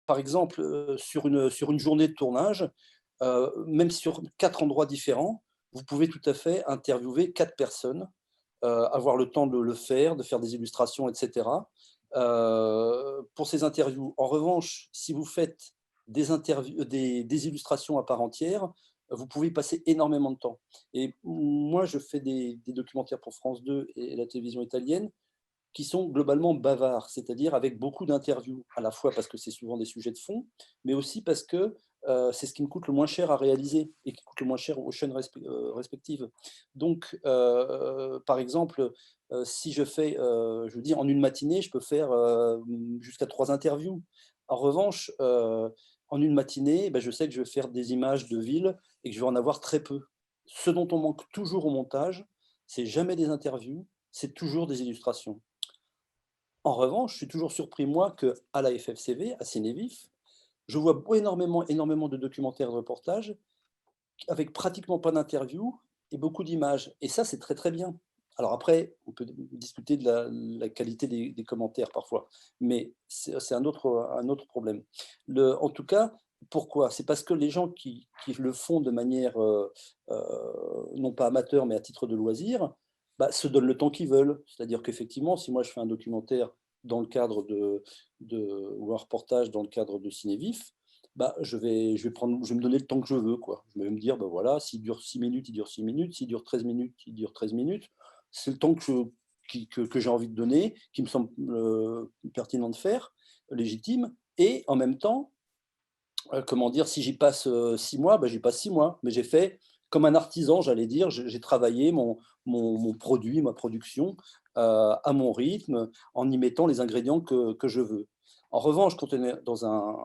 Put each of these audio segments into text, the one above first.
par exemple, sur une journée de tournage, même sur 4 endroits différents, vous pouvez tout à fait interviewer 4 personnes, avoir le temps de le faire, de faire des illustrations et cetera, pour ces interviews. En revanche, si vous faites des illustrations à part entière, vous pouvez y passer énormément de temps et moi, je fais des documentaires pour France 2 et la télévision italienne qui sont globalement bavards, c'est-à-dire avec beaucoup d'interviews, à la fois parce que c'est souvent des sujets de fond, mais aussi parce que c'est ce qui me coûte le moins cher à réaliser et qui coûte le moins cher aux chaînes respectives. Donc, par exemple, si je fais, je veux dire, en une matinée, je peux faire jusqu'à 3 interviews. En revanche, en une matinée, bah, je sais que je vais faire des images de ville et que je vais en avoir très peu. Ce dont on manque toujours au montage, c'est jamais des interviews, c'est toujours des illustrations. En revanche, je suis toujours surpris, moi, qu'à la FFCV, à Cinévif, je vois énormément de documentaires, de reportages, avec pratiquement pas d'interviews et beaucoup d'images. Et ça, c'est très, très bien. Alors après, on peut discuter de la qualité des commentaires parfois, mais c'est un autre problème. En tout cas, pourquoi? C'est parce que les gens qui le font de manière, non pas amateur, mais à titre de loisir, bah, se donnent le temps qu'ils veulent. C'est-à-dire qu'effectivement, si moi je fais un documentaire dans le cadre ou un reportage dans le cadre de Cinévif, bah, je vais me donner le temps que je veux, quoi. Je vais me dire: «Bah, voilà, s'il dure 6 minutes, il dure 6 minutes, s'il dure 13 minutes, il dure 13 minutes». C'est le temps que j'ai envie de donner, qui me semble, pertinent de faire, légitime et en même temps, comment dire? Si j'y passe, 6 mois, bah, j'y passe 6 mois, mais j'ai fait comme un artisan, j'allais dire. J'ai travaillé mon produit, ma production, à mon rythme, en y mettant les ingrédients que je veux. En revanche, quand on est dans un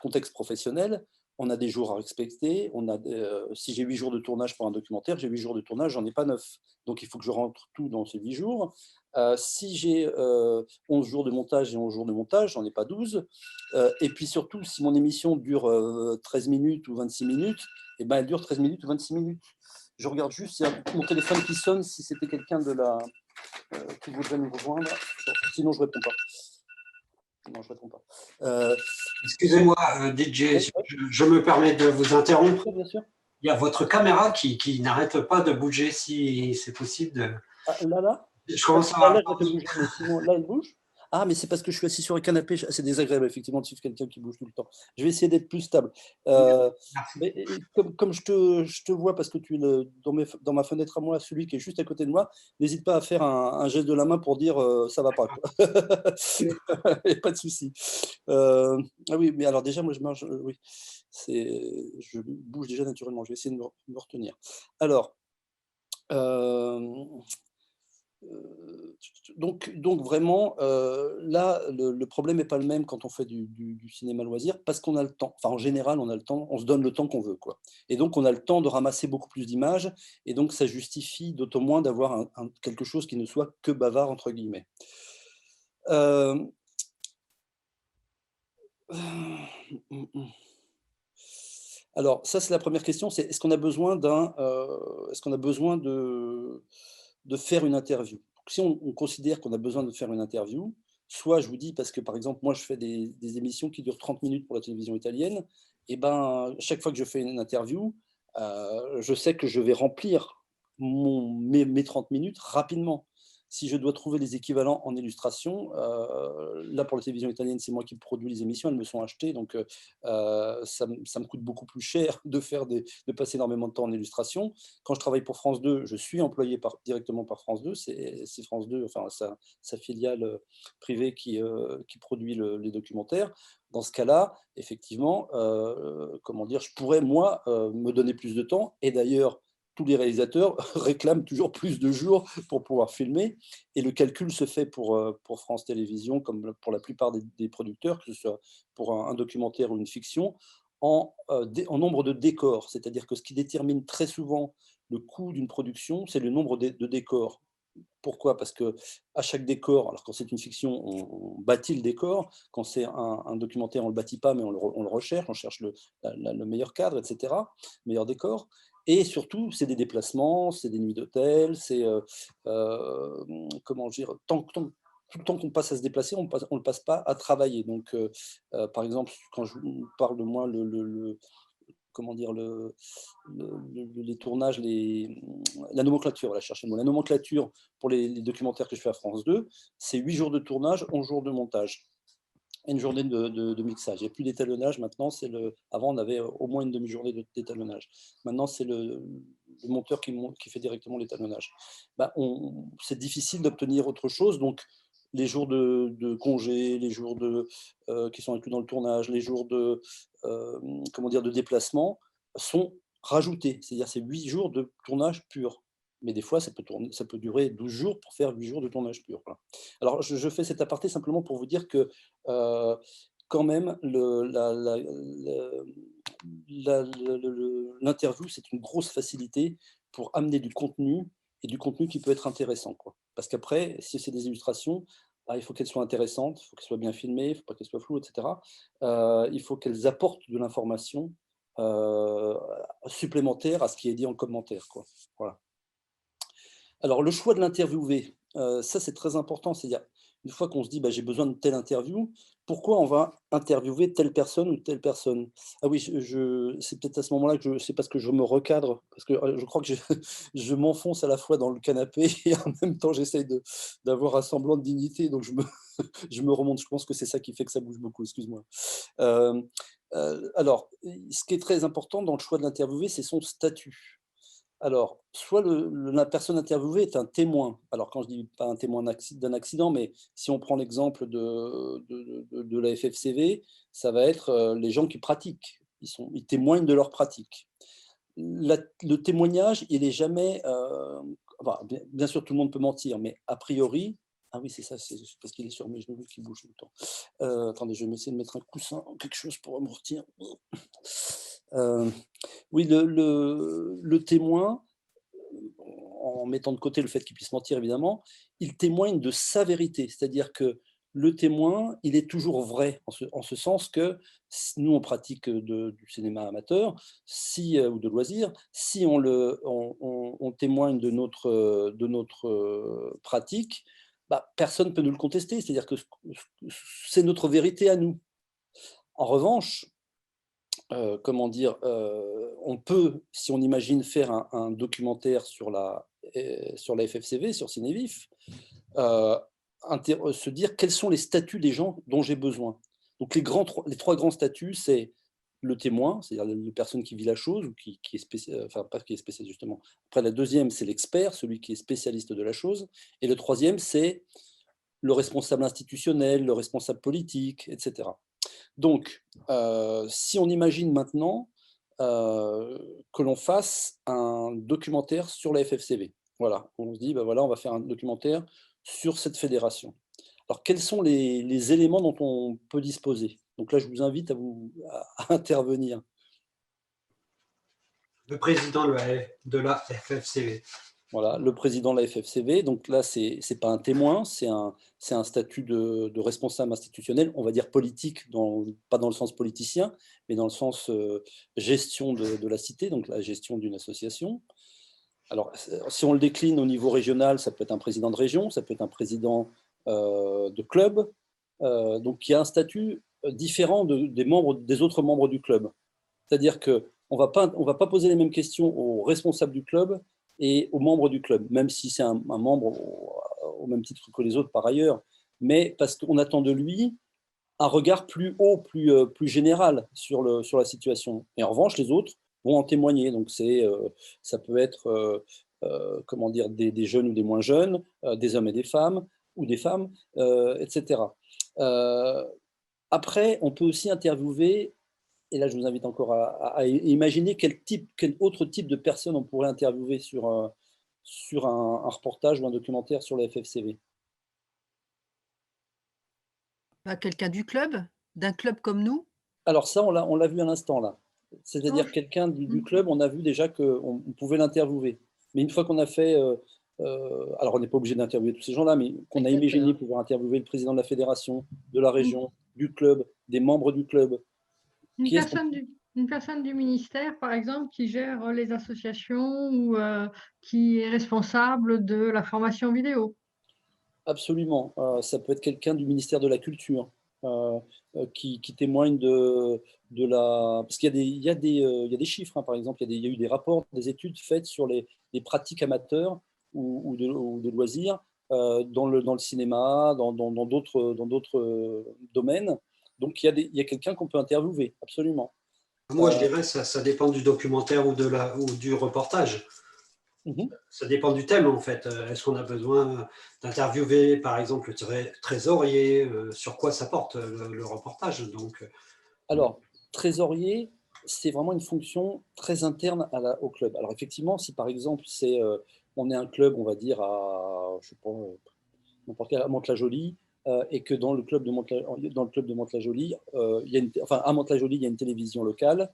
contexte professionnel, on a des jours à respecter, si j'ai 8 jours de tournage pour un documentaire, j'ai 8 jours de tournage, j'en ai pas 9. Donc il faut que je rentre tout dans ces 8 jours. Si j'ai, 11 jours de montage et 11 jours de montage, j'en ai pas 12. Et puis surtout, si mon émission dure 13 minutes ou 26 minutes, et ben, elle dure 13 minutes ou 26 minutes. Je regarde juste, il y a mon téléphone qui sonne, si c'était quelqu'un qui voudrait nous rejoindre. Sinon, je réponds pas. Non, je réponds pas. Excusez-moi, DJ, Oui, oui, je me permets de vous bien interrompre. sûr, bien sûr. Il y a votre caméra qui n'arrête pas de bouger, si c'est possible. Ah, là? Je Là, commence à là, je la avoir. fais bouger, mais sinon, là, elle bouge? Ah, mais c'est parce que je suis assis sur un canapé, c'est désagréable, effectivement, de suivre quelqu'un qui bouge tout le temps. Je vais essayer d'être plus stable. Heu, Merci. et comme je te vois parce que tu es dans ma fenêtre à moi, celui qui est juste à côté de moi, n'hésite pas à faire un geste de la main pour dire, «Ça va pas», quoi. Il y a pas de souci. Ah oui, mais alors déjà, moi, je marche, oui, je bouge déjà naturellement. Je vais essayer de me retenir. Alors, hem donc vraiment, là, le problème n'est pas le même quand on fait du cinéma loisir parce qu'on a le temps. Enfin, en général, on a le temps, on se donne le temps qu'on veut, quoi. Et donc on a le temps de ramasser beaucoup plus d'images et donc ça justifie d'autant moins d'avoir quelque chose qui ne soit que «bavard» entre guillemets. Hem, alors ça, c'est la première question, c'est est-ce qu'on a besoin de faire une interview? Donc si on considère qu'on a besoin de faire une interview, soit je vous dis parce que, par exemple, moi je fais des émissions qui durent 30 minutes pour la télévision italienne et ben, chaque fois que je fais une interview, je sais que je vais remplir mes 30 minutes rapidement. Si je dois trouver les équivalents en illustration, là pour la télévision italienne, c'est moi qui produis les émissions, elles me sont achetées donc ça me coûte beaucoup plus cher de passer énormément de temps en illustration. Quand je travaille pour France 2, je suis employé directement par France 2, c'est France 2, enfin sa filiale, privée qui produit les documentaires. Dans ce cas-là, effectivement, comment dire? Je pourrais moi, me donner plus de temps et d'ailleurs tous les réalisateurs réclament toujours plus de jours pour pouvoir filmer et le calcul se fait pour France Télévisions comme pour la plupart des producteurs, que ce soit pour un documentaire ou une fiction, en nombre de décors. C'est-à-dire que ce qui détermine très souvent le coût d'une production, c'est le nombre de décors. Pourquoi? Parce que à chaque décor, alors quand c'est une fiction, on bâtit le décor. Quand c'est un documentaire, on ne le bâtit pas, mais on le recherche, on cherche le meilleur cadre, et cetera, meilleur décor. Et surtout, c'est des déplacements, c'est des nuits d'hôtel, comment dire? tout le temps qu'on passe à se déplacer, on ne le passe pas à travailler. Donc, par exemple, quand je vous parle de moi, comment dire, les tournages, la nomenclature, voilà, cherchez le mot. La nomenclature pour les documentaires que je fais à France 2, c'est 8 jours de tournage, 11 jours de montage et une journée de mixage. Il n'y a plus d'étalonnage maintenant. Avant, on avait au moins une demi-journée d'étalonnage. Maintenant, c'est le monteur qui fait directement l'étalonnage. Bah, c'est difficile d'obtenir autre chose. Donc, les jours de congé, les jours qui sont inclus dans le tournage, les jours comment dire, de déplacement sont rajoutés. C'est-à-dire, c'est 8 jours de tournage pur. Mais des fois, ça peut durer 12 jours pour faire 8 jours de tournage pur. Voilà. Alors, je fais cet aparté simplement pour vous dire que quand même, l'interview, c'est une grosse facilité pour amener du contenu, et du contenu qui peut être intéressant, quoi. Parce qu'après, si c'est des illustrations, il faut qu'elles soient intéressantes, il faut qu'elles soient bien filmées, il ne faut pas qu'elles soient floues, etc. Il faut qu'elles apportent de l'information supplémentaire à ce qui est dit en commentaire, quoi. Voilà. Alors, le choix de l'interviewé, ça, c'est très important. C'est-à-dire, une fois qu'on se dit: «Bah, j'ai besoin de telle interview», pourquoi on va interviewer telle personne ou telle personne? Ah oui, c'est peut-être à ce moment-là que c'est parce que je me recadre, parce que, je crois que je je m'enfonce à la fois dans le canapé et en même temps, j'essaye d'avoir un semblant de dignité, donc je me remonte. Je pense que c'est ça qui fait que ça bouge beaucoup, excuse-moi. Hem, alors, ce qui est très important dans le choix de l'interviewé, c'est son statut. Alors, soit la personne interviewée est un témoin. Alors, quand je dis pas un témoin d'un accident, mais si on prend l'exemple de la FFCV, ça va être les gens qui pratiquent. Ils témoignent de leur pratique. Le témoignage, il est jamais. Enfin, bien sûr, tout le monde peut mentir, mais a priori. Ah oui, c'est ça, c'est parce qu'il est sur mes genoux qui bouge tout le temps. Attendez, je vais essayer de mettre un coussin ou quelque chose pour amortir. Euh, oui, le témoin, en mettant de côté le fait qu'il puisse mentir évidemment, il témoigne de sa vérité. C'est-à-dire que le témoin, il est toujours vrai, en ce sens que nous, on pratique du cinéma amateur, ou de loisirs, si on témoigne de notre pratique, bah, personne ne peut nous le contester. C'est-à-dire que c'est notre vérité à nous. En revanche, comment dire, on peut, si on imagine faire un documentaire sur la FFCV, sur Cinévif, euh, se dire quels sont les statuts des gens dont j'ai besoin. Donc les trois grands statuts, c'est le témoin, c'est-à-dire la personne qui vit la chose, ou qui est spécialiste, enfin pas qui est spécialiste justement. Après, la deuxième, c'est l'expert, celui qui est spécialiste de la chose. Et le troisième, c'est le responsable institutionnel, le responsable politique, etc. Donc, si on imagine maintenant que l'on fasse un documentaire sur la FFCV. Voilà, on se dit, ben voilà, on va faire un documentaire sur cette fédération. Alors, quels sont les éléments dont on peut disposer? Donc là, je vous invite à intervenir. Le président de la FFCV. Voilà, le président de la FFCV, donc là, c'est pas un témoin, c'est un statut de responsable institutionnel, on va dire politique, pas dans le sens politicien, mais dans le sens gestion de la cité, donc la gestion d'une association. Alors, si on le décline au niveau régional, ça peut être un président de région, ça peut être un président de club, donc il y a un statut différent des autres membres du club. C'est-à-dire qu'on va pas poser les mêmes questions aux responsables du club et aux membres du club, même si c'est un membre au même titre que les autres par ailleurs, mais parce qu'on attend de lui un regard plus haut, plus général sur la situation. Et en revanche, les autres vont en témoigner. Donc ça peut être comment dire, des jeunes ou des moins jeunes, des hommes et des femmes, ou des femmes, etc. Après, on peut aussi interviewer, et là je vous invite encore à imaginer quel autre type de personne on pourrait interviewer sur un reportage ou un documentaire sur la FFCV. Bah, quelqu'un du club? D'un club comme nous? Alors ça, on l'a vu à l'instant là. Non, C'est-à-dire quelqu'un du mmh. club, on a vu déjà qu'on pouvait l'interviewer. Mais une fois qu'on a fait, alors on n'est pas obligé d'interviewer tous ces gens-là, mais qu'on a imaginé Spectateur. pouvoir interviewer le président de la fédération, de la Mmh. région, du club, des membres du club. Une Qui est-ce qu'on... personne une personne du ministère, par exemple, qui gère les associations ou qui est responsable de la formation vidéo. Absolument. Ça peut être quelqu'un du ministère de la Culture euh, qui témoigne de la... Parce qu'il y a il y a des chiffres, hein, par exemple, il y a eu des rapports, des études faites sur les pratiques amateurs ou de loisirs dans le cinéma, dans d'autres domaines. Donc, il y a quelqu'un qu'on peut interviewer, absolument. Moi, je Euh, dirais que ça dépend du documentaire ou du reportage. mhm. Ça dépend du thème, en fait. Est-ce qu'on a besoin d'interviewer, par exemple, le trésorier? Sur quoi ça porte, le reportage? Donc, Alors, trésorier, c'est vraiment une fonction très interne au club. Alors effectivement, si par exemple on est un club, on va dire à, je sais pas, n'importe quel, à Mantes-la-Jolie, et que dans le club de Mantes-la-Jolie, enfin à Mantes-la-Jolie, il y a une télévision locale.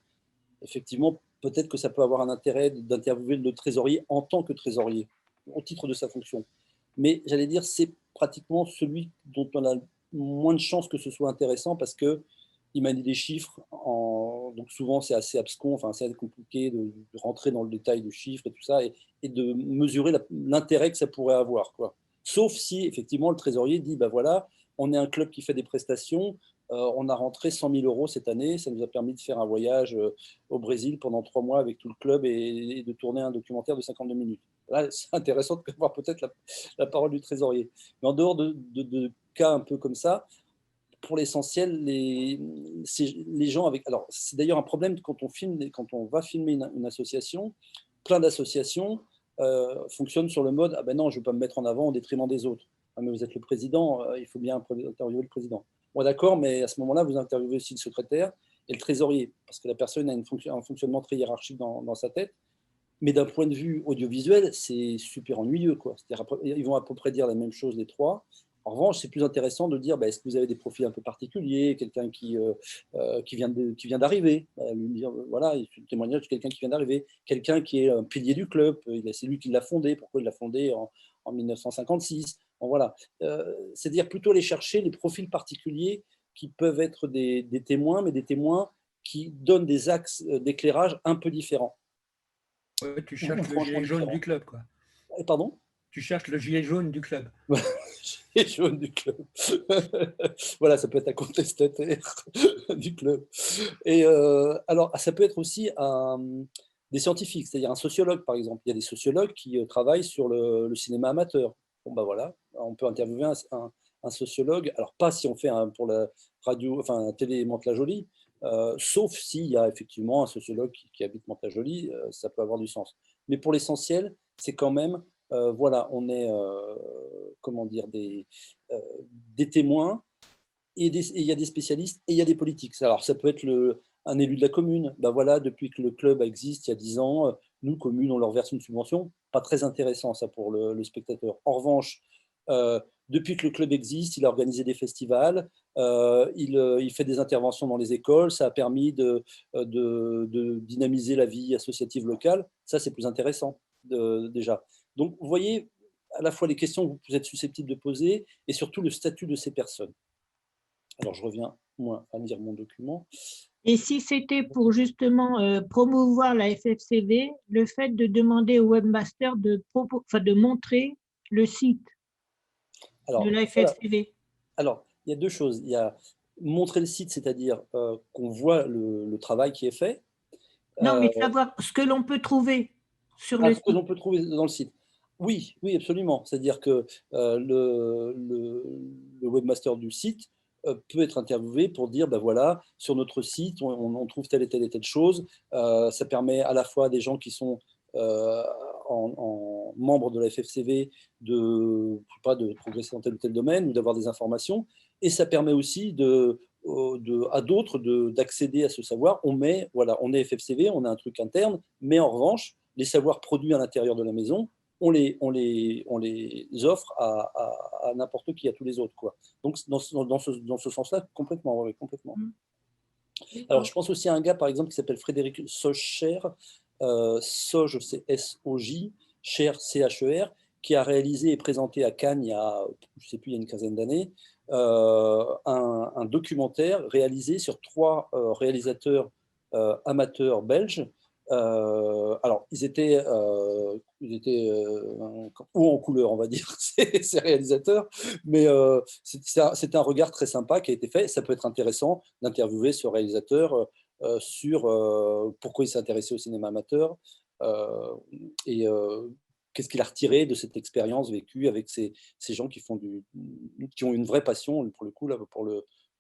Effectivement, peut-être que ça peut avoir un intérêt d'interviewer le trésorier en tant que trésorier, au titre de sa fonction. Mais j'allais dire, c'est pratiquement celui dont on a moins de chances que ce soit intéressant parce que il manie des chiffres, donc souvent c'est assez abscon, enfin c'est assez compliqué de rentrer dans le détail du chiffre et tout ça, et de mesurer l'intérêt que ça pourrait avoir, quoi. Sauf si effectivement le trésorier dit, ben voilà, on est un club qui fait des prestations, on a rentré 100 000 euros cette année, ça nous a permis de faire un voyage au Brésil pendant 3 mois avec tout le club et de tourner un documentaire de 52 minutes. Là, c'est intéressant de voir peut-être la parole du trésorier. Mais en dehors de cas un peu comme ça, pour l'essentiel, les gens avec. Alors, c'est d'ailleurs un problème quand on va filmer une association. Plein d'associations fonctionnent sur le mode ah ben non, je ne veux pas me mettre en avant au détriment des autres. Ah, mais vous êtes le président, il faut bien interviewer le président. Bon, d'accord, mais à ce moment-là, vous interviewez aussi le secrétaire et le trésorier, parce que la personne a un fonctionnement très hiérarchique dans sa tête. Mais d'un point de vue audiovisuel, c'est super ennuyeux, quoi. C'est-à-dire, ils vont à peu près dire la même chose les trois. En revanche, c'est plus intéressant de dire, bah, est-ce que vous avez des profils un peu particuliers, quelqu'un qui vient d'arriver, lui dire, voilà, il fait le témoignage de quelqu'un qui vient d'arriver, quelqu'un qui est un pilier du club, c'est lui qui l'a fondé, pourquoi il l'a fondé en 1956. Bon, voilà. C'est-à-dire plutôt aller chercher les profils particuliers qui peuvent être des témoins, mais des témoins qui donnent des axes d'éclairage un peu différents Ouais, tu ou cherches le franchement gilet jaune du différents. club, quoi. Pardon? Tu cherches le gilet jaune du club. Les jaunes du club. Voilà, ça peut être un contestataire du club. Et alors, ça peut être aussi des scientifiques, c'est-à-dire un sociologue, par exemple. Il y a des sociologues qui travaillent sur le cinéma amateur. Bon, ben voilà, on peut interviewer un sociologue. Alors, pas si on fait pour la radio, enfin, la télé Mantes-la-Jolie, sauf s'il y a effectivement un sociologue qui habite Mantes-la-Jolie, ça peut avoir du sens. Mais pour l'essentiel, c'est quand même voilà, on est, comment dire, euh, des témoins et il y a des spécialistes et il y a des politiques. Alors, ça peut être un élu de la commune. Ben voilà, depuis que le club existe il y a 10 ans, nous, commune, on leur verse une subvention. Pas très intéressant, ça, pour le spectateur. En revanche, depuis que le club existe, il a organisé des festivals, il fait des interventions dans les écoles, ça a permis de dynamiser la vie associative locale. Ça, c'est plus intéressant, déjà. Donc, vous voyez à la fois les questions que vous êtes susceptibles de poser et surtout le statut de ces personnes. Alors, je reviens, moi, à lire mon document. Et si c'était pour justement promouvoir la FFCV, le fait de demander au webmaster de montrer le site de Alors, la voilà. FFCV. Alors, il y a deux choses. Il y a montrer le site, c'est-à-dire qu'on voit le travail qui est fait. Non, Euh, mais savoir ce que l'on peut trouver sur le ce que site. l'on peut trouver dans le site. Oui, oui, absolument. C'est-à-dire que le webmaster du site peut être interviewé pour dire, ben voilà, sur notre site, on trouve telle et telle chose. Ça permet à la fois à des gens qui sont euh, en membres de la FFCV de progresser dans tel ou tel domaine ou d'avoir des informations. Et ça permet aussi à d'autres d'accéder à ce savoir. Voilà, on est FFCV, on a un truc interne, mais en revanche, les savoirs produits à l'intérieur de la maison, on les offre à n'importe qui, à tous les autres, quoi. Donc, dans ce sens-là, complètement, oui, complètement. Alors, je pense aussi à un gars, par exemple, qui s'appelle Frédéric Socher, Soj, c'est S-O-J, Cher, C-H-E-R, qui a réalisé et présenté à Cannes, je ne sais plus, il y a une quinzaine d'années, un documentaire réalisé sur trois réalisateurs amateurs belges Alors, ils étaient ou en couleur, on va dire, ces réalisateurs, mais c'était un regard très sympa qui a été fait. Ça peut être intéressant d'interviewer ce réalisateur sur pourquoi il s'est intéressé au cinéma amateur et qu'est-ce qu'il a retiré de cette expérience vécue avec ces gens qui ont une vraie passion, pour le coup, là,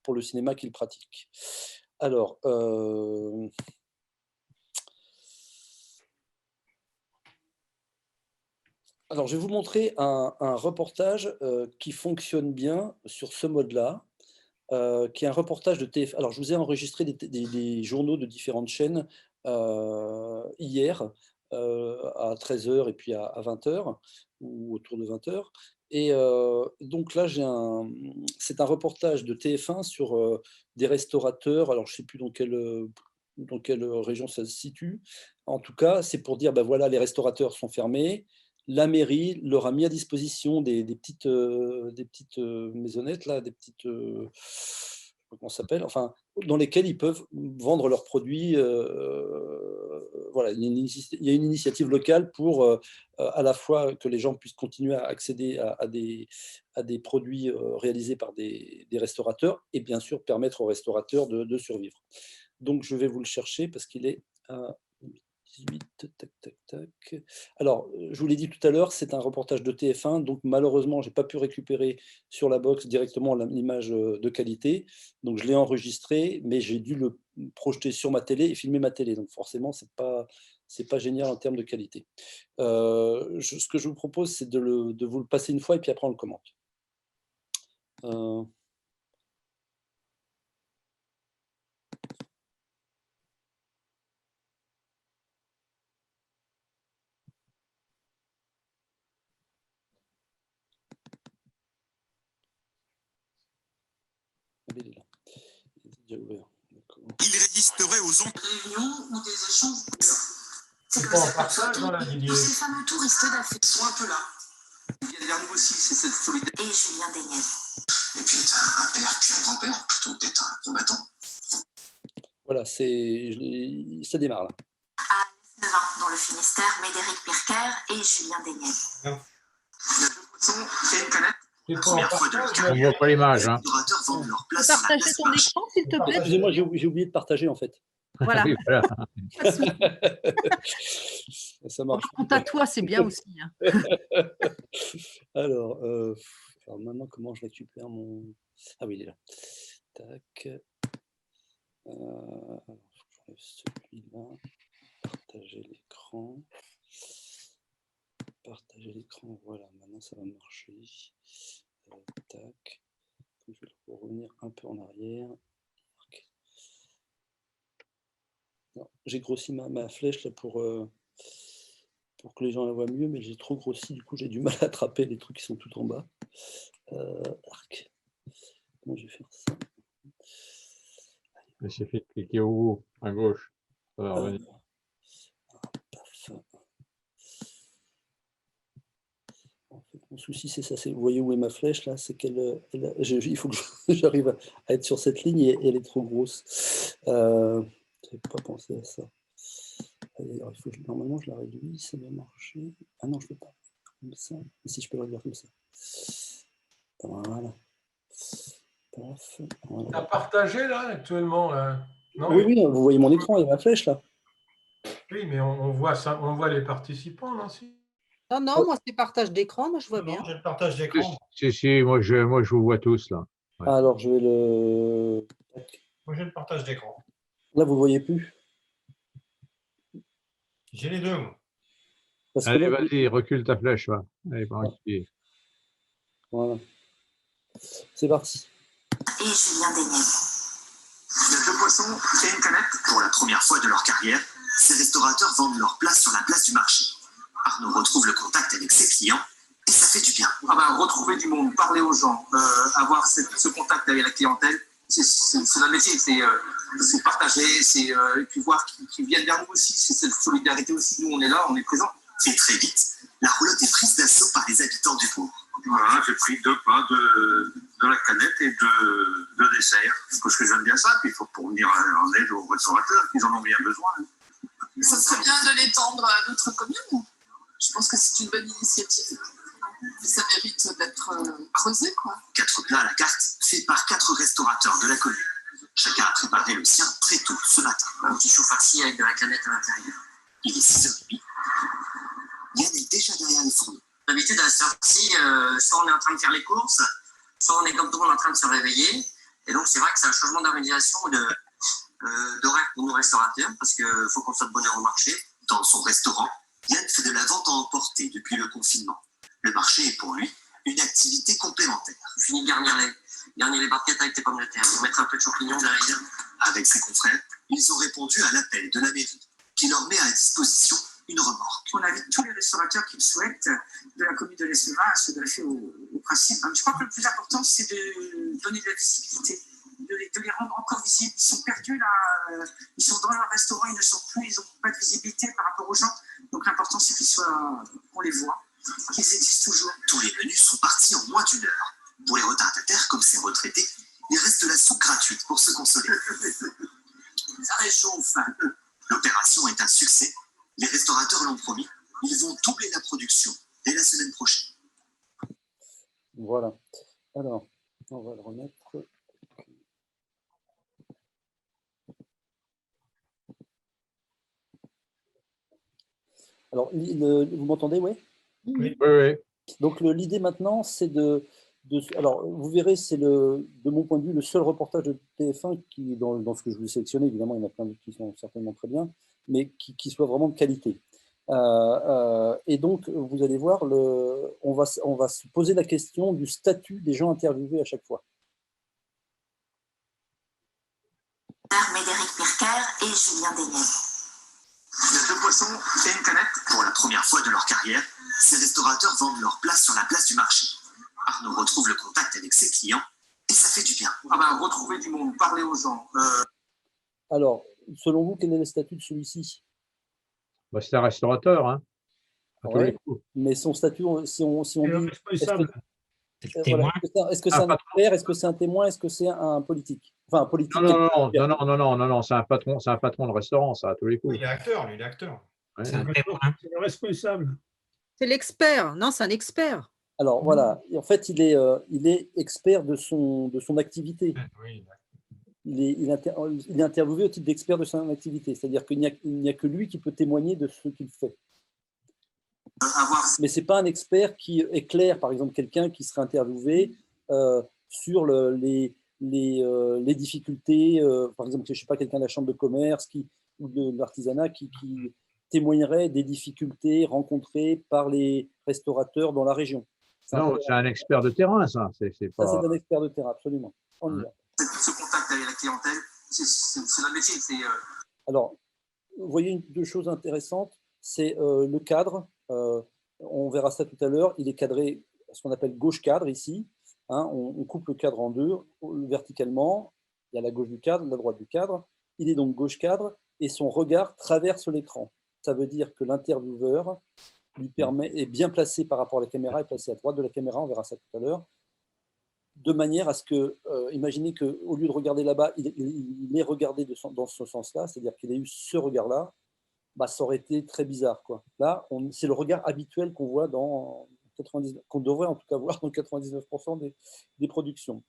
pour le cinéma qu'ils pratiquent. Alors, je vais vous montrer un reportage qui fonctionne bien sur ce mode-là, qui est un reportage de TF. Alors, je vous ai enregistré des journaux de différentes chaînes hier à 13h et puis à 20h, ou autour de 20h. Et donc là, c'est un reportage de TF1 sur des restaurateurs. Alors, je ne sais plus dans quelle région ça se situe. En tout cas, c'est pour dire, ben voilà, les restaurateurs sont fermés. La mairie leur a mis à disposition des petites maisonnettes, là, des petites, comment ça s'appelle, enfin, dans lesquelles ils peuvent vendre leurs produits. Voilà, il y a une initiative locale pour à la fois que les gens puissent continuer à accéder à des produits réalisés par des restaurateurs et bien sûr permettre aux restaurateurs de survivre. Donc, je vais vous le chercher parce qu'il est à 18, tac, tac, tac. Alors, je vous l'ai dit tout à l'heure, c'est un reportage de TF1, donc malheureusement, je n'ai pas pu récupérer sur la box directement l'image de qualité. Donc, je l'ai enregistré, mais j'ai dû le projeter sur ma télé et filmer ma télé. Donc, forcément, ce n'est pas génial en termes de qualité. Ce que je vous propose, c'est de vous le passer une fois et puis après, on le commente. Il est là. Il est déjà ouvert. Il résisterait aux réunions ou des échanges. C'est comme ça tous ces fameux touristes d'Afrique sont un peu là. Il y a nous aussi, c'est cette solidarité. Et Julien Desnièvres. Et puis un père, puis un grand-père, plutôt peut-être un combattant. Voilà, ça démarre là. À Nevin, dans le Finistère, Médéric Pirker et Julien Desnièvres. Il y a deux poissons et une canette. On voit pas l'image. Hein. Partager ton écran, s'il te plaît. Excusez-moi, j'ai oublié de partager en fait. Voilà. Oui, voilà. Ça marche. Quant à toi, c'est bien aussi. Hein. Alors maintenant, comment je récupère mon... Ah oui, il est là. Tac. J'enlève celui-là. Partager l'écran. Partager l'écran, voilà, maintenant ça va marcher. Tac. Je vais revenir un peu en arrière. J'ai grossi ma flèche là pour que les gens la voient mieux, mais j'ai trop grossi, du coup j'ai du mal à attraper les trucs qui sont tout en bas. Arc. Comment je vais faire ça? Il suffit de cliquer au haut, à gauche. Ça va revenir. Paf. En fait, mon souci, c'est ça. Vous voyez où est ma flèche là? C'est il faut que j'arrive à être sur cette ligne et elle est trop grosse. Je n'avais pas pensé à ça. Alors, normalement, je la réduis, ça doit marcher. Ah non, je ne peux pas. Comme ça. Mais si je peux le réduire comme ça. Voilà. Paf. Voilà. Tu as partagé là actuellement non oui, vous voyez mon écran et ma flèche là. Oui, mais on voit ça, on voit les participants, non si? Non, moi c'est partage d'écran, moi je vois bien. J'ai le partage d'écran. Si, moi je vous vois tous là. Ouais. Alors, je vais le... Moi j'ai le partage d'écran. Là, vous ne voyez plus. J'ai les deux, moi. Parce que Allez, là, vas-y, recule ta flèche. Va. Allez, par ici. Voilà. C'est parti. Et Julien Desnièvres. Il y a deux poissons et une canette. Pour la première fois de leur carrière, ces restaurateurs vendent leur place sur la place du marché. Arnaud retrouve le contact avec ses clients et ça fait du bien. Retrouver du monde, parler aux gens, avoir ce contact avec la clientèle, c'est notre métier, c'est partager, et puis voir qu'ils viennent vers nous aussi, c'est cette solidarité aussi. Nous, on est là, on est présents. Et très vite, la roulotte est prise d'assaut par les habitants du pot. Voilà, j'ai pris 2 pains, de la canette et de dessert. Parce que j'aime bien ça, puis il faut pour venir en aide aux restaurateurs, ils en ont bien besoin. Ça serait bien de l'étendre à d'autres communes. Je pense que c'est une bonne initiative. Mais ça mérite d'être creusé, quoi. 4 plats à la carte, faits par 4 restaurateurs de la commune. Chacun a préparé le sien très tôt ce matin. Un petit chou farci avec de la canette à l'intérieur. Il est 6h30. Yann est déjà derrière les fourneaux. D'habitude, à cette heure-ci, soit on est en train de faire les courses, soit on est comme tout le monde en train de se réveiller. Et donc, c'est vrai que c'est un changement d'organisation d'horaire pour nos restaurateurs, parce qu'il faut qu'on soit de bonne heure au marché. Dans son restaurant, Yann fait de la vente à emporter depuis le confinement. Le marché est pour lui une activité complémentaire. Je finis de garnir les barquettes avec tes pommes de terre. Faut mettre un peu de champignons derrière. Avec ses confrères, ils ont répondu à l'appel de la mairie, qui leur met à disposition une remorque. On invite tous les restaurateurs qui le souhaitent, de la commune de l'Estéva, à se greffer au principe. Je crois que le plus important, c'est de donner de la visibilité, de les rendre encore visibles. Ils sont perdus là, ils sont dans leur restaurant, ils ne sortent plus, ils n'ont pas de visibilité par rapport aux gens. Donc l'important, c'est qu'on les voit, qu'ils existent toujours. Tous les menus sont partis en moins d'1 heure. Pour les retardataires comme ces retraités, il reste la soupe gratuite pour se consoler. Ça réchauffe. L'opération est un succès. Les restaurateurs l'ont promis. Ils vont doubler la production dès la semaine prochaine. Voilà. Alors, on va le remettre. Alors, vous m'entendez, oui? Oui, oui. Donc, l'idée maintenant, c'est alors, vous verrez, c'est de mon point de vue, le seul reportage de TF1 qui, dans ce que je vous ai sélectionné, évidemment, il y en a plein d'autres qui sont certainement très bien, mais qui soit vraiment de qualité. Et donc, vous allez voir, on va se poser la question du statut des gens interviewés à chaque fois. Médéric Pirker et Julien Desniez. Il y a 2 poissons et une canette. Pour la première fois de leur carrière, ces restaurateurs vendent leur place sur la place du marché. Arnaud retrouve le contact avec ses clients et ça fait du bien. Retrouver du monde, parler aux gens. Alors, selon vous, quel est le statut de celui-ci? Bah, c'est un restaurateur, hein, à tous les coups. Mais son statut, si on dit... Responsable. Est-ce que c'est un expert? Est-ce que c'est un témoin? Est-ce que c'est un politique? Enfin, un politique. Non, c'est un patron de restaurant, ça, à tous les coups. Il est acteur, lui, il est acteur. Ouais. C'est le responsable. C'est l'expert. Non, c'est un expert. Alors voilà, et en fait, il est expert de son activité. Oui. Il est interviewé au titre d'expert de son activité, c'est-à-dire qu'il n'y a que lui qui peut témoigner de ce qu'il fait. Mais ce n'est pas un expert qui éclaire, par exemple, quelqu'un qui serait interviewé sur les difficultés, par exemple, je ne sais pas, quelqu'un de la chambre de commerce ou de l'artisanat qui témoignerait des difficultés rencontrées par les restaurateurs dans la région. Non, c'est un expert de terrain, ça. Ça, c'est un expert de terrain, absolument. On y va. Ce contact avec la clientèle, c'est notre métier. Alors, vous voyez 2 choses intéressantes. C'est le cadre. On verra ça tout à l'heure. Il est cadré, ce qu'on appelle gauche cadre ici. Hein, on coupe le cadre en 2 verticalement. Il y a la gauche du cadre, la droite du cadre. Il est donc gauche cadre et son regard traverse l'écran. Ça veut dire que l'intervieweur est bien placé par rapport à la caméra, est placé à droite de la caméra, on verra ça tout à l'heure, de manière à ce que, imaginez qu'au lieu de regarder là-bas, il est regardé dans ce sens-là, c'est-à-dire qu'il ait eu ce regard-là, bah, ça aurait été très bizarre, quoi. Là, c'est le regard habituel qu'on voit qu'on devrait en tout cas voir dans 99% des productions.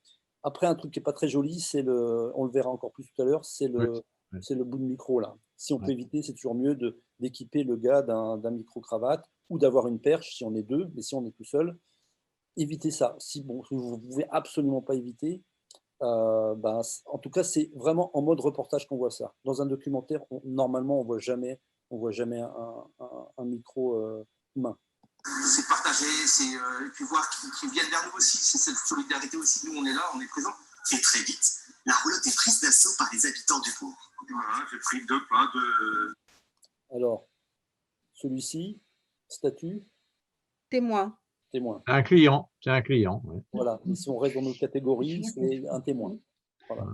Après, un truc qui n'est pas très joli, on le verra encore plus tout à l'heure, c'est le bout de micro, là. Si on peut éviter, c'est toujours mieux d'équiper le gars d'un micro-cravate ou d'avoir une perche si on est 2, mais si on est tout seul, évitez ça. Si vous ne pouvez absolument pas éviter, en tout cas, c'est vraiment en mode reportage qu'on voit ça. Dans un documentaire, normalement, on ne voit jamais un micro humain. C'est partager, et puis voir qu'ils viennent vers nous aussi. C'est cette solidarité aussi. Nous, on est là, on est présents. Et très vite, la roulotte est prise d'assaut par les habitants du bourg. Voilà, j'ai pris 2 plats de... Alors, celui-ci, statut? Témoin. Témoin. C'est un client. Ouais. Voilà, et si on reste dans nos catégories, c'est un témoin. Voilà.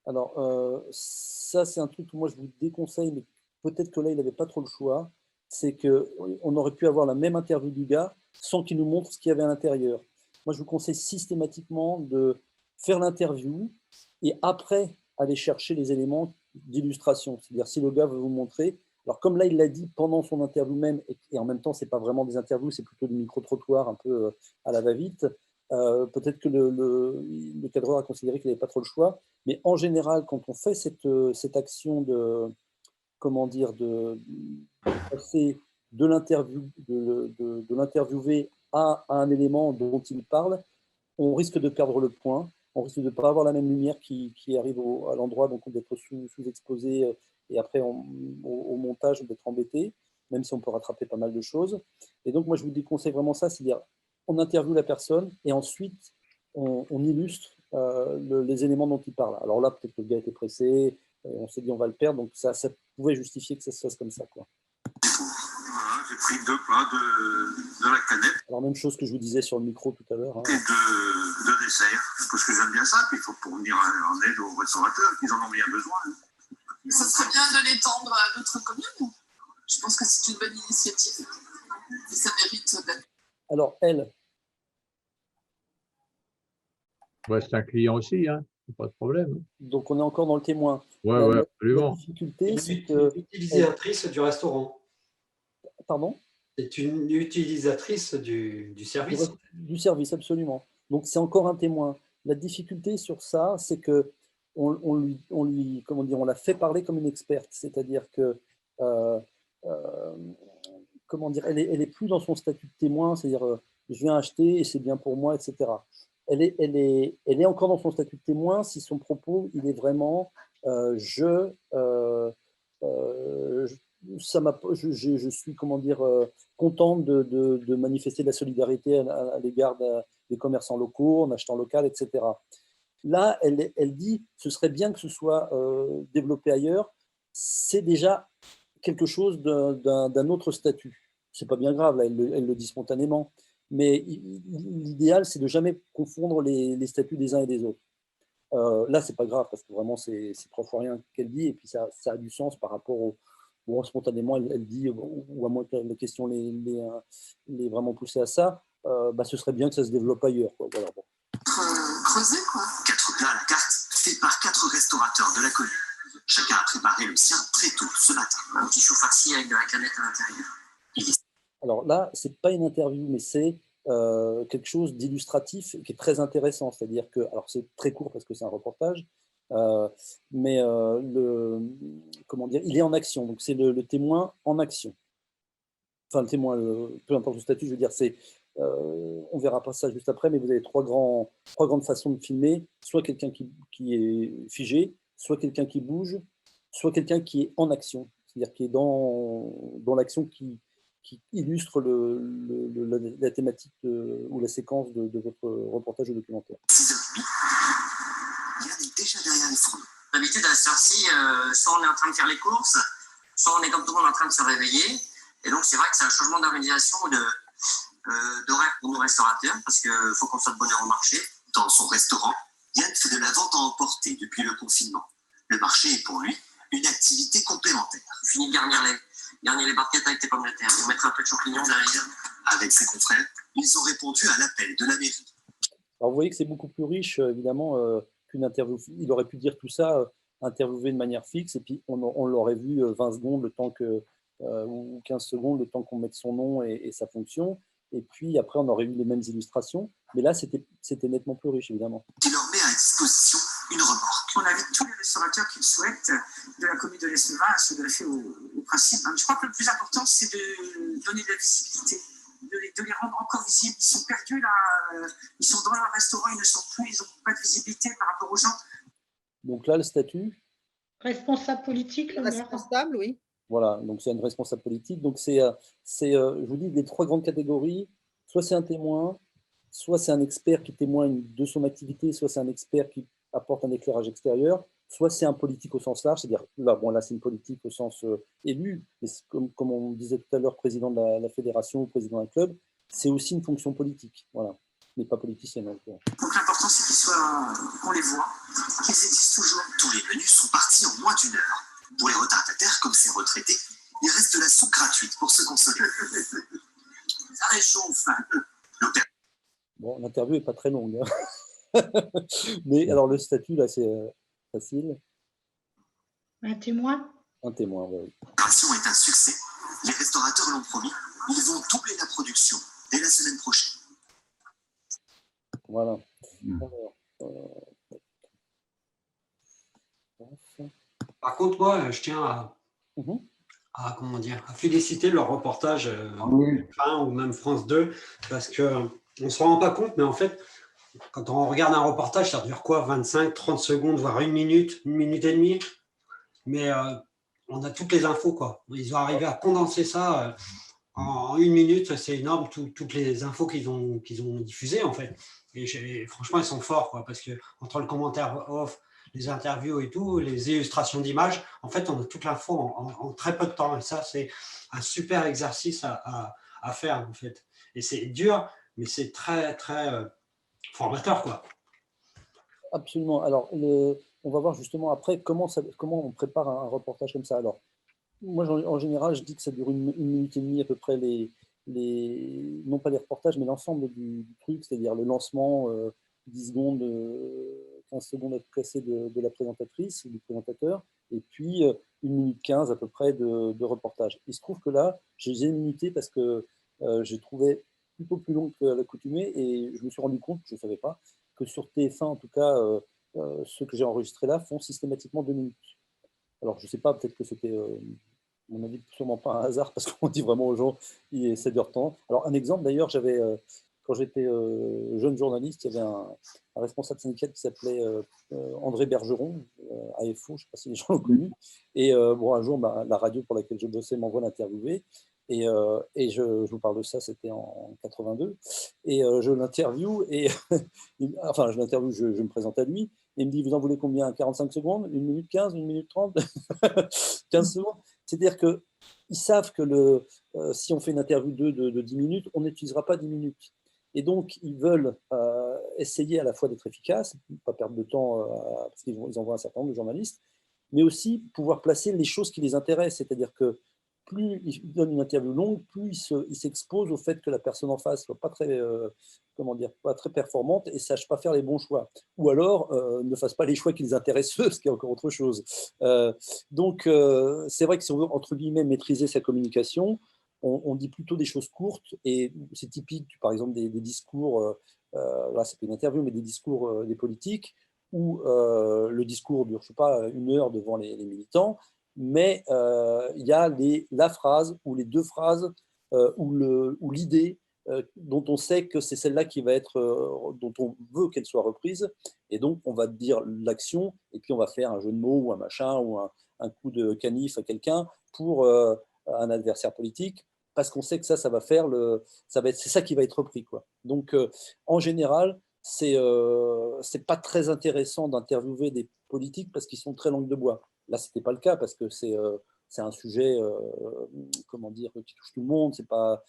Alors, ça, c'est un truc que moi, je vous déconseille, mais peut-être que là, il n'avait pas trop le choix. C'est qu'on aurait pu avoir la même interview du gars sans qu'il nous montre ce qu'il y avait à l'intérieur. Moi, je vous conseille systématiquement de faire l'interview et après aller chercher les éléments d'illustration. C'est-à-dire, si le gars veut vous montrer, alors comme là, il l'a dit pendant son interview même, et en même temps, ce n'est pas vraiment des interviews, c'est plutôt des micro-trottoirs un peu à la va-vite, peut-être que le cadreur a considéré qu'il n'avait pas trop le choix, mais en général, quand on fait cette action de, comment dire, de passer de l'interviewé à un élément dont il parle, on risque de perdre le point, on risque de ne pas avoir la même lumière qui arrive à l'endroit, donc d'être sous-exposé, et après au montage d'être embêté, même si on peut rattraper pas mal de choses. Et donc moi je vous déconseille vraiment ça, c'est-à-dire on interviewe la personne et ensuite on illustre les éléments dont il parle. Alors là peut-être que le gars était pressé, on s'est dit on va le perdre, donc ça pouvait justifier que ça se fasse comme ça, quoi. Voilà, j'ai pris 2 plats de la canette. Alors même chose que je vous disais sur le micro tout à l'heure. Hein. Et de dessert, parce que j'aime bien ça, puis il faut pour venir en aide aux restaurateurs, qu'ils en ont bien besoin. Ça serait bien de l'étendre à d'autres communes. Je pense que c'est une bonne initiative. Et ça mérite d'être. Alors, elle. Ouais, c'est un client aussi, hein. Pas de problème. Donc, on est encore dans le témoin. Ouais, ouais, absolument. La difficulté, c'est que... L'utilisatrice du restaurant. Pardon? C'est une utilisatrice du service. Du service, absolument. Donc, c'est encore un témoin. La difficulté sur ça, c'est que on lui, comment dire, on l'a fait parler comme une experte. C'est-à-dire que, comment dire, elle est plus dans son statut de témoin, c'est-à-dire, je viens acheter et c'est bien pour moi, etc. Elle est encore dans son statut de témoin si son propos, il est vraiment je suis, comment dire, contente de manifester de la solidarité à l'égard des commerçants locaux, en achetant local, etc. Là, elle dit, ce serait bien que ce soit développé ailleurs. C'est déjà quelque chose d'un autre statut. C'est pas bien grave, là, elle le dit spontanément. Mais l'idéal, c'est de jamais confondre les statuts des uns et des autres. Là, c'est pas grave, parce que vraiment, c'est 3 fois rien qu'elle dit, et puis ça a du sens par rapport au... Bon, spontanément, elle dit, ou à moins que la question l'ait vraiment poussé à ça, ce serait bien que ça se développe ailleurs, quoi. Voilà, bon. Creuser, quoi. 4 plats à la carte, faits par 4 restaurateurs de la commune. Chacun a préparé le sien très tôt ce matin. Un petit chou farci avec de la canette à l'intérieur. Alors là, c'est pas une interview, mais c'est quelque chose d'illustratif qui est très intéressant. C'est-à-dire que, alors c'est très court parce que c'est un reportage, mais comment dire, il est en action. Donc c'est le témoin en action. Enfin, le témoin, peu importe le statut, je veux dire, c'est, on verra pas ça juste après, mais vous avez trois grandes façons de filmer. Soit quelqu'un qui est figé, soit quelqu'un qui bouge, soit quelqu'un qui est en action, c'est-à-dire qui est dans l'action qui illustre la thématique ou la séquence de votre reportage ou documentaire. 6h30, Yann est déjà derrière les fourneaux. D'habitude, à cette heure-ci, soit on est en train de faire les courses, soit on est comme tout le monde en train de se réveiller. Et donc, c'est vrai que c'est un changement d'organisation d'horaire pour nos restaurateurs, parce qu'il faut qu'on soit de bonne heure au marché. Dans son restaurant, Yann fait de la vente à emporter depuis le confinement. Le marché est pour lui une activité complémentaire. Fini de garnir les barquettes avec tes pommes de terre. On mettre un peu de champignons derrière. Avec ses confrères, ils ont répondu à l'appel de la mairie. Alors vous voyez que c'est beaucoup plus riche, évidemment, qu'une interview. Il aurait pu dire tout ça, interviewé de manière fixe, et puis on l'aurait vu 20 secondes, le temps ou 15 secondes, le temps qu'on mette son nom et sa fonction. Et puis après, on aurait eu les mêmes illustrations. Mais là, c'était nettement plus riche, évidemment. Qui leur met à disposition une remorque. On invite tous les restaurateurs qui le souhaitent de la commune de l'Eslevat à se greffer au principe. Je crois que le plus important, c'est de donner de la visibilité, de les rendre encore visibles. Ils sont perdus là, ils sont dans leur restaurant, ils ne sont plus, ils n'ont pas de visibilité par rapport aux gens. Donc là, le statut. Responsable politique, le maire. Responsable, oui. Voilà, donc c'est une responsable politique. Donc je vous dis, les trois grandes catégories, soit c'est un témoin, soit c'est un expert qui témoigne de son activité, soit c'est un expert qui apporte un éclairage extérieur, soit c'est un politique au sens large, c'est-à-dire, là c'est une politique au sens élu, mais comme on disait tout à l'heure, président de la fédération ou président d'un club, c'est aussi une fonction politique, voilà, mais pas politicienne. Donc l'important, c'est qu'on les voit, qu'ils existent toujours. Tous les menus sont partis en moins d'1 heure. Pour les retardataires comme ces retraités, il reste de la soupe gratuite pour se consoler. Ça réchauffe. Bon, l'interview n'est pas très longue. Hein. Mais alors, le statut, là, c'est facile. Un témoin? Un témoin, oui. L'opération est un succès. Les restaurateurs l'ont promis. Ils vont doubler la production dès la semaine prochaine. Voilà. Par contre, moi, je tiens à comment dire, à féliciter leur reportage Fin ou même France 2, parce qu'on ne se rend pas compte, mais en fait, quand on regarde un reportage, ça dure quoi, 25, 30 secondes, voire une minute et demie, mais on a toutes les infos, quoi. Ils ont arrivé à condenser ça en une minute, c'est énorme, toutes les infos qu'ils ont diffusées, en fait. Et franchement, ils sont forts, quoi, parce que entre le commentaire off, les interviews et tout, les illustrations d'images, en fait, on a toute l'info en très peu de temps. Et ça, c'est un super exercice à faire, en fait. Et c'est dur, mais c'est très, très formateur, quoi. Absolument. Alors, on va voir justement après comment on prépare un reportage comme ça. Alors, moi, en général, je dis que ça dure une minute et demie à peu près, non pas les reportages, mais l'ensemble du truc, c'est-à-dire le lancement, 10 secondes, 15 secondes à presser de la présentatrice ou du présentateur, et puis 1 minute 15 à peu près de reportage. Il se trouve que là, j'ai minuté parce que j'ai trouvé plutôt plus long que l'accoutumée, et je me suis rendu compte, je ne savais pas, que sur TF1, en tout cas, ceux que j'ai enregistrés là font systématiquement 2 minutes. Alors, je ne sais pas, peut-être que c'était, à mon avis, sûrement pas un hasard, parce qu'on dit vraiment aux gens, ça dure tant. Alors, un exemple, d'ailleurs, quand j'étais jeune journaliste, il y avait un responsable syndical qui s'appelait André Bergeron, AFO, je ne sais pas si les gens l'ont connu. Et bon, un jour, la radio pour laquelle je bossais m'envoie l'interviewer. Et je vous parle de ça, c'était en 82. Et je l'interview, et enfin, je me présente à lui. Et il me dit, vous en voulez combien? 45 secondes? 1 minute 15? 1 minute 30? 15 secondes? C'est-à-dire qu'ils savent que si on fait une interview de 10 minutes, on n'utilisera pas 10 minutes. Et donc, ils veulent essayer à la fois d'être efficaces, pas perdre de temps, parce qu'ils envoient un certain nombre de journalistes, mais aussi pouvoir placer les choses qui les intéressent. C'est-à-dire que plus ils donnent une interview longue, plus ils s'exposent au fait que la personne en face soit pas très, pas très performante et sache pas faire les bons choix. Ou alors ne fasse pas les choix qui les intéressent eux, ce qui est encore autre chose. Donc, c'est vrai que si on veut, entre guillemets, maîtriser sa communication, on dit plutôt des choses courtes, et c'est typique, par exemple, des discours, là c'est pas une interview, mais des discours des politiques, où le discours dure, je sais pas, 1 heure devant les militants, mais il y a la phrase ou les 2 phrases ou l'idée dont on sait que c'est celle-là qui va être, dont on veut qu'elle soit reprise, et donc on va dire l'action, et puis on va faire un jeu de mots ou un machin, ou un coup de canif à quelqu'un pour un adversaire politique, parce qu'on sait que ça va faire c'est ça qui va être repris, quoi. Donc en général, c'est pas très intéressant d'interviewer des politiques parce qu'ils sont très langue de bois. Là, c'était pas le cas, parce que c'est un sujet qui touche tout le monde. C'est pas,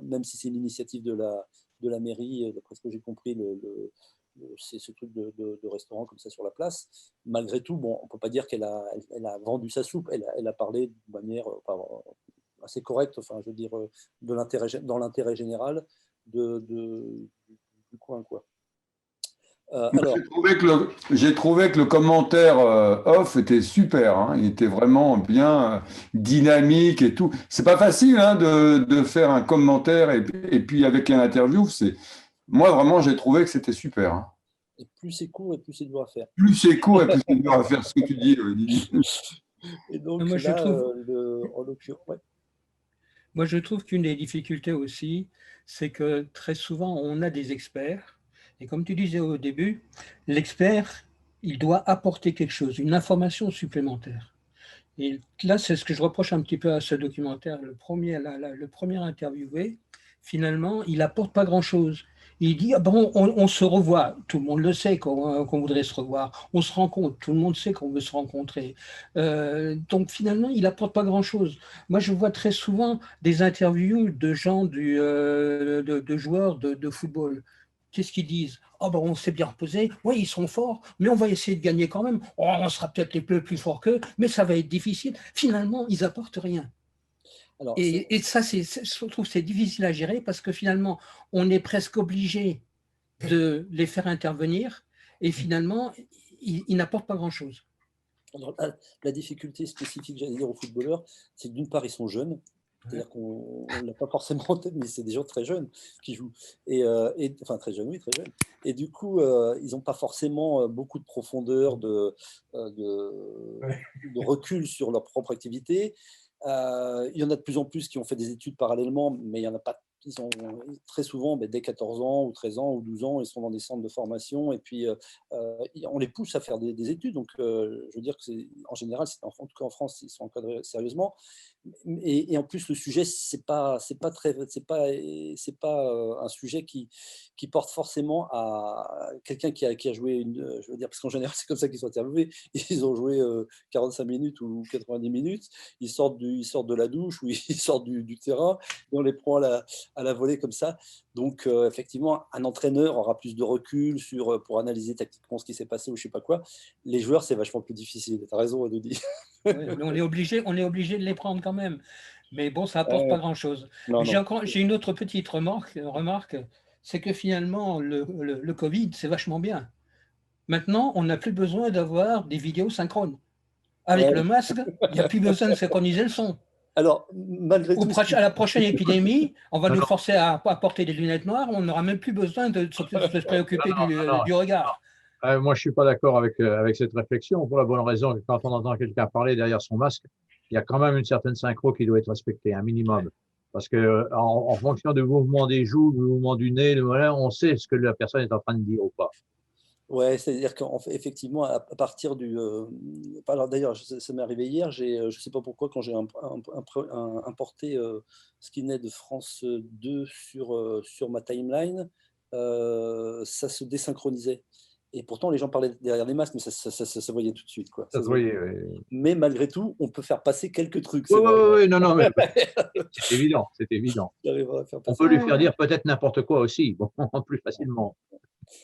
même si c'est une initiative de la mairie, d'après ce que j'ai compris, c'est ce truc de restaurant comme ça sur la place. Malgré tout, bon, on peut pas dire qu'elle a vendu sa soupe. Elle a parlé de manière assez correcte, enfin, je veux dire, dans l'intérêt général du coin, quoi. Alors. J'ai trouvé que le commentaire off était super, hein. Il était vraiment bien dynamique et tout. C'est pas facile, hein, de faire un commentaire et puis avec une interview. Moi, vraiment, j'ai trouvé que c'était super, hein. Et plus c'est court et plus c'est dur à faire. Plus c'est court et plus c'est dur à faire, ce que tu dis. Et donc moi, là, en l'occurrence, ouais. Moi, je trouve qu'une des difficultés aussi, c'est que très souvent, on a des experts. Et comme tu disais au début, l'expert, il doit apporter quelque chose, une information supplémentaire. Et là, c'est ce que je reproche un petit peu à ce documentaire. Le premier interviewé, finalement, il n'apporte pas grand-chose. Il dit, ah bon, on se revoit. Tout le monde le sait qu'on voudrait se revoir. On se rencontre. Tout le monde sait qu'on veut se rencontrer. Donc, finalement, il n'apporte pas grand-chose. Moi, je vois très souvent des interviews de gens, de joueurs de football. Qu'est-ce qu'ils disent? Oh ben on s'est bien reposé, oui, ils sont forts, mais on va essayer de gagner quand même. Oh, on sera peut-être les plus forts qu'eux, mais ça va être difficile. Finalement, ils n'apportent rien. Alors, et ça, je trouve que c'est difficile à gérer, parce que finalement, on est presque obligé de les faire intervenir, et finalement, ils n'apportent pas grand-chose. Alors, la difficulté spécifique, j'allais dire, aux footballeurs, c'est que d'une part, ils sont jeunes. C'est-à-dire qu'on ne l'a pas forcément en tête, mais c'est des gens très jeunes qui jouent. Enfin, très jeunes, oui, très jeunes. Et du coup, ils n'ont pas forcément beaucoup de profondeur, de recul sur leur propre activité. Il y en a de plus en plus qui ont fait des études parallèlement, mais il n'y en a pas. Ils ont très souvent, dès 14 ans ou 13 ans ou 12 ans, ils sont dans des centres de formation et puis on les pousse à faire des études. Donc, je veux dire que en général, en tout cas en France, ils sont encadrés sérieusement. Et en plus, le sujet, c'est pas un sujet qui porte forcément à quelqu'un qui a joué je veux dire, parce qu'en général, c'est comme ça qu'ils sont interviewés. Ils ont joué 45 minutes ou 90 minutes. Ils sortent de la douche ou ils sortent du terrain et on les prend à la volée comme ça. Donc, effectivement, un entraîneur aura plus de recul pour analyser tactiquement ce qui s'est passé ou je sais pas quoi. Les joueurs, c'est vachement plus difficile. Tu as raison, Elodie. Oui, on est obligé de les prendre quand même. Mais bon, ça n'apporte pas grand-chose. J'ai une autre petite remarque, c'est que finalement, le Covid, c'est vachement bien. Maintenant, on n'a plus besoin d'avoir des vidéos synchrones. Avec le masque, il n'y a plus besoin de synchroniser le son. Alors, malgré tout, à la prochaine épidémie, on va nous forcer à porter des lunettes noires, on n'aura même plus besoin de se préoccuper du regard. Moi, je ne suis pas d'accord avec cette réflexion, pour la bonne raison que quand on entend quelqu'un parler derrière son masque, il y a quand même une certaine synchro qui doit être respectée, un minimum. Parce que en fonction du mouvement des joues, du mouvement du nez, on sait ce que la personne est en train de dire ou pas. Ouais, c'est-à-dire qu'effectivement, à partir du... alors d'ailleurs, ça m'est arrivé hier, je ne sais pas pourquoi, quand j'ai importé ce qui naît de France 2 sur ma timeline, ça se désynchronisait. Et pourtant, les gens parlaient derrière les masques, mais ça se voyait tout de suite, quoi. Ça se voyait, oui. Mais malgré tout, on peut faire passer quelques trucs. Oui, non, mais c'est évident, c'est évident. On peut lui faire dire peut-être n'importe quoi aussi, plus facilement.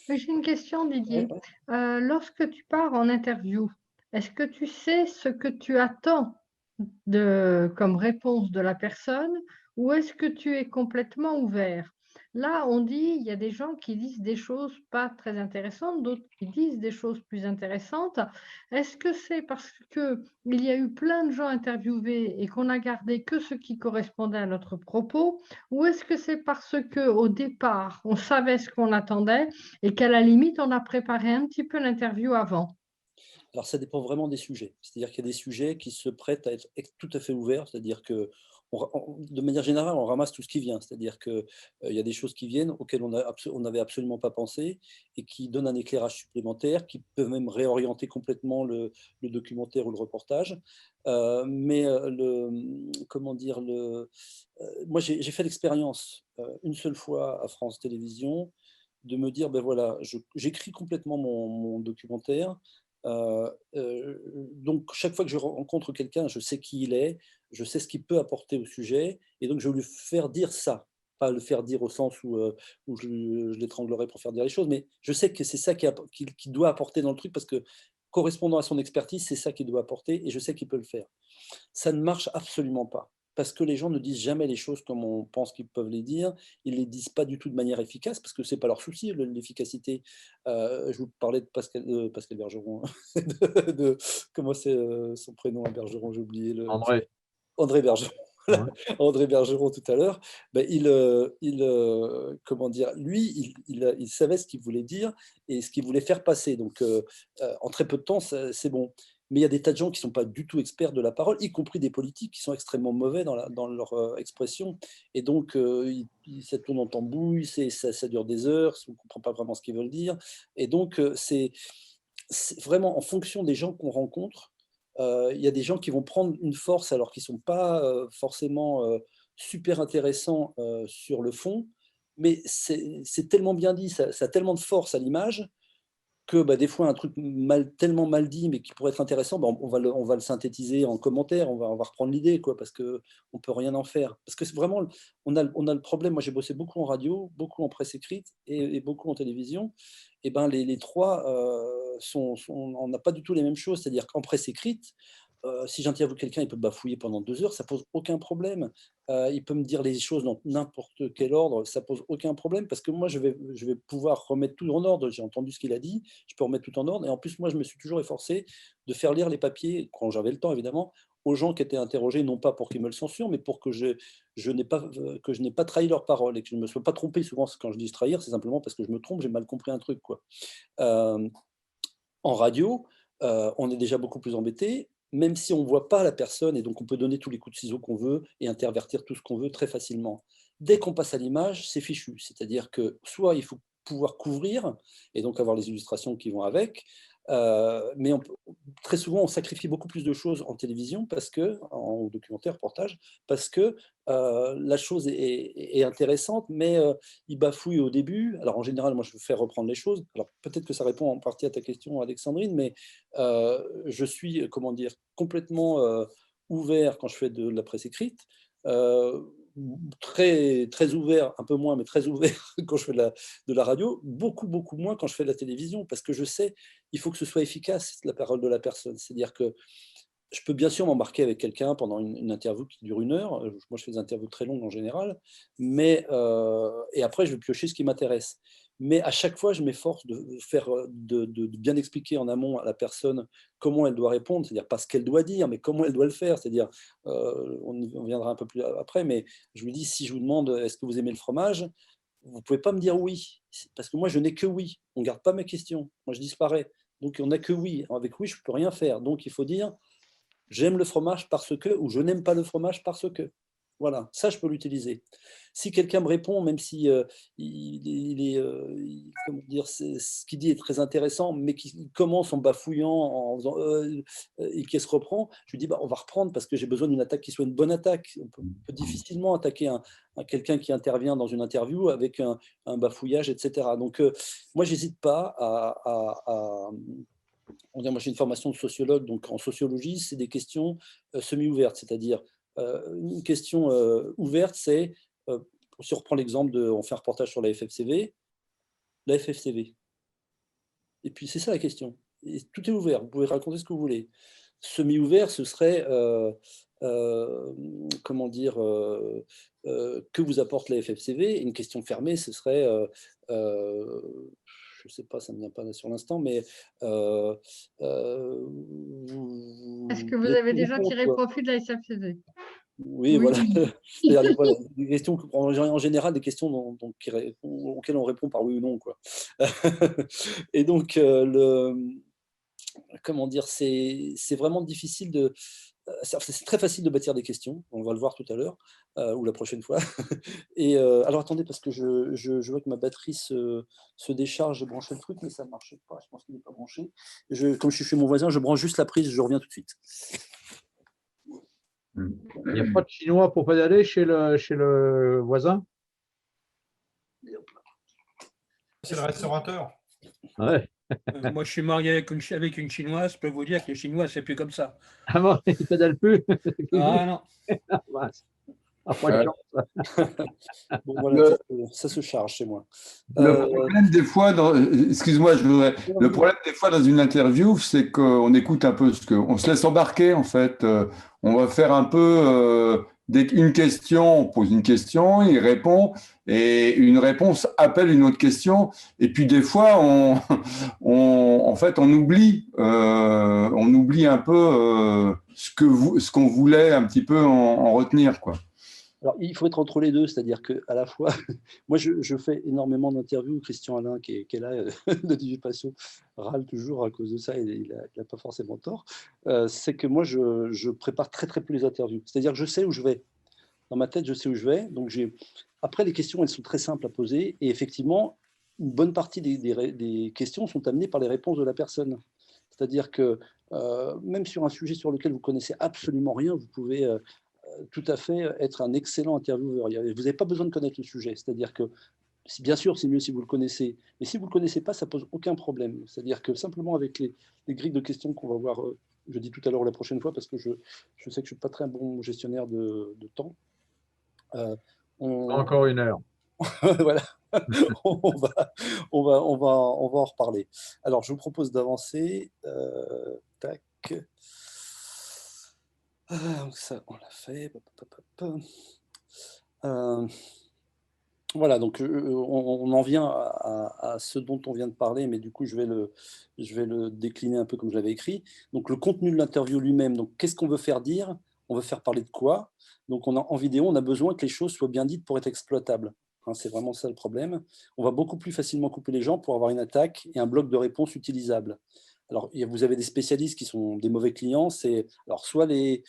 J'ai une question, Didier. Lorsque tu pars en interview, est-ce que tu sais ce que tu attends comme réponse de la personne ou est-ce que tu es complètement ouvert? Là, on dit, il y a des gens qui disent des choses pas très intéressantes, d'autres qui disent des choses plus intéressantes. Est-ce que c'est parce qu'il y a eu plein de gens interviewés et qu'on n'a gardé que ce qui correspondait à notre propos, ou est-ce que c'est parce qu'au départ, on savait ce qu'on attendait et qu'à la limite, on a préparé un petit peu l'interview avant? Alors, ça dépend vraiment des sujets. C'est-à-dire qu'il y a des sujets qui se prêtent à être tout à fait ouverts, c'est-à-dire que de manière générale, on ramasse tout ce qui vient. C'est-à-dire qu'il y a des choses qui viennent auxquelles on n'avait absolument pas pensé et qui donnent un éclairage supplémentaire, qui peuvent même réorienter complètement le documentaire ou le reportage. Moi, j'ai fait l'expérience une seule fois à France Télévisions de me dire, ben voilà, j'écris complètement mon documentaire. Donc, chaque fois que je rencontre quelqu'un, je sais qui il est, je sais ce qu'il peut apporter au sujet, et donc je vais lui faire dire ça. Pas le faire dire au sens où je l'étranglerai pour faire dire les choses, mais je sais que c'est ça qu'il doit apporter dans le truc, parce que correspondant à son expertise, c'est ça qu'il doit apporter, et je sais qu'il peut le faire. Ça ne marche absolument pas, parce que les gens ne disent jamais les choses comme on pense qu'ils peuvent les dire. Ils ne les disent pas du tout de manière efficace, parce que ce n'est pas leur souci, l'efficacité. Je vous parlais de Pascal Bergeron. Comment c'est son prénom à Bergeron, j'ai oublié. André Bergeron. Voilà. André Bergeron tout à l'heure. Comment dire, lui, il savait ce qu'il voulait dire et ce qu'il voulait faire passer. Donc, en très peu de temps, c'est bon. Mais il y a des tas de gens qui ne sont pas du tout experts de la parole, y compris des politiques qui sont extrêmement mauvais dans leur expression. Et donc, ça tourne en tambouille, ça dure des heures, on ne comprend pas vraiment ce qu'ils veulent dire. Et donc, c'est vraiment en fonction des gens qu'on rencontre. Il y a des gens qui vont prendre une force alors qu'ils ne sont pas forcément super intéressants sur le fond, mais c'est tellement bien dit, ça a tellement de force à l'image que des fois un truc tellement mal dit mais qui pourrait être intéressant, on va le synthétiser en commentaire, on va reprendre l'idée, parce qu'on ne peut rien en faire. Parce que c'est vraiment, on a le problème, moi j'ai bossé beaucoup en radio, beaucoup en presse écrite et beaucoup en télévision, et les trois, on n'a pas du tout les mêmes choses. C'est-à-dire qu'en presse écrite, si j'interviewe quelqu'un, il peut me bafouiller pendant 2 heures, ça pose aucun problème. Il peut me dire les choses dans n'importe quel ordre, ça pose aucun problème parce que moi, je vais pouvoir remettre tout en ordre. J'ai entendu ce qu'il a dit, je peux remettre tout en ordre. Et en plus, moi, je me suis toujours efforcé de faire lire les papiers, quand j'avais le temps, évidemment, aux gens qui étaient interrogés, non pas pour qu'ils me le censurent, mais pour que je n'ai pas trahi leur parole et que je ne me sois pas trompé. Souvent, quand je dis trahir, c'est simplement parce que je me trompe, j'ai mal compris un truc, quoi. En radio, on est déjà beaucoup plus embêté, même si on ne voit pas la personne, et donc on peut donner tous les coups de ciseaux qu'on veut et intervertir tout ce qu'on veut très facilement. Dès qu'on passe à l'image, c'est fichu. C'est-à-dire que soit il faut pouvoir couvrir, et donc avoir les illustrations qui vont avec, mais très souvent, on sacrifie beaucoup plus de choses en télévision, en documentaire, reportage, parce que la chose est intéressante, mais il bafouille au début. Alors en général, moi, je veux faire reprendre les choses. Alors peut-être que ça répond en partie à ta question, Alexandrine, mais je suis, comment dire, complètement ouvert quand je fais de la presse écrite. Très, très ouvert, un peu moins, mais très ouvert quand je fais de la radio, beaucoup, beaucoup moins quand je fais de la télévision, parce que je sais, il faut que ce soit efficace, la parole de la personne. C'est-à-dire que je peux bien sûr m'embarquer avec quelqu'un pendant une interview qui dure 1 heure. Moi, je fais des interviews très longues en général, et après, je vais piocher ce qui m'intéresse. Mais à chaque fois, je m'efforce de bien expliquer en amont à la personne comment elle doit répondre, c'est-à-dire pas ce qu'elle doit dire, mais comment elle doit le faire. C'est-à-dire, on viendra un peu plus après, mais je lui dis, si je vous demande, est-ce que vous aimez le fromage? Vous ne pouvez pas me dire oui, parce que moi, je n'ai que oui. On ne garde pas mes questions. Moi, je disparais. Donc, on n'a que oui. Avec oui, je ne peux rien faire. Donc, il faut dire, j'aime le fromage parce que, ou je n'aime pas le fromage parce que. Voilà, ça, je peux l'utiliser. Si quelqu'un me répond, même si comment dire, ce qu'il dit est très intéressant, mais qui commence en bafouillant, en faisant, et qui se reprend, je lui dis, bah, on va reprendre parce que j'ai besoin d'une attaque qui soit une bonne attaque. On peut difficilement attaquer quelqu'un qui intervient dans une interview avec un bafouillage, etc. Donc, moi, j'hésite pas moi, j'ai une formation de sociologue, donc en sociologie, c'est des questions semi-ouvertes, c'est-à-dire une question ouverte, c'est, si on reprend l'exemple on fait un reportage sur la FFCV, et puis c'est ça la question. Et tout est ouvert, vous pouvez raconter ce que vous voulez. Semi-ouvert, ce serait, comment dire, que vous apporte la FFCV. Une question fermée, ce serait, je ne sais pas, ça ne me vient pas sur l'instant, mais est-ce que vous avez déjà tiré profit de la FFCV? Oui, voilà. C'est-à-dire, voilà, des questions, en général, des questions auxquelles on répond par oui ou non, quoi. Et donc, comment dire, c'est vraiment difficile c'est très facile de bâtir des questions, on va le voir tout à l'heure, ou la prochaine fois. Et alors attendez, parce que je vois que ma batterie se décharge, j'ai branché le truc, mais ça ne marchait pas, je pense qu'il n'est pas branché. Comme je suis chez mon voisin, je branche juste la prise, je reviens tout de suite. Il n'y a pas de chinois pour pédaler chez le voisin? C'est le restaurateur. Ouais. Moi, je suis marié avec une chinoise, je peux vous dire que les Chinois, c'est plus comme ça. Ah bon, ils ne pédalent plus? Ah non. Bon, voilà, ça se charge chez moi. Le problème des fois, excuse-moi, le problème des fois dans une interview, c'est qu'on écoute un peu on se laisse embarquer en fait. On va faire un peu une question, on pose une question, il répond, et une réponse appelle une autre question. Et puis des fois, en fait, on oublie un peu ce qu'on voulait un petit peu en retenir, quoi. Alors, il faut être entre les deux, c'est-à-dire qu'à la fois, moi, je fais énormément d'interviews. Christian Alain, qui est là, de Digipassion, râle toujours à cause de ça, et il n'a pas forcément tort. C'est que moi, je prépare très, très peu les interviews. C'est-à-dire que je sais où je vais. Dans ma tête, je sais où je vais. Donc, après, les questions, elles sont très simples à poser. Et effectivement, une bonne partie des questions sont amenées par les réponses de la personne. C'est-à-dire que même sur un sujet sur lequel vous connaissez absolument rien, vous pouvez tout à fait être un excellent intervieweur. Vous n'avez pas besoin de connaître le sujet. C'est-à-dire que, bien sûr, c'est mieux si vous le connaissez. Mais si vous ne le connaissez pas, ça ne pose aucun problème. C'est-à-dire que simplement avec les grilles de questions qu'on va voir, je dis tout à l'heure la prochaine fois, parce que je sais que je ne suis pas très bon gestionnaire de temps. Encore 1 heure. Voilà. on va en reparler. Alors, je vous propose d'avancer. Tac. Donc ça, on l'a fait. Voilà, donc on en vient à ce dont on vient de parler, mais du coup, je vais le décliner un peu comme je l'avais écrit. Donc, le contenu de l'interview lui-même, donc qu'est-ce qu'on veut faire dire? On veut faire parler de quoi? Donc, en vidéo, on a besoin que les choses soient bien dites pour être exploitables. Hein, c'est vraiment ça le problème. On va beaucoup plus facilement couper les gens pour avoir une attaque et un bloc de réponse utilisable. Alors, vous avez des spécialistes qui sont des mauvais clients, c'est alors soit les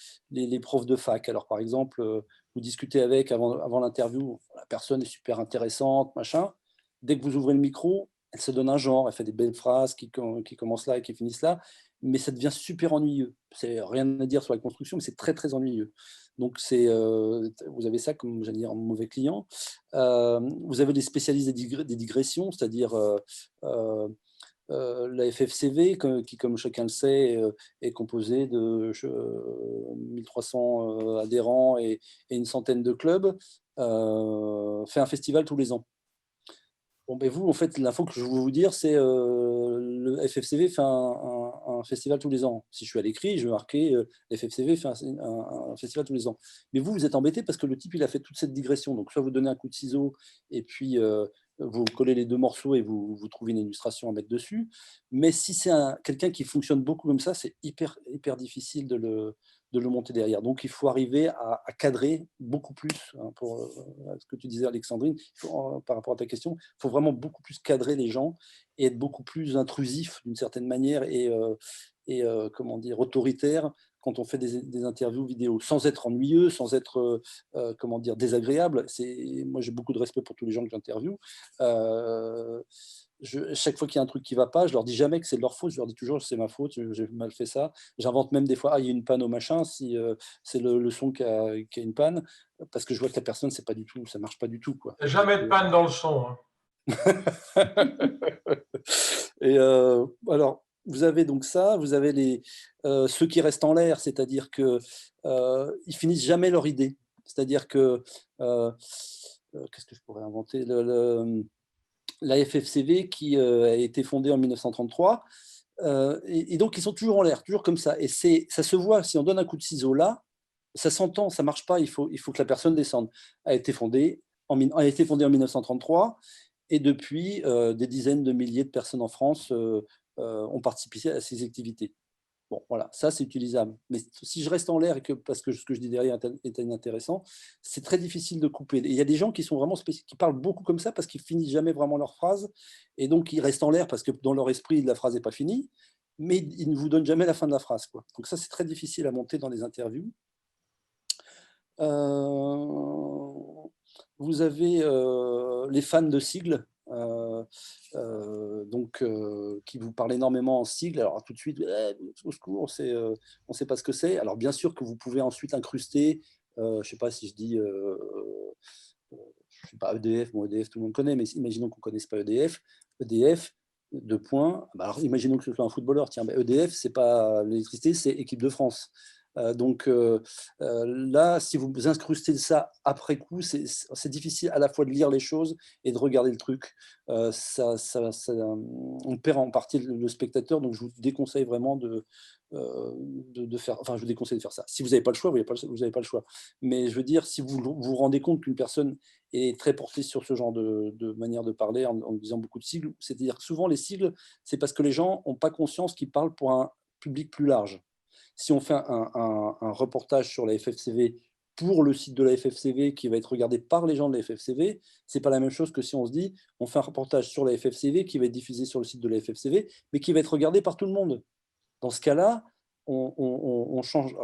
profs de fac. Alors, par exemple, vous discutez avec avant l'interview, la personne est super intéressante, machin. Dès que vous ouvrez le micro, elle se donne un genre, elle fait des belles phrases qui commencent là et qui finissent là, mais ça devient super ennuyeux. C'est rien à dire sur la construction, mais c'est très, très ennuyeux. Donc, vous avez ça comme, j'allais dire, un mauvais client. Vous avez les spécialistes des digressions, c'est-à-dire la FFCV, qui, comme chacun le sait, est composée de 1300 adhérents et une centaine de clubs, fait un festival tous les ans. Bon, ben vous, en fait, l'info que je veux vous dire, c'est le FFCV fait un festival tous les ans. Si je suis à l'écrit, je vais marquer FFCV fait un festival tous les ans. Mais vous êtes embêté parce que le type, il a fait toute cette digression. Donc, soit vous donnez un coup de ciseau et puis vous collez les deux morceaux et vous trouvez une illustration à mettre dessus. Mais si c'est quelqu'un qui fonctionne beaucoup comme ça, c'est hyper, hyper difficile de le monter derrière. Donc, il faut arriver à cadrer beaucoup plus, hein, pour ce que tu disais, Alexandrine, par rapport à ta question, il faut vraiment beaucoup plus cadrer les gens et être beaucoup plus intrusif d'une certaine manière et comment dire, autoritaire quand on fait des interviews vidéo, sans être ennuyeux, sans être comment dire, désagréable. Moi, j'ai beaucoup de respect pour tous les gens que j'interviewe. Chaque fois qu'il y a un truc qui ne va pas, je leur dis jamais que c'est de leur faute, je leur dis toujours c'est ma faute, j'ai mal fait ça. J'invente même des fois, il y a une panne au machin, si c'est le son qui a une panne, parce que je vois que la personne, c'est pas du tout, ça marche pas du tout, quoi. Il n'y a jamais de panne dans le son. Et alors, vous avez donc ça, vous avez ceux qui restent en l'air, c'est-à-dire qu'ils finissent jamais leur idée. C'est-à-dire que, qu'est-ce que je pourrais inventer, la FFCV qui a été fondée en 1933, et donc ils sont toujours en l'air, toujours comme ça. Et ça se voit, si on donne un coup de ciseau là, ça s'entend, ça ne marche pas, il faut que la personne descende. Elle a été fondée en 1933, et depuis, des dizaines de milliers de personnes en France ont participé à ces activités. Bon, voilà, ça c'est utilisable. Mais si je reste en l'air, parce que ce que je dis derrière est inintéressant, c'est très difficile de couper. Et il y a des gens qui sont vraiment spécifiques, qui parlent beaucoup comme ça parce qu'ils finissent jamais vraiment leur phrase. Et donc, ils restent en l'air parce que dans leur esprit, la phrase n'est pas finie, mais ils ne vous donnent jamais la fin de la phrase, quoi. Donc ça, c'est très difficile à monter dans les interviews. Vous avez les fans de sigles. Qui vous parle énormément en sigle. Alors tout de suite, au secours, on ne sait pas ce que c'est. Alors bien sûr que vous pouvez ensuite incruster, je ne sais pas si je dis, je sais pas, EDF, bon EDF tout le monde connaît, mais imaginons qu'on ne connaisse pas EDF. EDF, deux points, alors imaginons que ce soit un footballeur, tiens, EDF, c'est pas l'électricité, c'est équipe de France. Donc là, si vous incrustez ça après coup, c'est difficile à la fois de lire les choses et de regarder le truc. On perd en partie le spectateur, donc je vous déconseille vraiment de faire. Enfin, je vous déconseille de faire ça. Si vous n'avez pas le choix, vous n'avez pas le choix. Mais je veux dire, si vous vous rendez compte qu'une personne est très portée sur ce genre de manière de parler en disant beaucoup de sigles, c'est-à-dire que souvent les sigles, c'est parce que les gens n'ont pas conscience qu'ils parlent pour un public plus large. Si on fait un reportage sur la FFCV pour le site de la FFCV qui va être regardé par les gens de la FFCV, ce n'est pas la même chose que si on se dit on fait un reportage sur la FFCV qui va être diffusé sur le site de la FFCV, mais qui va être regardé par tout le monde. Dans ce cas-là, on change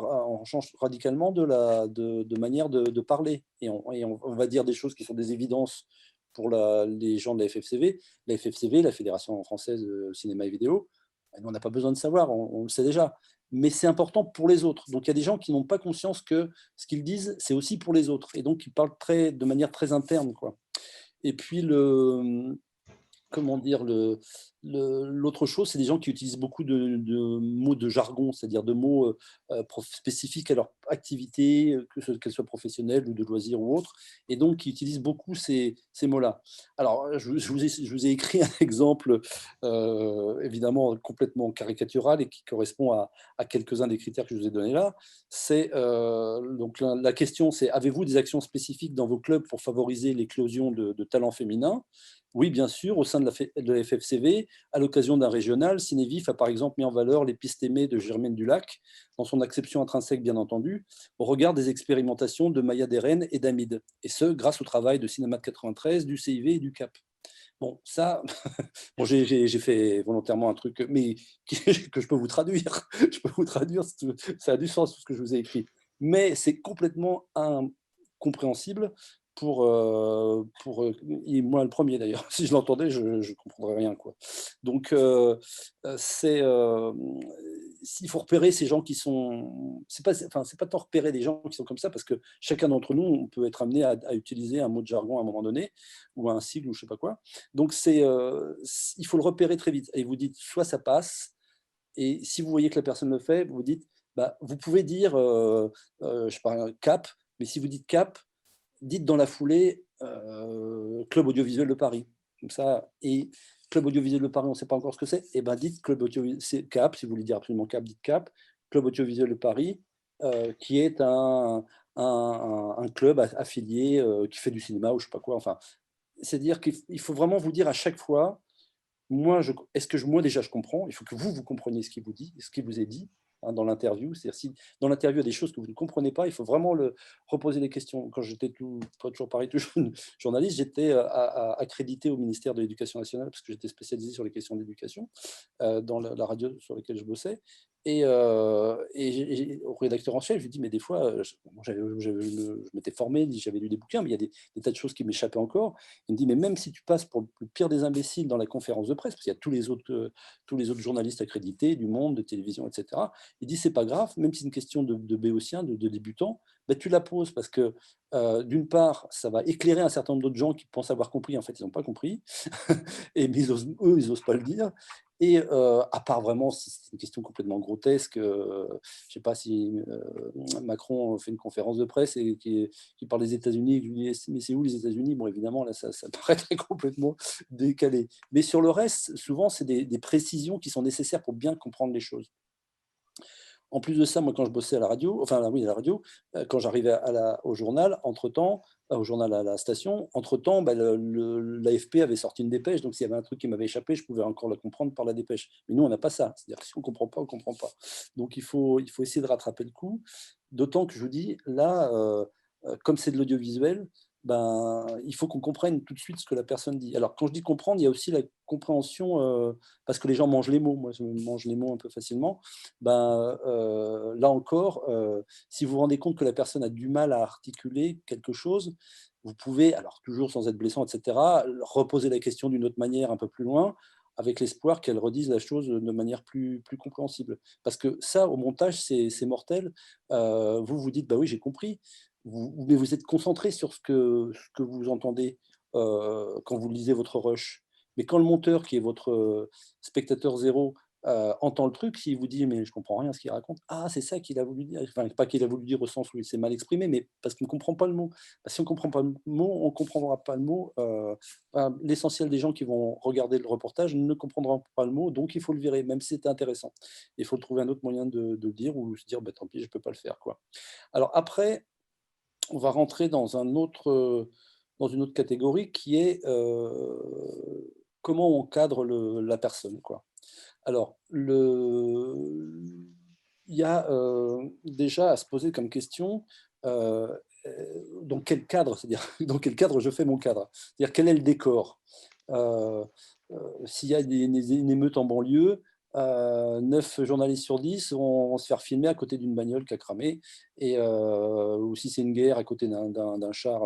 radicalement de manière de parler. Et on va dire des choses qui sont des évidences pour les gens de la FFCV. La FFCV, la Fédération française de cinéma et vidéo, on n'a pas besoin de savoir, on le sait déjà. Mais c'est important pour les autres. Donc, il y a des gens qui n'ont pas conscience que ce qu'ils disent, c'est aussi pour les autres. Et donc, ils parlent de manière très interne, quoi. Et puis, comment dire, L'autre chose, c'est des gens qui utilisent beaucoup de mots de jargon, c'est-à-dire de mots spécifiques à leur activité, qu'elle soit professionnelle ou de loisirs ou autre, et donc qui utilisent beaucoup ces mots-là. Alors, je vous ai écrit un exemple, évidemment complètement caricatural et qui correspond à quelques-uns des critères que je vous ai donnés là. C'est donc la question, c'est: avez-vous des actions spécifiques dans vos clubs pour favoriser l'éclosion de talents féminins? Oui, bien sûr, au sein de la FFCV, à l'occasion d'un régional, Cinévif a par exemple mis en valeur les pistes aimées de Germaine Dulac, dans son acception intrinsèque bien entendu, au regard des expérimentations de Maya Deren et d'Amid, et ce, grâce au travail de Cinéma de 93, du CIV et du CAP. Bon, ça, bon, j'ai fait volontairement un truc, mais que je peux vous traduire. Je peux vous traduire, ça a du sens tout ce que je vous ai écrit. Mais c'est complètement incompréhensible pour et moi le premier d'ailleurs. Si je l'entendais, je ne comprendrais rien, quoi. Donc, il faut repérer ces gens qui sont... C'est pas tant repérer des gens qui sont comme ça, parce que chacun d'entre nous, on peut être amené à utiliser un mot de jargon à un moment donné, ou un sigle, ou je ne sais pas quoi. Donc, il faut le repérer très vite. Et vous dites, soit ça passe, et si vous voyez que la personne le fait, vous dites, bah, vous pouvez dire, je sais pas, CAP, mais si vous dites CAP, dites dans la foulée Club Audiovisuel de Paris. Comme ça, et Club Audiovisuel de Paris, on ne sait pas encore ce que c'est, et ben dites Club Audiovisuel CAP, si vous voulez dire absolument CAP, dites CAP, Club Audiovisuel de Paris, qui est un club affilié qui fait du cinéma ou je ne sais pas quoi. Enfin, c'est-à-dire qu'il faut vraiment vous dire à chaque fois, moi déjà je comprends, il faut que vous compreniez ce qu'il vous dit, ce qui vous est dit, dans l'interview. C'est-à-dire, si dans l'interview, il y a des choses que vous ne comprenez pas, il faut vraiment reposer les questions. Quand j'étais pas toujours pareil, toujours journaliste, j'étais accrédité au ministère de l'Éducation nationale parce que j'étais spécialisé sur les questions d'éducation dans la radio sur laquelle je bossais. Et au rédacteur en chef, je lui dis, mais des fois, je m'étais formé, j'avais lu des bouquins, mais il y a des tas de choses qui m'échappaient encore. Il me dit, mais même si tu passes pour le pire des imbéciles dans la conférence de presse, parce qu'il y a tous les autres journalistes accrédités, du Monde, de télévision, etc., il dit, c'est pas grave, même si c'est une question de béotien, de débutant, ben, tu la poses parce que, d'une part, ça va éclairer un certain nombre d'autres gens qui pensent avoir compris, en fait, ils n'ont pas compris, et mais eux, ils n'osent pas le dire. Et à part vraiment, si c'est une question complètement grotesque, je ne sais pas si Macron fait une conférence de presse et qui parle des États-Unis, mais c'est où les États-Unis? Bon, évidemment, là, ça paraîtrait complètement décalé. Mais sur le reste, souvent, c'est des précisions qui sont nécessaires pour bien comprendre les choses. En plus de ça, moi, quand je bossais à la radio, quand j'arrivais au journal, au journal à la station, entre-temps, bah, l'AFP avait sorti une dépêche, donc s'il y avait un truc qui m'avait échappé, je pouvais encore le comprendre par la dépêche. Mais nous, on n'a pas ça. C'est-à-dire que si on ne comprend pas, on ne comprend pas. Donc, il faut essayer de rattraper le coup. D'autant que je vous dis, là, comme c'est de l'audiovisuel, ben, il faut qu'on comprenne tout de suite ce que la personne dit. Alors, quand je dis comprendre, il y a aussi la compréhension, parce que les gens mangent les mots. Moi, je mange les mots un peu facilement. Ben, là encore, si vous vous rendez compte que la personne a du mal à articuler quelque chose, vous pouvez, alors toujours sans être blessant, etc., reposer la question d'une autre manière un peu plus loin, avec l'espoir qu'elle redise la chose de manière plus compréhensible. Parce que ça, au montage, c'est mortel. Vous vous dites, bah oui, j'ai compris. Mais vous êtes concentré sur ce que vous entendez quand vous lisez votre rush. Mais quand le monteur, qui est votre spectateur zéro, entend le truc, s'il vous dit, mais je ne comprends rien à ce qu'il raconte, ah, c'est ça qu'il a voulu dire. Enfin, pas qu'il a voulu dire au sens où il s'est mal exprimé, mais parce qu'on ne comprend pas le mot. Si on ne comprend pas le mot, on ne comprendra pas le mot. L'essentiel des gens qui vont regarder le reportage ne comprendront pas le mot, donc il faut le virer, même si c'est intéressant. Il faut trouver un autre moyen de le dire, ou se dire, bah, tant pis, je ne peux pas le faire, quoi. Alors après, on va rentrer dans une autre catégorie qui est comment on cadre la personne, quoi. Alors, il y a déjà à se poser comme question dans quel cadre, c'est-à-dire dans quel cadre je fais mon cadre, c'est-à-dire quel est le décor. S'il y a une émeute en banlieue, 9 journalistes sur 10 vont se faire filmer à côté d'une bagnole qui a cramé, ou si c'est une guerre à côté d'un char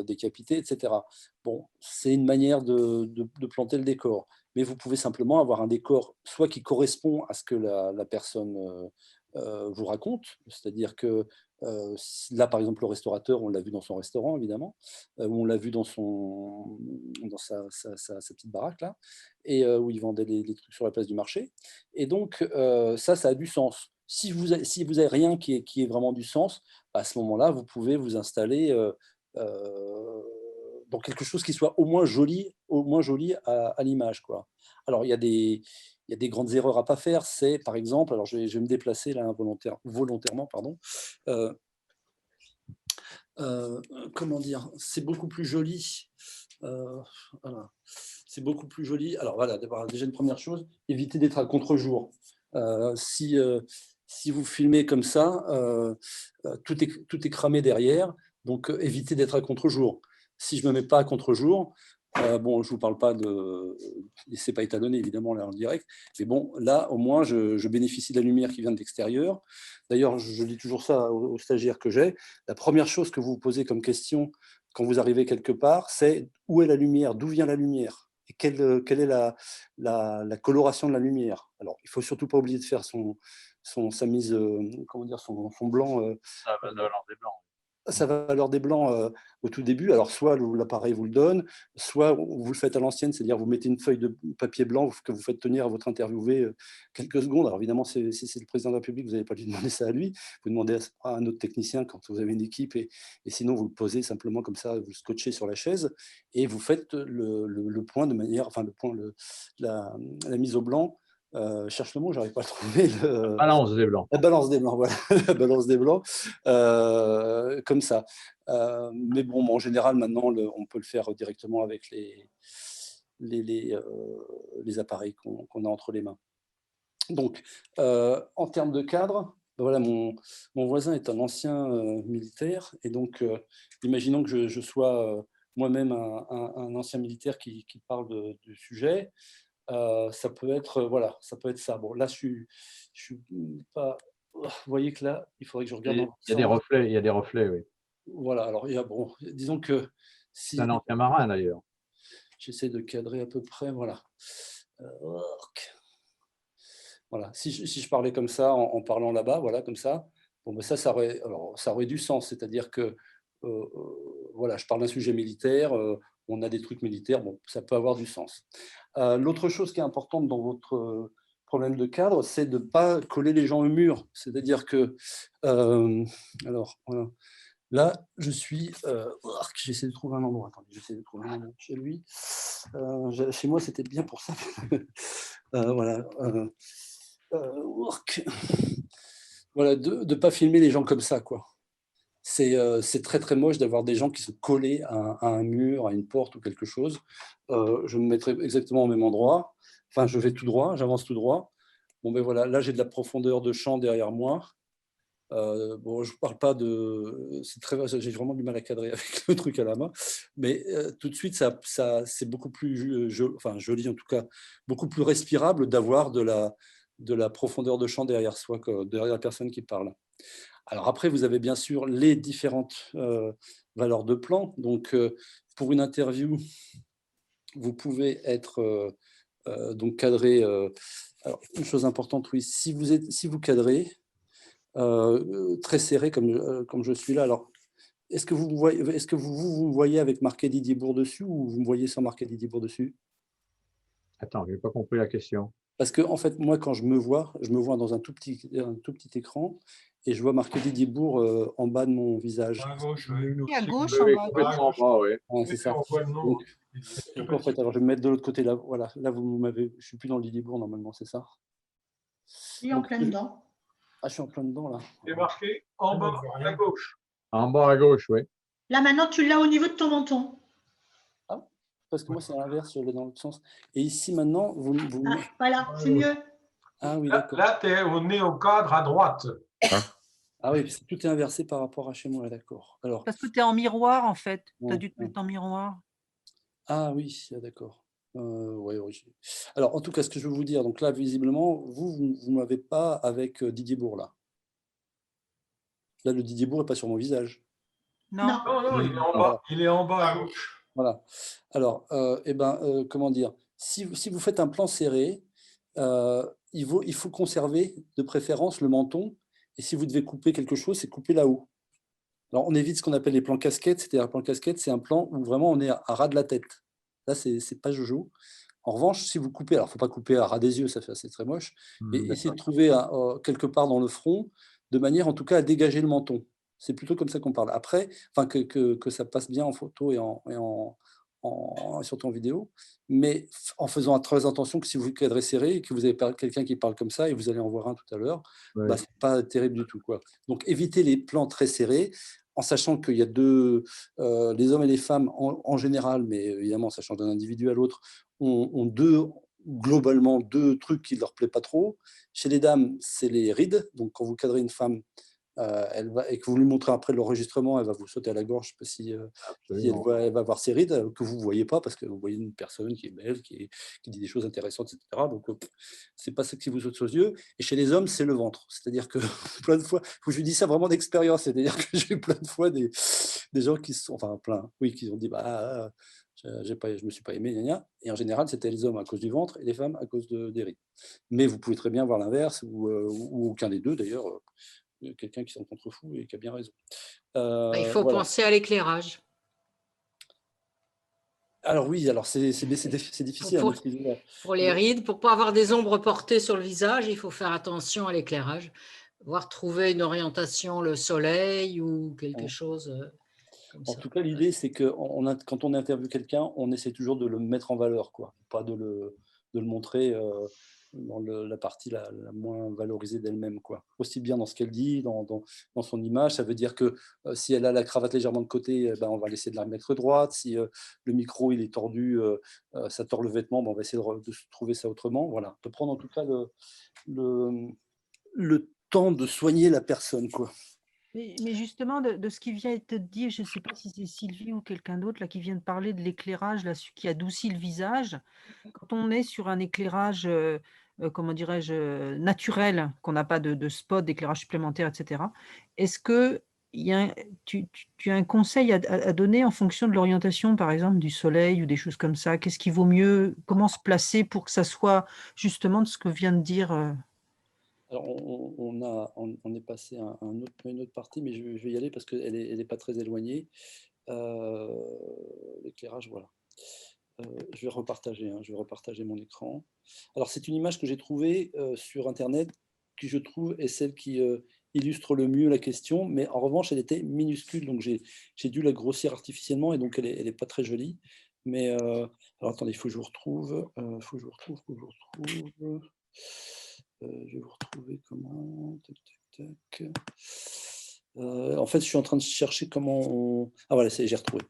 décapité, etc. Bon, c'est une manière de planter le décor. Mais vous pouvez simplement avoir un décor soit qui correspond à ce que la personne vous raconte, c'est-à-dire que Là, par exemple, le restaurateur, on l'a vu dans son restaurant, évidemment, ou on l'a vu dans sa petite baraque, là, et où il vendait les trucs sur la place du marché. Et donc, ça a du sens. Si vous avez rien qui ait vraiment du sens, à ce moment-là, vous pouvez vous installer dans quelque chose qui soit au moins joli à l'image, quoi. Alors, il y a des grandes erreurs à ne pas faire. C'est, par exemple, alors je vais me déplacer là volontairement, pardon. Comment dire, c'est beaucoup plus joli. Voilà. C'est beaucoup plus joli. Alors voilà, déjà une première chose, évitez d'être à contre-jour. Si vous filmez comme ça, tout est cramé derrière, donc évitez d'être à contre-jour. Si je ne me mets pas à contre-jour, bon, je ne vous parle pas de... C'est pas étalonné, évidemment, là, en direct. Mais bon, là, au moins, je bénéficie de la lumière qui vient de l'extérieur. D'ailleurs, je dis toujours ça aux stagiaires que j'ai. La première chose que vous vous posez comme question quand vous arrivez quelque part, c'est où est la lumière, d'où vient la lumière et quelle est la coloration de la lumière. Alors, il ne faut surtout pas oublier de faire sa mise, comment dire, son blanc. Ça va dans des blancs. Sa valeur des blancs au tout début. Alors, soit l'appareil vous le donne, soit vous le faites à l'ancienne, c'est-à-dire vous mettez une feuille de papier blanc que vous faites tenir à votre interviewé quelques secondes. Alors, évidemment, si c'est le président de la République, vous n'allez pas lui demander ça à lui. Vous demandez à un autre technicien quand vous avez une équipe, et sinon, vous le posez simplement comme ça, vous le scotchez sur la chaise, et vous faites le point de manière, enfin, la mise au blanc. Cherche le mot, j'arrive pas à le trouver. La balance des blancs. La balance des blancs, voilà. La balance des blancs, comme ça. Mais bon, en général, maintenant, on peut le faire directement avec les appareils qu'on a entre les mains. Donc, en termes de cadre, voilà, mon voisin est un ancien militaire, et donc, imaginons que je sois moi-même un ancien militaire qui parle du sujet. Ça peut être voilà, ça peut être ça. Bon, là, je suis pas. Vous voyez que là, il faudrait que je regarde. Il y a des reflets, oui. Voilà. Alors, bon, disons que si. C'est un ancien marin d'ailleurs. J'essaie de cadrer à peu près. Voilà. Voilà. Si je parlais comme ça, en parlant là-bas, voilà, comme ça. Bon, ben ça aurait du sens. C'est-à-dire que voilà, je parle d'un sujet militaire. On a des trucs militaires. Bon, ça peut avoir du sens. L'autre chose qui est importante dans votre problème de cadre, c'est de ne pas coller les gens au mur. C'est-à-dire que, alors, voilà. Là, je suis... j'essaie de trouver un endroit. Attendez, j'essaie de trouver un endroit chez lui. Chez moi, c'était bien pour ça. Voilà. Voilà, de ne pas filmer les gens comme ça, quoi. C'est très très moche d'avoir des gens qui sont collés à un mur, à une porte ou quelque chose. Je me mettrai exactement au même endroit. Enfin, je vais tout droit, j'avance tout droit. Bon, ben voilà, là j'ai de la profondeur de champ derrière moi. Bon, je ne parle pas de... J'ai vraiment du mal à cadrer avec le truc à la main. Mais tout de suite, c'est beaucoup plus joli, en tout cas, beaucoup plus respirable d'avoir de la profondeur de champ derrière soi, derrière la personne qui parle. Alors après, vous avez bien sûr les différentes valeurs de plan. Donc, pour une interview, vous pouvez être donc cadré. Alors, une chose importante, oui, si vous cadrez très serré comme je suis là. Alors, est-ce que vous me voyez avec marqué Didier Bourg dessus, ou vous me voyez sans marqué Didier Bourg dessus? Attends, je n'ai pas compris la question. Parce que en fait, moi, quand je me vois dans un tout petit écran, et je vois marqué Didier Bourg en bas de mon visage. À gauche, Et à gauche, en bas. Ouais, c'est ça. Donc, en fait, alors je vais me mettre de l'autre côté là. Voilà, là je suis plus dans le Didier Bourg normalement, c'est ça? Il est en plein dedans. Ah, je suis en plein dedans là. C'est marqué en bas à gauche. En bas à gauche, oui. Là maintenant, tu l'as au niveau de ton menton. Ah, parce que moi c'est l'inverse, je l'ai dans l'autre sens. Et ici maintenant, vous... Ah, voilà, c'est mieux. Ah oui, d'accord. Là, tu es au nez au cadre à droite. Ah oui, parce que tout est inversé par rapport à chez moi, d'accord. Alors, parce que tu es en miroir, en fait. Tu as Ouais, dû te mettre en miroir. Ah oui, d'accord. Ouais, alors, en tout cas, ce que je veux vous dire, donc là, visiblement, vous ne m'avez pas avec Didier Bourg, là. Là, le Didier Bourg n'est pas sur mon visage. Non. Non, il est en bas. Il est en bas à gauche. Voilà. Alors, comment dire, si vous faites un plan serré, il faut conserver de préférence le menton Et si vous devez couper quelque chose, c'est couper là-haut. Alors, on évite ce qu'on appelle les plans casquettes. C'est-à-dire, un plan casquette, c'est un plan où vraiment on est à ras de la tête. Là, c'est pas jojo. En revanche, si vous coupez, alors il ne faut pas couper à ras des yeux, c'est très moche, mais essayez de trouver quelque part dans le front, de manière en tout cas à dégager le menton. C'est plutôt comme ça qu'on parle. Après, enfin, que ça passe bien en photo et surtout en vidéo, mais en faisant très attention que si vous cadrez serré et que vous avez quelqu'un qui parle comme ça, et vous allez en voir un tout à l'heure, bah, c'est pas terrible du tout, quoi. Donc évitez les plans très serrés, en sachant qu'il y a les hommes et les femmes en général, mais évidemment ça change d'un individu à l'autre, ont globalement deux trucs qui ne leur plaît pas trop. Chez les dames, c'est les rides. Donc quand vous cadrez une femme, et que vous lui montrez après l'enregistrement, elle va vous sauter à la gorge si elle va voir ses rides, que vous ne voyez pas, parce que vous voyez une personne qui est belle, qui dit des choses intéressantes, etc. Donc, ce n'est pas ça qui vous saute aux yeux. Et chez les hommes, c'est le ventre. C'est-à-dire que plein de fois, je dis ça vraiment d'expérience, c'est-à-dire que j'ai eu plein de fois des gens qui sont, enfin plein, oui, qui ont dit, bah, je ne me suis pas aimé, gna gna. Et en général, c'était les hommes à cause du ventre et les femmes à cause des rides. Mais vous pouvez très bien voir l'inverse, ou aucun des deux d'ailleurs. Quelqu'un qui s'en contrefou et qui a bien raison. Il faut penser à l'éclairage. Alors oui, alors c'est difficile à maîtriser. Pour les rides, pour ne pas avoir des ombres portées sur le visage, il faut faire attention à l'éclairage, voire trouver une orientation, le soleil ou quelque chose comme ça. En tout cas, l'idée, c'est que quand on interviewe quelqu'un, on essaie toujours de le mettre en valeur, quoi, pas de le montrer dans la partie la moins valorisée d'elle-même, quoi. Aussi bien dans ce qu'elle dit, dans son image. Ça veut dire que si elle a la cravate légèrement de côté, ben, on va laisser de la mettre droite. Si le micro il est tordu, ça tord le vêtement, ben, on va essayer de trouver ça autrement. Voilà, de prendre en tout cas le temps de soigner la personne, quoi. Mais justement, de ce qui vient de te dire, je ne sais pas si c'est Sylvie ou quelqu'un d'autre là, qui vient de parler de l'éclairage qui adoucit le visage. Quand on est sur un éclairage, comment dirais-je, naturel, qu'on n'a pas de spot, d'éclairage supplémentaire, etc., est-ce que tu as un conseil à donner en fonction de l'orientation, par exemple, du soleil ou des choses comme ça? Qu'est-ce qui vaut mieux? Comment se placer pour que ça soit justement de ce que vient de dire Alors, on est passé à une autre partie, mais je vais y aller parce qu'elle n'est pas très éloignée. L'éclairage, voilà. Je vais repartager mon écran. Alors, c'est une image que j'ai trouvée sur Internet, qui, je trouve, est celle qui illustre le mieux la question, mais en revanche, elle était minuscule, donc j'ai dû la grossir artificiellement, et donc elle n'est pas très jolie. Mais, alors, attendez, il faut que je vous retrouve. Je vais vous retrouver comment. Tac, tac, tac. En fait, je suis en train de chercher comment on... Ah voilà, j'ai retrouvé.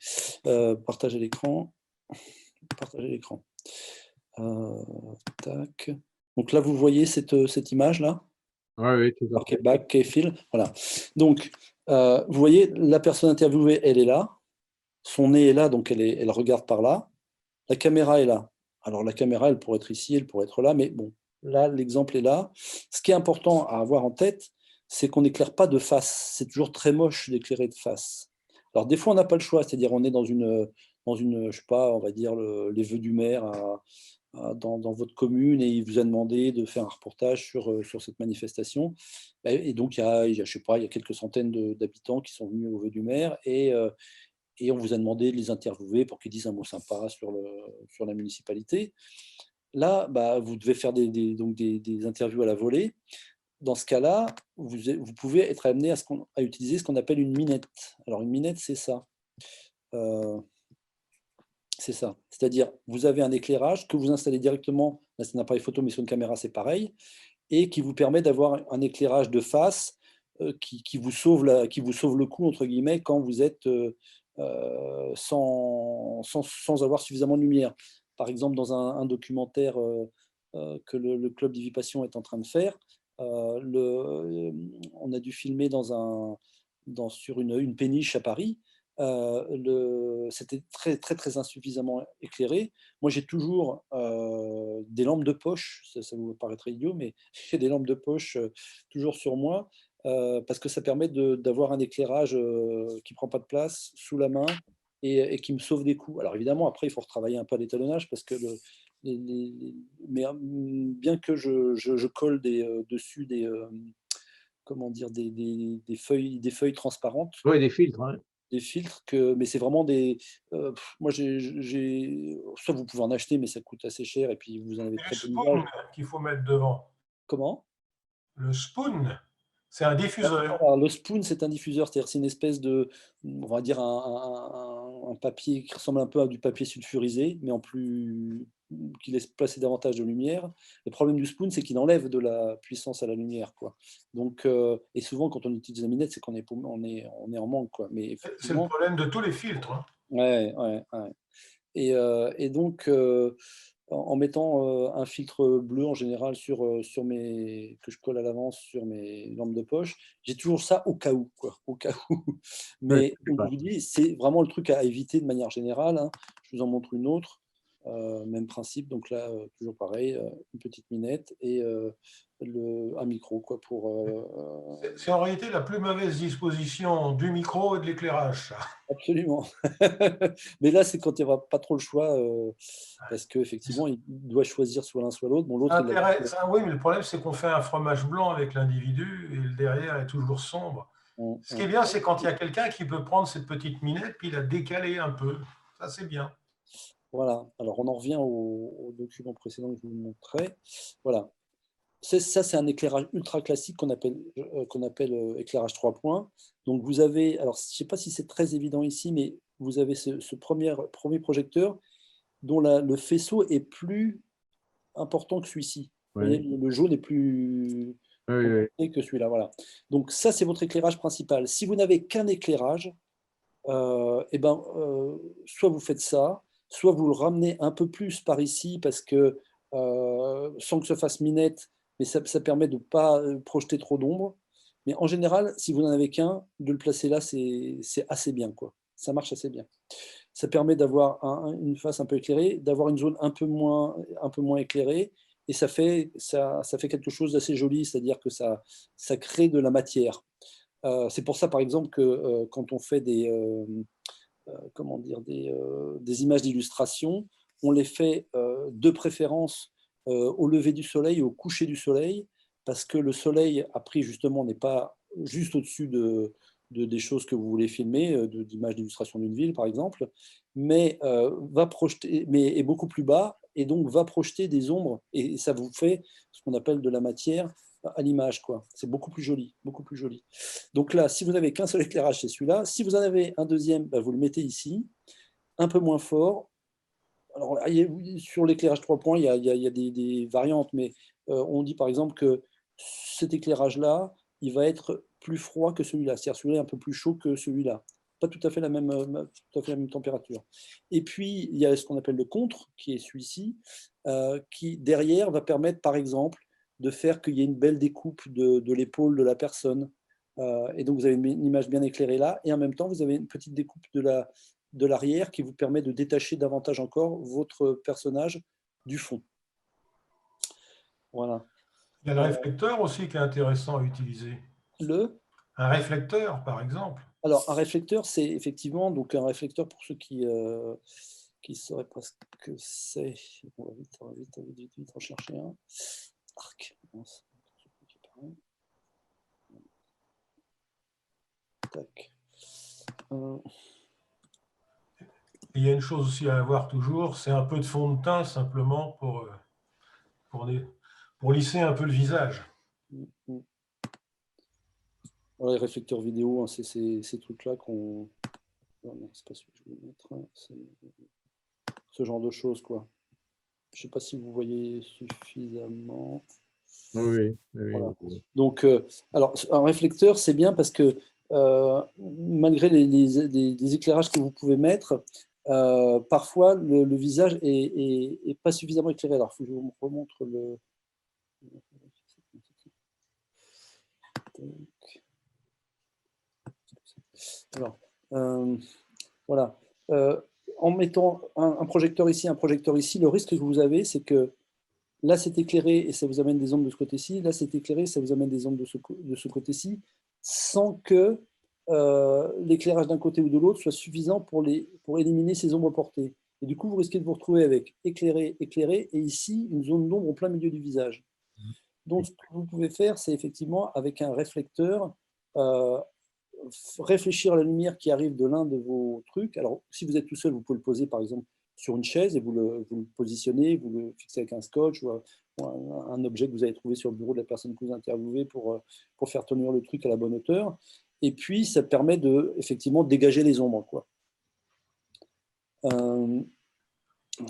Partager l'écran. Partager l'écran. Tac. Donc là, vous voyez cette image-là? Oui, tout à fait. Back, fil. Voilà. Donc, vous voyez, la personne interviewée, elle est là. Son nez est là, donc elle regarde par là. La caméra est là. Alors, la caméra, elle pourrait être ici, elle pourrait être là, mais bon. Là, l'exemple est là. Ce qui est important à avoir en tête, c'est qu'on n'éclaire pas de face. C'est toujours très moche d'éclairer de face. Alors, des fois, on n'a pas le choix. C'est-à-dire, on est dans une, je sais pas, on va dire les vœux du maire dans votre commune, et il vous a demandé de faire un reportage sur cette manifestation. Et donc, je sais pas, il y a quelques centaines d'habitants qui sont venus aux vœux du maire, et on vous a demandé de les interviewer pour qu'ils disent un mot sympa sur la municipalité. Là, bah, vous devez faire des interviews à la volée. Dans ce cas-là, vous pouvez être amené à utiliser ce qu'on appelle une minette. Alors, une minette, c'est ça. C'est ça. C'est-à-dire, vous avez un éclérage que vous installez directement, là, c'est un appareil photo, mais sur une caméra, c'est pareil, et qui vous permet d'avoir un éclairage de face qui vous sauve le coup, entre guillemets, quand vous êtes sans avoir suffisamment de lumière. Par exemple, dans un documentaire que le Club d'Ivipassion est en train de faire, on a dû filmer sur une péniche à Paris. C'était très, très, très insuffisamment éclairé. Moi, j'ai toujours des lampes de poche, ça vous paraîtrait idiot, mais j'ai des lampes de poche toujours sur moi, parce que ça permet d'avoir un éclairage qui ne prend pas de place, sous la main, et qui me sauve des coups. Alors évidemment, après, il faut retravailler un peu l'étalonnage, parce que mais bien que je colle dessus comment dire, des feuilles transparentes. Oui, des filtres. Hein. Des filtres, mais c'est vraiment des... moi, soit vous pouvez en acheter, mais ça coûte assez cher, et puis vous en avez très peu d'usage. Qu'il faut mettre devant. Comment? Le spoon, c'est un diffuseur. Alors, le spoon, c'est un diffuseur, c'est-à-dire c'est une espèce de, on va dire, un papier qui ressemble un peu à du papier sulfurisé, mais en plus, qui laisse passer davantage de lumière. Le problème du spoon, c'est qu'il enlève de la puissance à la lumière, quoi. Donc, et souvent, quand on utilise la minette, c'est qu'on est, on est en manque, quoi. Mais c'est le problème de tous les filtres. Hein. Ouais. Et donc, en mettant un filtre bleu en général que je colle à l'avance sur mes lampes de poche, j'ai toujours ça au cas où, quoi, au cas où. Mais comme je vous dis, c'est vraiment le truc à éviter de manière générale. Hein. Je vous en montre une autre, même principe. Donc là, toujours pareil, une petite minette et un micro, quoi, pour. C'est en réalité la plus mauvaise disposition du micro et de l'éclairage. Absolument. Mais là, c'est quand il n'y aura pas trop le choix, parce qu'effectivement, il doit choisir soit l'un soit l'autre. Bon, l'autre, oui, mais le problème, c'est qu'on fait un fromage blanc avec l'individu et le derrière est toujours sombre. Ce qui est bien, c'est quand il y a quelqu'un qui peut prendre cette petite minette puis la décaler un peu. Ça, c'est bien. Voilà. Alors, on en revient au document précédent que je vous montrais. Voilà. Ça, c'est un éclairage ultra classique qu'on appelle éclairage 3 points. Donc, vous avez, alors, je ne sais pas si c'est très évident ici, mais vous avez ce premier projecteur dont le faisceau est plus important que celui-ci. Oui. Vous voyez, le jaune est plus que celui-là. Voilà. Donc, ça, c'est votre éclairage principal. Si vous n'avez qu'un éclairage, soit vous faites ça, soit vous le ramenez un peu plus par ici, parce que, sans que ça fasse minette, mais ça permet de ne pas projeter trop d'ombre. Mais en général, si vous n'en avez qu'un, de le placer là, c'est assez bien, quoi. Ça marche assez bien. Ça permet d'avoir une face un peu éclairée, d'avoir une zone un peu moins éclairée, et ça fait quelque chose d'assez joli, c'est-à-dire que ça crée de la matière. C'est pour ça, par exemple, que quand on fait des images d'illustration, on les fait de préférence au lever du soleil et au coucher du soleil, parce que le soleil, après, justement, n'est pas juste au-dessus des choses que vous voulez filmer, d'images d'illustration d'une ville, par exemple, mais est beaucoup plus bas, et donc va projeter des ombres, et ça vous fait ce qu'on appelle de la matière à l'image, quoi. C'est beaucoup plus joli, beaucoup plus joli. Donc là, si vous n'avez qu'un seul éclairage, c'est celui-là. Si vous en avez un deuxième, vous le mettez ici, un peu moins fort. Alors, sur l'éclairage 3 points, il y a des variantes, mais on dit par exemple que cet éclairage-là, il va être plus froid que celui-là. C'est-à-dire celui-là est un peu plus chaud que celui-là. Pas tout à fait la même température. Et puis, il y a ce qu'on appelle le contre, qui est celui-ci, qui, derrière, va permettre, par exemple, de faire qu'il y ait une belle découpe de l'épaule de la personne. Et donc, vous avez une image bien éclairée là, et en même temps, vous avez une petite découpe de l'arrière qui vous permet de détacher davantage encore votre personnage du fond. Voilà. Il y a le réflecteur aussi qui est intéressant à utiliser. Un réflecteur, par exemple. Alors, un réflecteur, c'est effectivement, donc un réflecteur, pour ceux qui sauraient pas ce que c'est, on va vite en chercher un. Arc. Tac. Il y a une chose aussi à avoir toujours, c'est un peu de fond de teint simplement pour lisser un peu le visage. Alors, les réflecteurs vidéo, hein, c'est ces trucs-là qu'on... Non, c'est pas celui que je voulais mettre. Hein, ce genre de choses, quoi. Je ne sais pas si vous voyez suffisamment. Oui. Voilà. Donc, alors, un réflecteur, c'est bien parce que malgré les éclairages que vous pouvez mettre, parfois le visage est pas suffisamment éclairé. Alors, il faut que je vous remontre le... Alors, voilà. En mettant un projecteur ici, le risque que vous avez, c'est que là, c'est éclairé et ça vous amène des ombres de ce côté-ci. Là, c'est éclairé et ça vous amène des ombres de ce côté-ci, sans que l'éclairage d'un côté ou de l'autre soit suffisant pour éliminer ces ombres portées. Et du coup, vous risquez de vous retrouver avec éclairé, et ici, une zone d'ombre au plein milieu du visage. Donc, ce que vous pouvez faire, c'est effectivement, avec un réflecteur, réfléchir à la lumière qui arrive de l'un de vos trucs. Alors, si vous êtes tout seul, vous pouvez le poser, par exemple, sur une chaise et vous le positionnez, vous le fixez avec un scotch ou un objet que vous avez trouvé sur le bureau de la personne que vous interviewez pour faire tenir le truc à la bonne hauteur. Et puis, ça permet de, effectivement, dégager les ombres, quoi.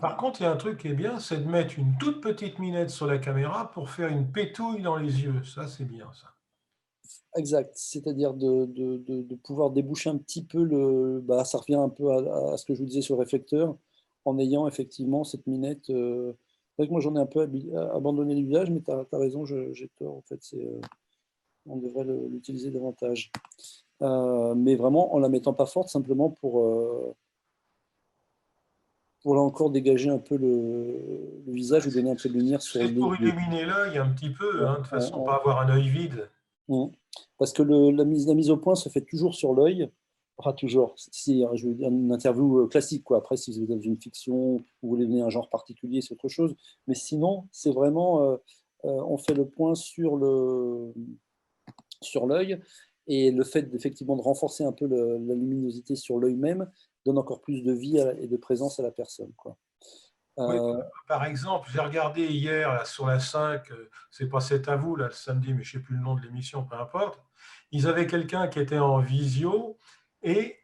Par contre, il y a un truc qui est bien, c'est de mettre une toute petite minette sur la caméra pour faire une pétouille dans les yeux. Ça, c'est bien, ça. Exact, c'est-à-dire de pouvoir déboucher un petit peu le... Bah, ça revient un peu à ce que je vous disais sur le réflecteur, en ayant effectivement cette minette. C'est vrai que moi, j'en ai un peu abandonné l'usage, mais tu as raison, j'ai tort. En fait, on devrait l'utiliser davantage. Mais vraiment, en ne la mettant pas forte, simplement pour là encore dégager un peu le visage ou donner un peu de lumière sur c'est pour illuminer l'œil un petit peu, hein, de façon à pas avoir un œil vide. Parce que la mise au point se fait toujours sur l'œil. Enfin, toujours. Si je veux dire une interview classique, quoi. Après, si vous êtes dans une fiction, vous voulez donner un genre particulier, c'est autre chose. Mais sinon, c'est vraiment, on fait le point sur l'œil. Et le fait effectivement de renforcer un peu la luminosité sur l'œil même donne encore plus de vie et de présence à la personne, quoi. Oui, par exemple, j'ai regardé hier là, sur la 5, c'est pas C'est à vous, là, le samedi, mais je ne sais plus le nom de l'émission, peu importe. Ils avaient quelqu'un qui était en visio et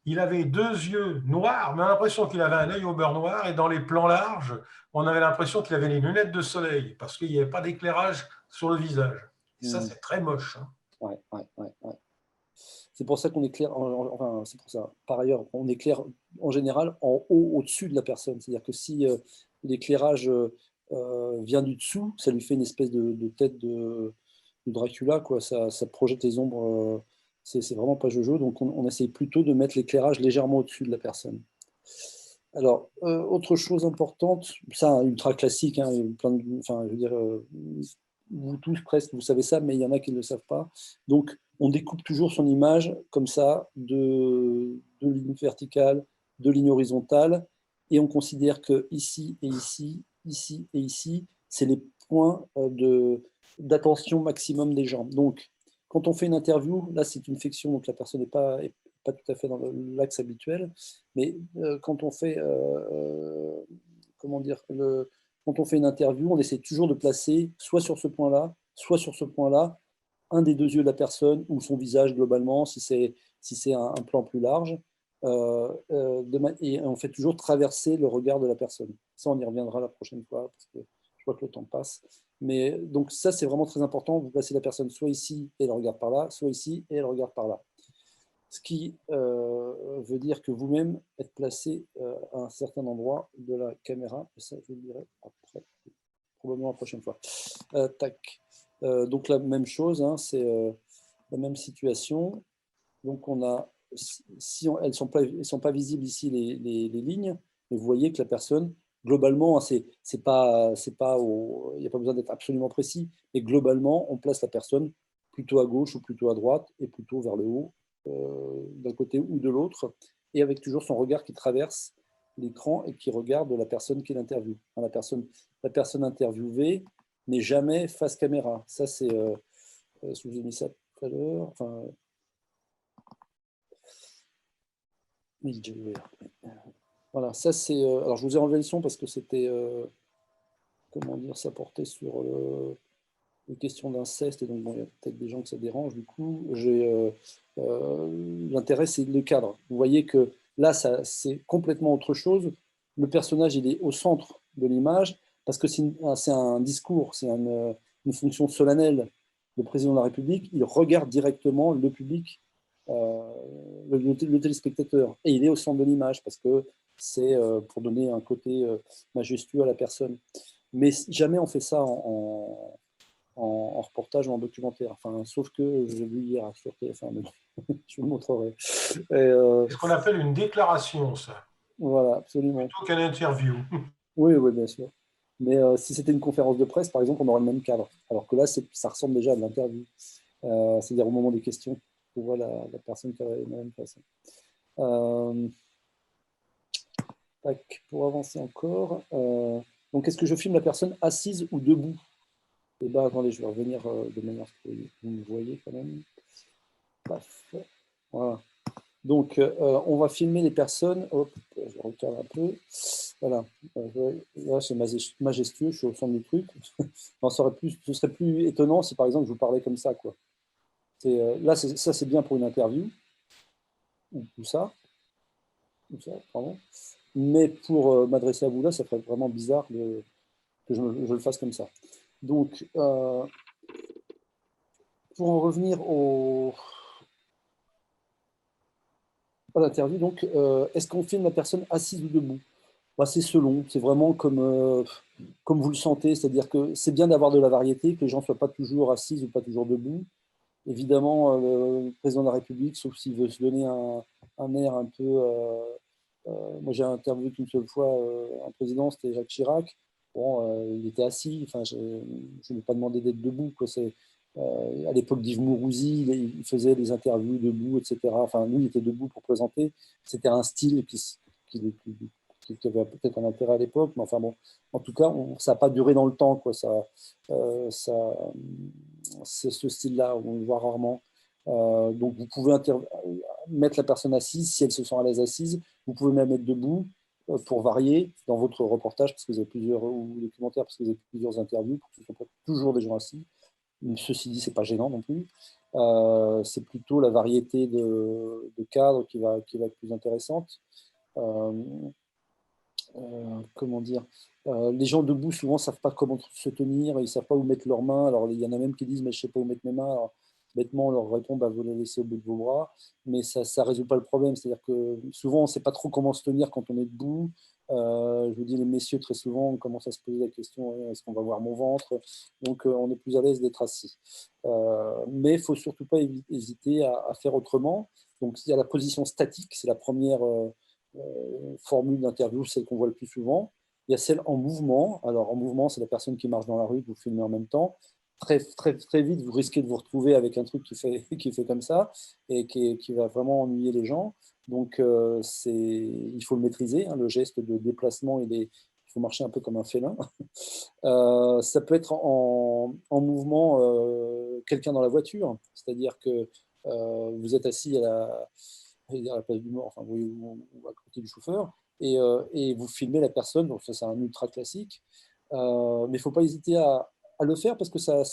il avait 2 yeux noirs, mais on a l'impression qu'il avait un œil au beurre noir, et dans les plans larges, on avait l'impression qu'il avait les lunettes de soleil parce qu'il n'y avait pas d'éclairage sur le visage. Et ça, c'est très moche. Hein. Ouais. C'est pour ça qu'on éclaire, enfin, c'est pour ça. Par ailleurs, on éclaire en général en haut, au-dessus de la personne. C'est-à-dire que si l'éclairage vient du dessous, ça lui fait une espèce de tête de Dracula, quoi. Ça projette les ombres. C'est vraiment pas jojo. Donc, on essaye plutôt de mettre l'éclairage légèrement au-dessus de la personne. Alors, autre chose importante, ça, ultra classique, hein, enfin, je veux dire, vous tous presque, vous savez ça, mais il y en a qui ne le savent pas. Donc, on découpe toujours son image comme ça, de lignes verticales, de lignes horizontales, et on considère que ici et ici, ici et ici, c'est les points d'attention maximum des gens. Donc, quand on fait une interview, là c'est une fiction, donc la personne n'est pas tout à fait dans l'axe habituel, mais quand on fait, quand on fait une interview, on essaie toujours de placer soit sur ce point-là, soit sur ce point-là, un des 2 yeux de la personne ou son visage globalement, si c'est un plan plus large, et on fait toujours traverser le regard de la personne. Ça, on y reviendra la prochaine fois, parce que je vois que le temps passe. Mais donc ça, c'est vraiment très important. Vous placez la personne soit ici et elle regarde par là, soit ici et elle regarde par là. Ce qui veut dire que vous-même êtes placé à un certain endroit de la caméra. Et ça, je le dirai après, probablement la prochaine fois. Tac. Donc la même chose, hein, c'est la même situation. Donc on a, si elles ne sont pas visibles ici les lignes, mais vous voyez que la personne, globalement, il n'y a pas besoin d'être absolument précis, mais globalement, on place la personne plutôt à gauche ou plutôt à droite et plutôt vers le haut, d'un côté ou de l'autre, et avec toujours son regard qui traverse l'écran et qui regarde la personne qui l'interviewe. La personne interviewée n'est jamais face caméra. Ça, c'est... je vous ai mis ça tout à l'heure. Enfin, oui, j'ai ouvert. Voilà, ça c'est... alors, je vous ai enlevé le son parce que c'était... comment dire, ça portait sur les questions d'inceste, et donc bon, il y a peut-être des gens que ça dérange. Du coup, l'intérêt, c'est le cadre. Vous voyez que là, c'est complètement autre chose. Le personnage, il est au centre de l'image, parce que c'est un discours, c'est une fonction solennelle. Le président de la République, il regarde directement le public, le téléspectateur, et il est au centre de l'image, parce que c'est pour donner un côté majestueux à la personne. Mais jamais on fait ça en reportage ou en documentaire. Enfin, sauf que je l'ai vu hier sur TF1, je vous le montrerai. C'est ce qu'on appelle une déclaration, ça. Voilà, absolument. Plutôt qu'une interview. Oui, bien sûr. Mais si c'était une conférence de presse, par exemple, on aurait le même cadre. Alors que là, ça ressemble déjà à de l'interview. C'est-à-dire au moment des questions, on voit la personne qui a la même façon. Pour avancer encore. Donc, est-ce que je filme la personne assise ou debout? Et ben attendez, je vais revenir de manière à ce que vous me voyez quand même. Paf. Voilà. Donc, on va filmer les personnes. Hop, je recale un peu. Voilà. Là, c'est majestueux, je suis au centre du truc. Non, ce serait plus étonnant si, par exemple, je vous parlais comme ça, quoi. Là, ça, c'est bien pour une interview. Ou ça. Ou ça, pardon. Mais pour m'adresser à vous, là, ça ferait vraiment bizarre que je le fasse comme ça. Donc, pour en revenir à l'interview, donc, est-ce qu'on filme la personne assise ou debout? Bah, c'est selon, c'est vraiment comme vous le sentez, c'est-à-dire que c'est bien d'avoir de la variété, que les gens ne soient pas toujours assis ou pas toujours debout. Évidemment, le président de la République, sauf s'il veut se donner un air un peu... moi, j'ai interviewé qu'une seule fois un président, c'était Jacques Chirac. Bon, il était assis, enfin, je ne lui ai pas demandé d'être debout, quoi. À l'époque d'Yves Mourouzi, il faisait des interviews debout, etc. Enfin, lui, il était debout pour présenter. C'était un style qui avait peut-être un intérêt à l'époque, mais enfin bon, en tout cas, ça n'a pas duré dans le temps, quoi. C'est ce style-là, on le voit rarement. Donc, vous pouvez mettre la personne assise si elle se sent à l'aise assise. Vous pouvez même mettre debout pour varier dans votre reportage, parce que vous avez plusieurs, ou documentaire, parce que vous avez plusieurs interviews, pour que ce ne soit pas toujours des gens assis. Ceci dit, ce n'est pas gênant non plus. C'est plutôt la variété de cadres qui va être plus intéressante. Comment dire, les gens debout souvent ne savent pas comment se tenir, ils ne savent pas où mettre leurs mains. Alors il y en a même qui disent mais je ne sais pas où mettre mes mains. Alors, bêtement on leur répond bah, vous les laissez au bout de vos bras, mais ça ne résout pas le problème. C'est-à-dire que souvent on ne sait pas trop comment se tenir quand on est debout. Je vous dis les messieurs, très souvent on commence à se poser la question est-ce qu'on va voir mon ventre, donc on est plus à l'aise d'être assis. Mais il ne faut surtout pas hésiter à faire autrement. Donc il y a la position statique, c'est la première formule d'interview, celle qu'on voit le plus souvent. Il y a celle en mouvement. Alors en mouvement, c'est la personne qui marche dans la rue, que vous filmez en même temps. Très, très, très vite, vous risquez de vous retrouver avec un truc qui fait comme ça et qui va vraiment ennuyer les gens. Donc il faut le maîtriser, hein, le geste de déplacement, il faut marcher un peu comme un félin. Ça peut être en mouvement quelqu'un dans la voiture, c'est-à-dire que vous êtes assis à la place du mort, enfin, ou à côté du chauffeur, et vous filmez la personne, donc ça c'est un ultra classique, mais il ne faut pas hésiter à le faire parce que ça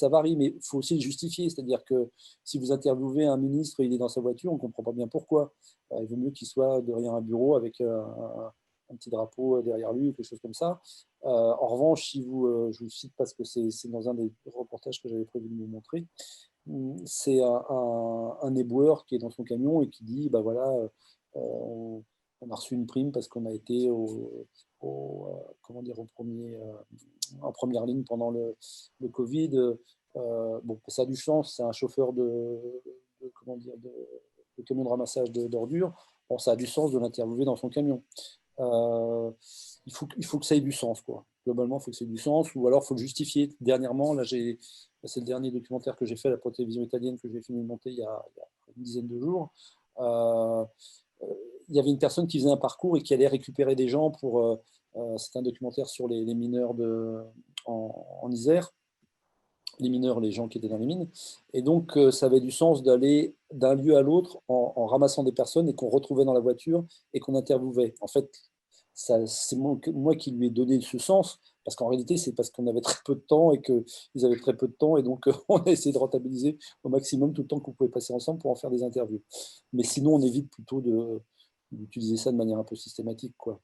varie, mais il faut aussi le justifier, c'est-à-dire que si vous interviewez un ministre, il est dans sa voiture, on ne comprend pas bien pourquoi. Il vaut mieux qu'il soit derrière un bureau avec un petit drapeau derrière lui, quelque chose comme ça. En revanche, si je vous cite parce que c'est dans un des reportages que j'avais prévu de vous montrer, c'est un éboueur qui est dans son camion et qui dit bah voilà, on a reçu une prime parce qu'on a été en première ligne pendant le Covid. Bon, ça a du sens, c'est un chauffeur de camion de ramassage d'ordures. Bon, ça a du sens de l'interviewer dans son camion. Il faut que ça ait du sens, quoi. Globalement, il faut que ça ait du sens, ou alors il faut le justifier. Dernièrement, là, c'est le dernier documentaire que j'ai fait à la télévision italienne que j'ai fini de monter il y a une dizaine de jours. Il y avait une personne qui faisait un parcours et qui allait récupérer des gens pour... c'est un documentaire sur les mineurs en Isère, les mineurs, les gens qui étaient dans les mines. Et donc, ça avait du sens d'aller d'un lieu à l'autre en ramassant des personnes et qu'on retrouvait dans la voiture et qu'on interviewait. En fait, c'est moi qui lui ai donné ce sens, parce qu'en réalité, c'est parce qu'on avait très peu de temps et qu'ils avaient très peu de temps, et donc on a essayé de rentabiliser au maximum tout le temps qu'on pouvait passer ensemble pour en faire des interviews. Mais sinon, on évite plutôt d'utiliser ça de manière un peu systématique, quoi.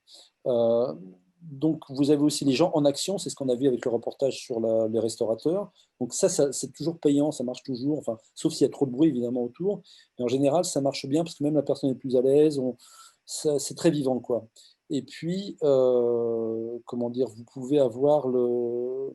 Donc, vous avez aussi les gens en action, c'est ce qu'on a vu avec le reportage sur les restaurateurs. Donc ça c'est toujours payant, ça marche toujours, enfin, sauf s'il y a trop de bruit, évidemment, autour. Mais en général, ça marche bien, parce que même la personne est plus à l'aise, c'est très vivant, quoi. Et puis, comment dire, vous pouvez avoir le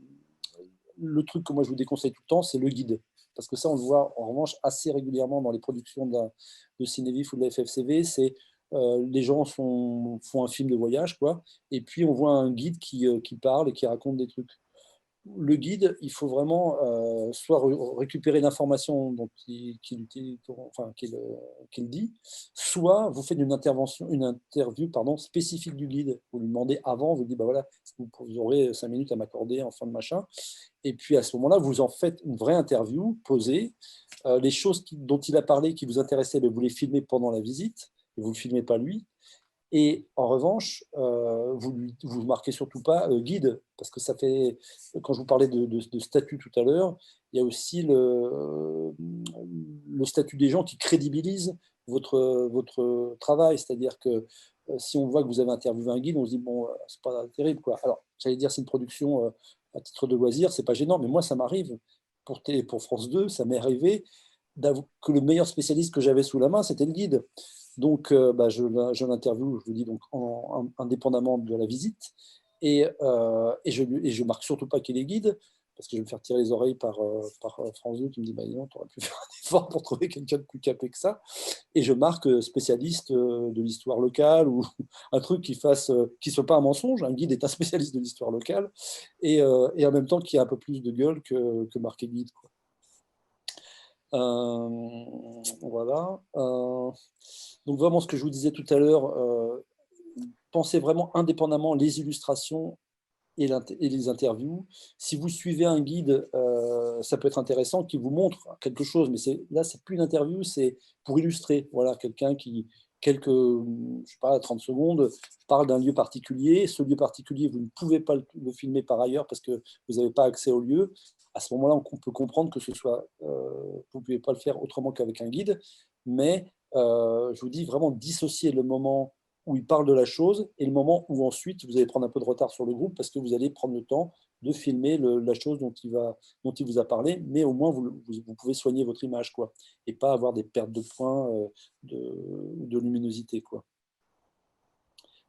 truc que moi je vous déconseille tout le temps, c'est le guide. Parce que ça, on le voit en revanche assez régulièrement dans les productions de Cinévif ou de la FFCV, c'est les gens font un film de voyage, quoi, et puis on voit un guide qui parle et qui raconte des trucs. le guide, il faut vraiment soit récupérer l'information qu'il dit, soit vous faites une interview spécifique du guide. Vous lui demandez avant, vous lui dites, bah voilà, vous aurez 5 minutes à m'accorder en fin de machin. Et puis à ce moment-là, vous en faites une vraie interview, posée. Les choses dont il a parlé, qui vous intéressaient, vous les filmez pendant la visite, et vous ne le filmez pas lui. Et en revanche, vous ne marquez surtout pas guide, parce que ça fait, quand je vous parlais de statut tout à l'heure, il y a aussi le statut des gens qui crédibilisent votre travail. C'est-à-dire que si on voit que vous avez interviewé un guide, on se dit, bon, c'est pas terrible, quoi. Alors, j'allais dire, c'est une production à titre de loisir, c'est pas gênant, mais moi, ça m'arrive. Pour France 2, ça m'est arrivé que le meilleur spécialiste que j'avais sous la main, c'était le guide. Donc, je l'interviewe, je vous dis, donc, indépendamment de la visite, et je marque surtout pas qu'il est guide, parce que je vais me faire tirer les oreilles par France 2 qui me dit, bah non, tu aurais pu faire un effort pour trouver quelqu'un de plus capé que ça, et je marque spécialiste de l'histoire locale, ou un truc qui soit pas un mensonge. Un guide est un spécialiste de l'histoire locale, et en même temps qui a un peu plus de gueule que marqué guide, quoi. Voilà. Donc vraiment, ce que je vous disais tout à l'heure, pensez vraiment indépendamment les illustrations et les interviews. Si vous suivez un guide, ça peut être intéressant, qui vous montre quelque chose, mais là, c'est plus une interview, c'est pour illustrer. Voilà, quelqu'un qui, je sais pas, 30 secondes, parle d'un lieu particulier. Ce lieu particulier, vous ne pouvez pas le filmer par ailleurs parce que vous n'avez pas accès au lieu. À ce moment-là, on peut comprendre que vous ne pouvez pas le faire autrement qu'avec un guide, mais je vous dis vraiment dissocier le moment où il parle de la chose et le moment où ensuite vous allez prendre un peu de retard sur le groupe parce que vous allez prendre le temps de filmer la chose dont il vous a parlé, mais au moins vous pouvez soigner votre image, quoi, et pas avoir des pertes de points de luminosité, quoi.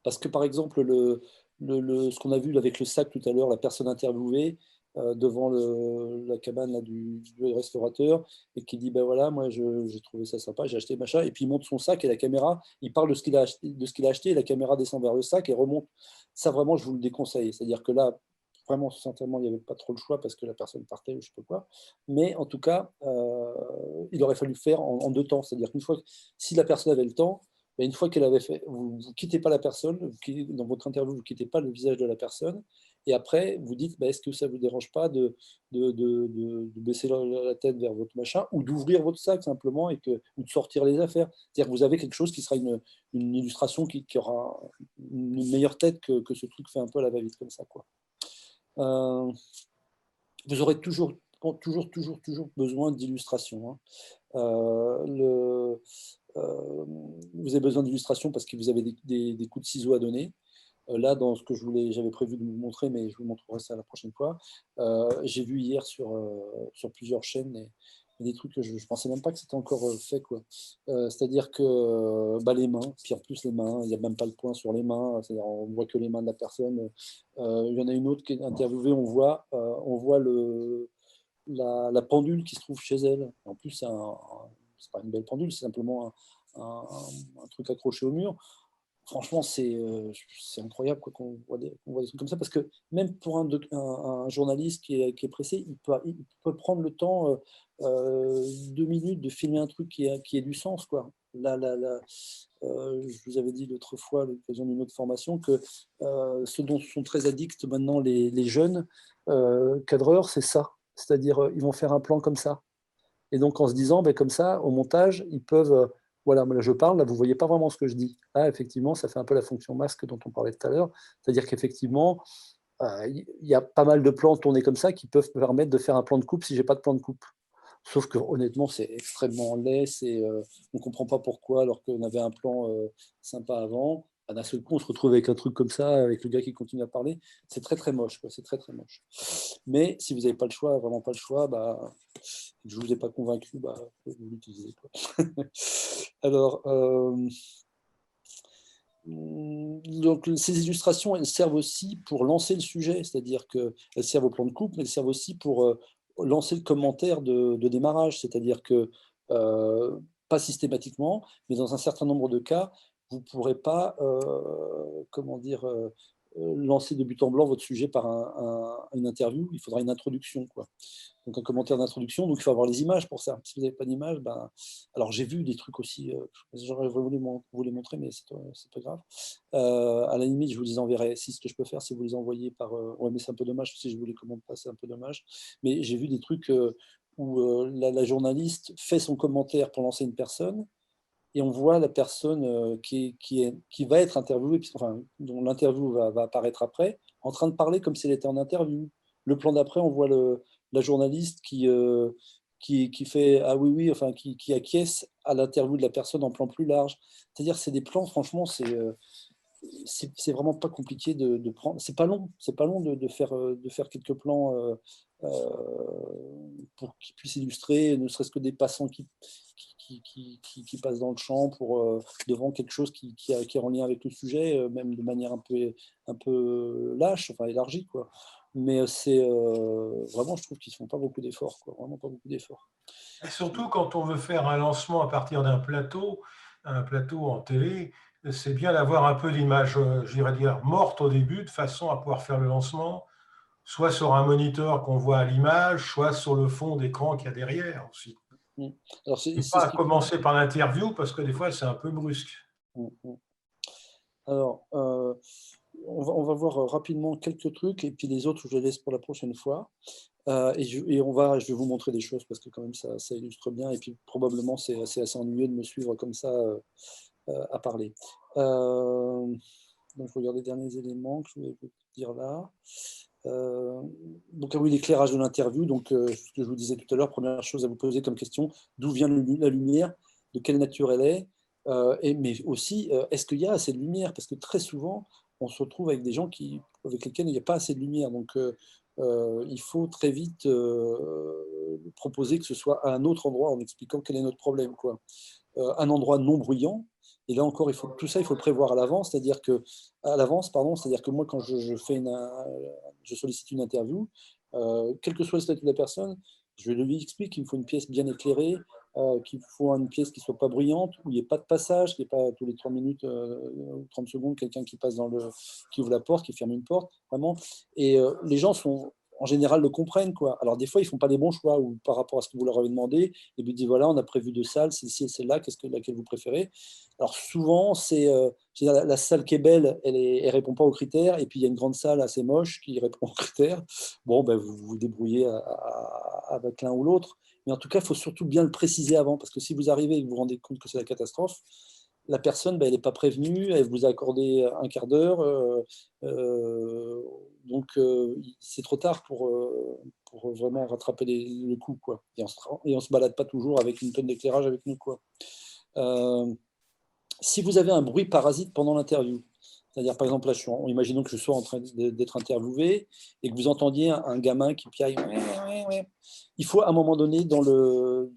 Parce que par exemple, ce qu'on a vu avec le sac tout à l'heure, la personne interviewée devant la cabane là, du restaurateur, et qui dit, ben voilà, moi j'ai trouvé ça sympa, j'ai acheté machin, et puis il monte son sac et la caméra, il parle de ce qu'il a acheté, et la caméra descend vers le sac et remonte. Ça vraiment, je vous le déconseille. C'est-à-dire que là, vraiment, sincèrement, il n'y avait pas trop le choix parce que la personne partait ou je sais pas quoi. Mais en tout cas, il aurait fallu faire en 2 temps. C'est-à-dire qu'une fois, si la personne avait le temps, une fois qu'elle avait fait, vous ne quittez pas la personne, dans votre interview, vous ne quittez pas le visage de la personne, et après, vous dites, est-ce que ça ne vous dérange pas de baisser la tête vers votre machin, ou d'ouvrir votre sac simplement, ou de sortir les affaires. C'est-à-dire que vous avez quelque chose qui sera une illustration qui aura une meilleure tête que ce truc fait un peu à la va-vite comme ça, quoi. Vous aurez toujours besoin d'illustration, hein. Vous avez besoin d'illustrations parce que vous avez des coups de ciseaux à donner. Là, dans ce que j'avais prévu de vous montrer, mais je vous montrerai ça la prochaine fois, j'ai vu hier sur plusieurs chaînes des trucs que je ne pensais même pas que c'était encore fait, quoi. C'est-à-dire que les mains, puis en plus les mains, il n'y a même pas le point sur les mains, c'est-à-dire on ne voit que les mains de la personne. Il y en a une autre qui est interviewée, on voit la pendule qui se trouve chez elle. En plus, c'est pas une belle pendule, c'est simplement un truc accroché au mur. Franchement, c'est incroyable, quoi, qu'on voit des trucs comme ça, parce que même pour un journaliste qui est pressé, il peut prendre le temps, 2 minutes, de filmer un truc qui ait du sens, quoi. Là, je vous avais dit l'autre fois, à l'occasion d'une autre formation, que ce dont sont très addicts maintenant les jeunes cadreurs, c'est ça. C'est-à-dire, ils vont faire un plan comme ça. Et donc, en se disant, comme ça, au montage, ils peuvent... Voilà, là je parle, là vous ne voyez pas vraiment ce que je dis. Là, effectivement, ça fait un peu la fonction masque dont on parlait tout à l'heure. C'est-à-dire qu'effectivement, il y a pas mal de plans tournés comme ça qui peuvent me permettre de faire un plan de coupe si je n'ai pas de plan de coupe. Sauf que honnêtement, c'est extrêmement laid. On ne comprend pas pourquoi, alors qu'on avait un plan sympa avant. D'un seul coup, on se retrouve avec un truc comme ça, avec le gars qui continue à parler. C'est très, très moche, quoi. C'est très, très moche. Mais si vous n'avez pas le choix, vraiment pas le choix, je ne vous ai pas convaincu, vous l'utilisez, quoi. Alors, donc, ces illustrations, elles servent aussi pour lancer le sujet, c'est-à-dire qu'elles servent au plan de coupe, mais elles servent aussi pour lancer le commentaire de démarrage, c'est-à-dire que, pas systématiquement, mais dans un certain nombre de cas, vous ne pourrez pas, lancer de but en blanc votre sujet par une interview, il faudra une introduction, quoi. Donc un commentaire d'introduction, donc il faut avoir les images pour ça. Si vous n'avez pas d'images, ben... alors j'ai vu des trucs aussi, j'aurais voulu vous les montrer, mais c'est pas grave. À la limite, je vous les enverrai. Si ce que je peux faire, c'est vous les envoyer par... ouais, mais c'est un peu dommage, si je vous les commande pas, c'est un peu dommage. Mais j'ai vu des trucs où la journaliste fait son commentaire pour lancer une personne, et on voit la personne qui va être interviewée, enfin, dont l'interview va apparaître après, en train de parler comme si elle était en interview. Le plan d'après, on voit la journaliste qui fait ah oui, oui, enfin, qui acquiesce à l'interview de la personne en plan plus large. C'est-à-dire, c'est des plans, franchement, c'est vraiment pas compliqué de prendre. C'est pas long de faire quelques plans pour qu'ils puissent illustrer, ne serait-ce que des passants qui passent dans le champ devant quelque chose qui est en lien avec le sujet, même de manière un peu lâche, enfin élargie, quoi. Mais c'est vraiment, je trouve qu'ils ne font pas beaucoup d'efforts, quoi. Vraiment pas beaucoup d'efforts. Et surtout quand on veut faire un lancement à partir d'un plateau, un plateau en télé, c'est bien d'avoir un peu d'image, j'irais dire, morte au début, de façon à pouvoir faire le lancement, soit sur un moniteur qu'on voit à l'image, soit sur le fond d'écran qu'il y a derrière aussi. Alors, et pas commencer par l'interview, parce que des fois, c'est un peu brusque. Alors, on va voir rapidement quelques trucs, et puis les autres, je les laisse pour la prochaine fois. Je vais vous montrer des choses, parce que quand même, ça illustre bien, et puis probablement, c'est assez ennuyeux de me suivre comme ça à parler. Donc, je regarde les derniers éléments que je voulais vous dire là. Donc oui, l'éclairage de l'interview, donc ce que je vous disais tout à l'heure, première chose à vous poser comme question, d'où vient la lumière, de quelle nature elle est, mais aussi, est-ce qu'il y a assez de lumière? Parce que très souvent, on se retrouve avec des gens avec lesquels il n'y a pas assez de lumière, donc il faut très vite proposer que ce soit à un autre endroit en expliquant quel est notre problème, quoi. Un endroit non bruyant. Et là encore, tout ça, il faut le prévoir à l'avance, c'est-à-dire que moi, quand je sollicite une interview, quel que soit le statut de la personne, je lui explique qu'il me faut une pièce bien éclairée, qu'il faut une pièce qui ne soit pas bruyante, où il n'y ait pas de passage, qu'il n'y ait pas tous les 3 minutes ou 30 secondes quelqu'un qui passe qui ouvre la porte, qui ferme une porte, vraiment. Et les gens en général le comprennent, quoi. Alors des fois, ils ne font pas les bons choix ou par rapport à ce que vous leur avez demandé, et puis ils disent voilà, on a prévu 2 salles, celle-ci et celle-là, laquelle vous préférez? Alors souvent, c'est la salle qui est belle, elle répond pas aux critères, et puis il y a une grande salle assez moche qui répond aux critères. Bon, ben, vous vous débrouillez avec l'un ou l'autre, mais en tout cas, il faut surtout bien le préciser avant, parce que si vous arrivez et que vous vous rendez compte que c'est la catastrophe, la personne, ben, elle n'est pas prévenue, elle vous a accordé un quart d'heure, donc c'est trop tard pour vraiment rattraper le coup, quoi. Et on se balade pas toujours avec une tonne d'éclairage avec nous, quoi. Si vous avez un bruit parasite pendant l'interview, c'est-à-dire par exemple là, imaginons que je sois en train d'être interviewé et que vous entendiez un gamin qui piaille, il faut à un moment donné dans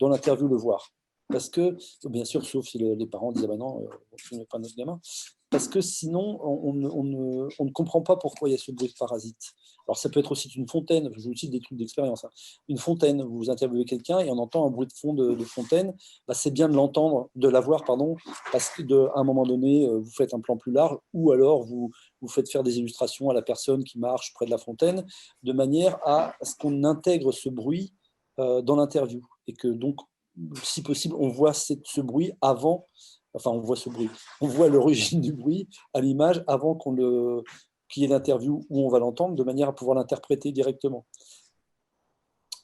l'interview le voir. Parce que, bien sûr, sauf si les parents disent ah ben non, ce n'est pas notre gamin, parce que sinon, on ne comprend pas pourquoi il y a ce bruit de parasite. Alors, ça peut être aussi une fontaine, je vous cite des trucs d'expérience. Hein. Une fontaine, vous interviewez quelqu'un et on entend un bruit de fond de fontaine, bah, c'est bien de l'avoir, parce qu'à un moment donné, vous faites un plan plus large, ou alors vous faites faire des illustrations à la personne qui marche près de la fontaine, de manière à ce qu'on intègre ce bruit dans l'interview. Et que donc, si possible, on voit ce bruit avant, enfin on voit l'origine du bruit à l'image avant qu'il y ait l'interview où on va l'entendre, de manière à pouvoir l'interpréter directement.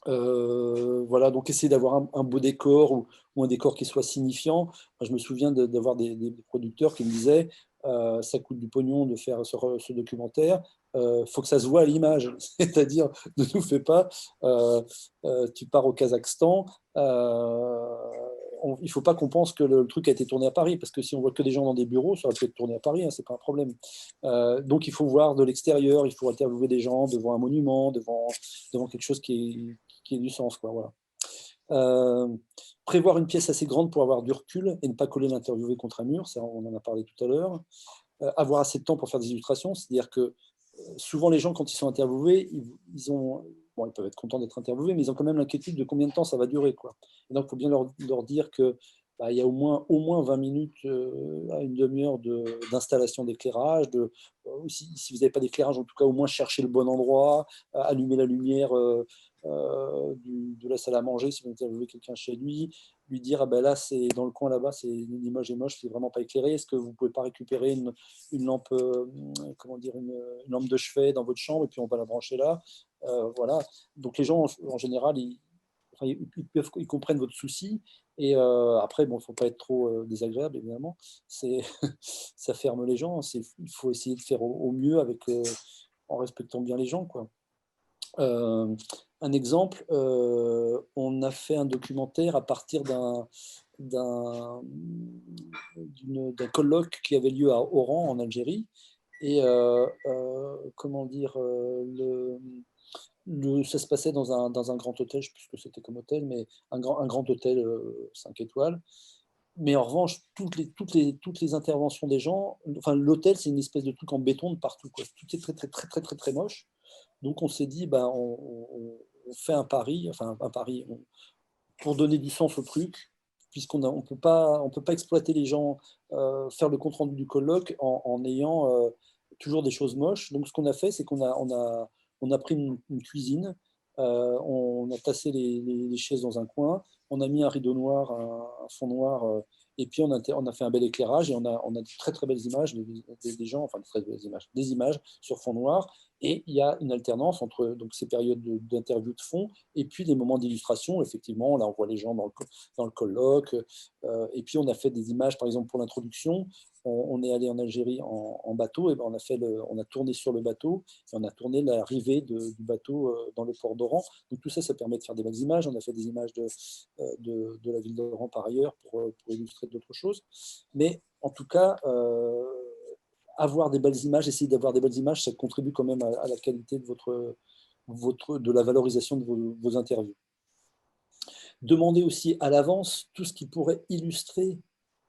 Voilà, donc essayer d'avoir un beau décor ou un décor qui soit signifiant. Moi, je me souviens d'avoir des producteurs qui me disaient ça coûte du pognon de faire ce documentaire, faut que ça se voit à l'image, c'est-à-dire ne nous fais pas tu pars au Kazakhstan, il ne faut pas qu'on pense que le truc a été tourné à Paris, parce que si on voit que des gens dans des bureaux, ça aurait pu être tourné à Paris, hein, c'est pas un problème. Donc il faut voir de l'extérieur, il faut interviewer des gens devant un monument, devant quelque chose qui ait du sens, quoi, voilà. Prévoir une pièce assez grande pour avoir du recul et ne pas coller l'interviewé contre un mur, ça on en a parlé tout à l'heure. Avoir assez de temps pour faire des illustrations, c'est-à-dire que souvent les gens quand ils sont interviewés, ils peuvent être contents d'être interviewés, mais ils ont quand même l'inquiétude de combien de temps ça va durer, quoi. Et donc il faut bien leur dire que il y a au moins 20 minutes à une demi-heure d'installation d'éclairage, si vous n'avez pas d'éclairage, en tout cas au moins chercher le bon endroit, allumer la lumière de la salle à manger si vous interviewez quelqu'un chez lui dire ah ben là c'est dans le coin là-bas, c'est l'image est moche, c'est vraiment pas éclairé, est-ce que vous pouvez pas récupérer une lampe comment dire une lampe de chevet dans votre chambre et puis on va la brancher là, voilà. Donc les gens en général ils comprennent votre souci et après bon, il faut pas être trop désagréable évidemment, ça ferme les gens, il faut essayer de faire au mieux avec en respectant bien les gens, quoi. Un exemple, on a fait un documentaire à partir d'un colloque qui avait lieu à Oran en Algérie et comment dire ça se passait dans un grand hôtel, je ne sais plus ce que c'était comme hôtel, mais un grand hôtel 5 étoiles. Mais en revanche, toutes les interventions des gens, enfin l'hôtel c'est une espèce de truc en béton de partout, quoi. Tout est très moche. Donc on s'est dit, on fait un pari, pour donner du sens au truc, puisqu'on ne peut pas exploiter les gens, faire le compte-rendu du colloque en ayant toujours des choses moches. Donc ce qu'on a fait, c'est qu'on a pris une cuisine, on a tassé les chaises dans un coin, on a mis un rideau noir, un fond noir, et puis on a fait un bel éclairage et on a de très belles images des gens, enfin de très belles images, des images sur fond noir. Et il y a une alternance entre donc, ces périodes d'interview de fond et puis les moments d'illustration. Effectivement, là, on voit les gens dans le colloque. Et puis, on a fait des images, par exemple, pour l'introduction. On est allé en Algérie en bateau. Et ben, on a tourné sur le bateau et on a tourné l'arrivée du bateau dans le port d'Oran. Donc, tout ça, ça permet de faire des belles images. On a fait des images de la ville d'Oran par ailleurs pour illustrer d'autres choses. Mais en tout cas, avoir des belles images, essayer d'avoir des belles images, ça contribue quand même à la qualité de la valorisation de vos interviews. Demandez aussi à l'avance tout ce qui pourrait illustrer,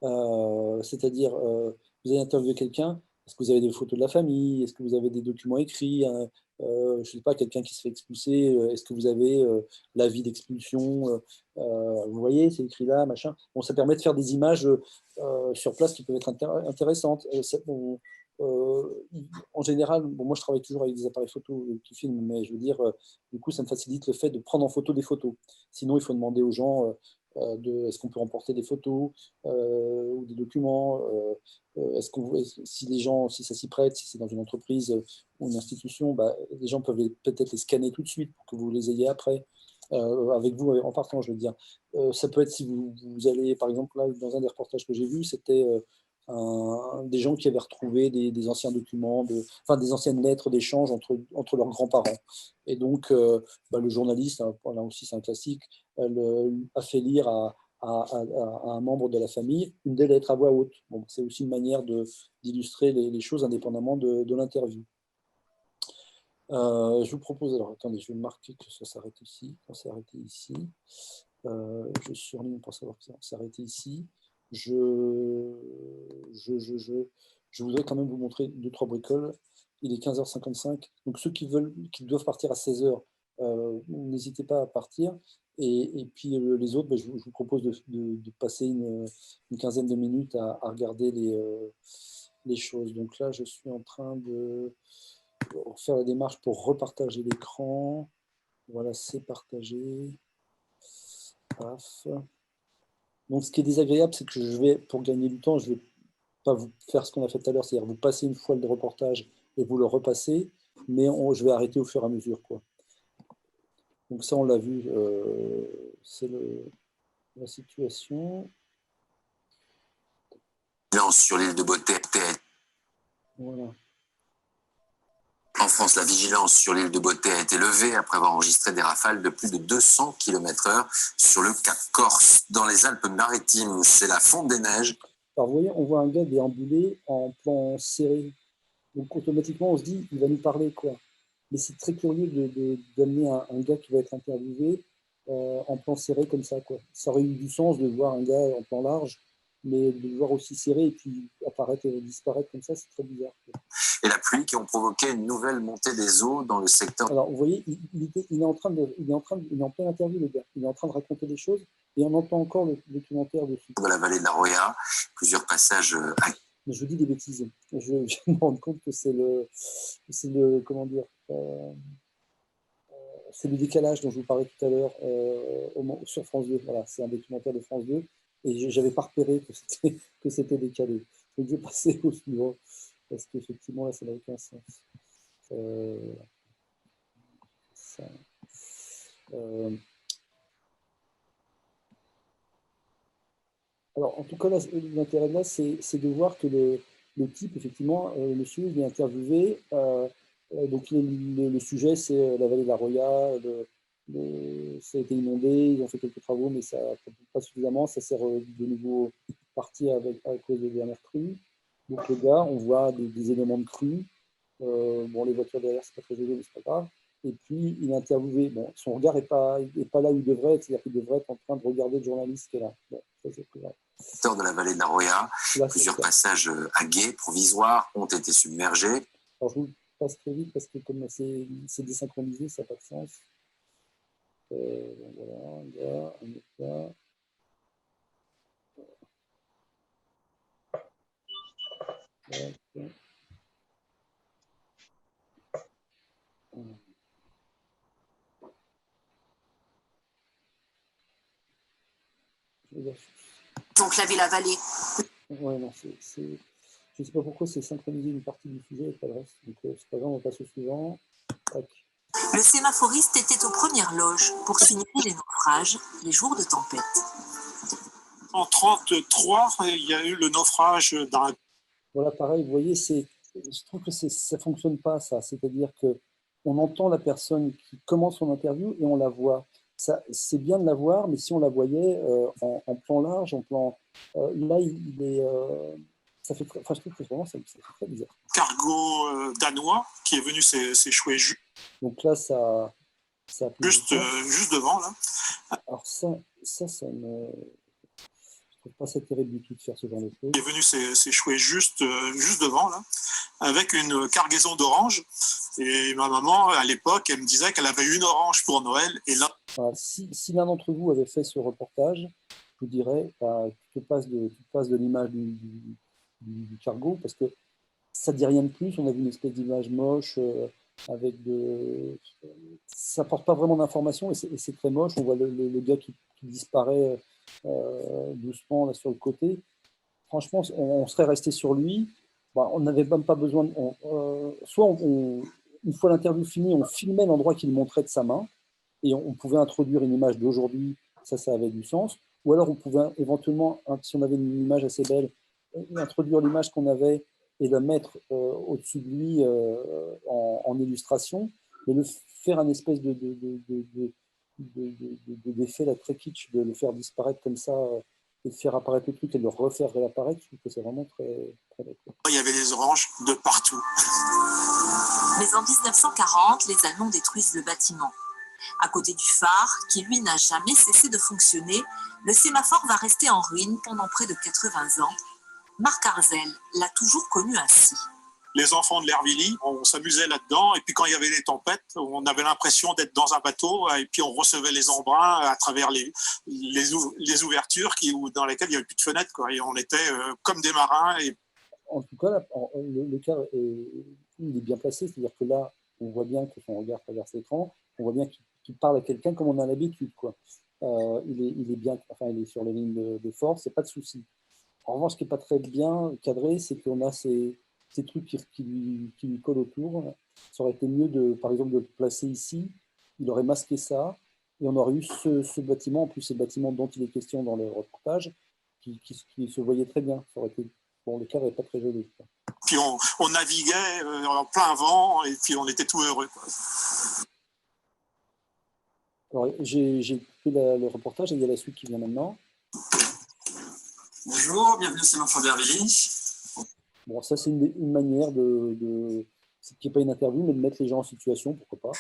c'est-à-dire, vous allez interviewer quelqu'un, est-ce que vous avez des photos de la famille, est-ce que vous avez des documents écrits, je ne sais pas, quelqu'un qui se fait expulser, est-ce que vous avez l'avis d'expulsion, vous voyez, c'est écrit là, machin. Bon, ça permet de faire des images sur place qui peuvent être intéressantes. En général, bon, moi je travaille toujours avec des appareils photo qui filment, mais je veux dire, du coup ça me facilite le fait de prendre en photo des photos. Sinon il faut demander aux gens est-ce qu'on peut emporter des photos ou des documents, si ça s'y prête, si c'est dans une entreprise ou une institution, les gens peuvent peut-être les scanner tout de suite pour que vous les ayez après. Avec vous en partant, je veux dire. Ça peut être si vous allez, par exemple, là, dans un des reportages que j'ai vu, c'était des gens qui avaient retrouvé des anciens documents, des anciennes lettres d'échange entre leurs grands-parents. Et donc, le journaliste, là aussi c'est un classique, a fait lire à un membre de la famille une des lettres à voix haute. Bon, c'est aussi une manière d'illustrer les choses indépendamment de l'interview. Je vous propose, alors attendez, je vais marquer que ça s'arrête ici. On s'est arrêté ici. Je surligne pour savoir que ça s'est arrêté ici. Je voudrais quand même vous montrer 2-3 bricoles. Il est 15h55. Donc ceux qui doivent partir à 16h, n'hésitez pas à partir. Et puis les autres, je vous propose de passer une quinzaine de minutes à regarder les choses. Donc là, je suis en train de faire la démarche pour repartager l'écran. Voilà, c'est partagé. Paf. Donc, ce qui est désagréable, c'est que pour gagner du temps, je ne vais pas vous faire ce qu'on a fait tout à l'heure, c'est-à-dire vous passez une fois le reportage et vous le repassez, mais je vais arrêter au fur et à mesure, quoi. Donc ça, on l'a vu, c'est la situation. Sur l'île de Beauté. Voilà. En France, la vigilance sur l'île de Beauté a été levée après avoir enregistré des rafales de plus de 200 km/h sur le Cap Corse, dans les Alpes-Maritimes. C'est la fonte des neiges. Alors, vous voyez, on voit un gars déambuler en plan serré. Donc, automatiquement, on se dit, il va nous parler, quoi. Mais c'est très curieux d'amener un gars qui va être interviewé en plan serré comme ça, quoi. Ça aurait eu du sens de voir un gars en plan large, mais de le voir aussi serré et puis apparaître et disparaître comme ça, c'est très bizarre, quoi. Et la pluie qui ont provoqué une nouvelle montée des eaux dans le secteur. Alors, vous voyez, il est en pleine interview, le gars. Il est en train de raconter des choses et on entend encore le documentaire dessus. De la vallée de la Roya, plusieurs passages. Mais je dis des bêtises. Je me rends compte que c'est le comment dire, c'est le décalage dont je vous parlais tout à l'heure sur France 2. Voilà, c'est un documentaire de France 2 et je n'avais pas repéré que c'était décalé. Je vais passer au suivant parce qu'effectivement là, ça n'a aucun sens. Alors, en tout cas, l'intérêt de là, c'est de voir que le type, effectivement, monsieur, il est interviewé. Donc, le sujet, c'est la vallée de la Roya. Ça a été inondé, ils ont fait quelques travaux, mais ça pas suffisamment. Ça sert de nouveau parti à cause des dernières crues. Donc, le gars, on voit des éléments de crue. Bon, les voitures derrière, c'est pas très joli, mais c'est pas grave. Et puis, il est interviewé. Bon, son regard n'est pas là où il devrait être, c'est-à-dire qu'il devrait être en train de regarder le journaliste qui est là. Bon, ça, c'est plus grave. De la vallée de la Roya, plusieurs passages à guet provisoires ont été submergés. Alors, je vous le passe très vite parce que comme c'est désynchronisé, ça n'a pas de sens. Voilà, on est là. Donc laver la vallée. Ouais, non, je ne sais pas pourquoi c'est synchronisé une partie du sujet et pas le reste. Donc c'est pas grave, on passe au suivant. Tac. Le sémaphoriste était aux premières loges pour signaler les naufrages, les jours de tempête. En 1933, il y a eu le naufrage d'un... Voilà, pareil, vous voyez, je trouve que ça ne fonctionne pas, ça. C'est-à-dire qu'on entend la personne qui commence son interview et on la voit. C'est bien de la voir, mais si on la voyait en plan large, en plan... là, il est... ça fait très, enfin, je trouve que vraiment, ça fait très bizarre. Cargo danois qui est venu s'échouer donc là, ça juste devant, là. Alors ça me... Je trouve pas ça terrible du tout de faire ce genre de choses. Qui est venu s'échouer juste devant, là, avec une cargaison d'oranges. Et ma maman, à l'époque, elle me disait qu'elle avait une orange pour Noël. Et là... Alors, si l'un d'entre vous avait fait ce reportage, je vous dirais, tu te passes de l'image du cargo, parce que ça ne dit rien de plus. On a vu une espèce d'image moche, avec ça ne porte pas vraiment d'informations, et c'est très moche. On voit le gars qui disparaît doucement là, sur le côté. Franchement, on serait resté sur lui. On n'avait même pas besoin soit une fois l'interview finie, on filmait l'endroit qu'il montrait de sa main et on pouvait introduire une image d'aujourd'hui, ça avait du sens. Ou alors on pouvait éventuellement, si on avait une image assez belle, introduire l'image qu'on avait et la mettre au-dessus de lui en illustration, mais le faire un espèce d'effet là, très kitsch, de le faire disparaître comme ça, et de faire apparaître le truc et de le refaire réapparaître, je trouve que c'est vraiment très, très d'accord. Il y avait des oranges de partout. Mais en 1940, les Allemands détruisent le bâtiment. À côté du phare, qui lui n'a jamais cessé de fonctionner, le sémaphore va rester en ruine pendant près de 80 ans. Marc Arzel l'a toujours connu ainsi. Les enfants de l'Hervilly, on s'amusait là-dedans, et puis quand il y avait des tempêtes, on avait l'impression d'être dans un bateau, et puis on recevait les embruns à travers les ouvertures dans lesquelles il n'y avait plus de fenêtres, quoi, et on était comme des marins. En tout cas, le cas il est bien placé, c'est-à-dire que là, on voit bien que son regard traverse l'écran, on voit bien qu'il parle à quelqu'un comme on a l'habitude, quoi. Il est bien, enfin, il est sur les lignes de force, c'est pas de souci. En revanche, ce qui n'est pas très bien cadré, c'est qu'on a ces trucs qui lui collent autour. Ça aurait été mieux, par exemple, de le placer ici. Il aurait masqué ça. Et on aurait eu ce bâtiment, en plus c'est le bâtiment dont il est question dans le reportage, qui se voyait très bien. Ça aurait été, bon, le cadre n'est pas très joli, quoi. Puis on naviguait en plein vent, et puis on était tout heureux, quoi. Alors, j'ai fait le reportage et il y a la suite qui vient maintenant. Bonjour, bienvenue au sémaphore d'Hervilly. Bon, ça, c'est une manière qui n'est pas une interview, mais de mettre les gens en situation, pourquoi pas.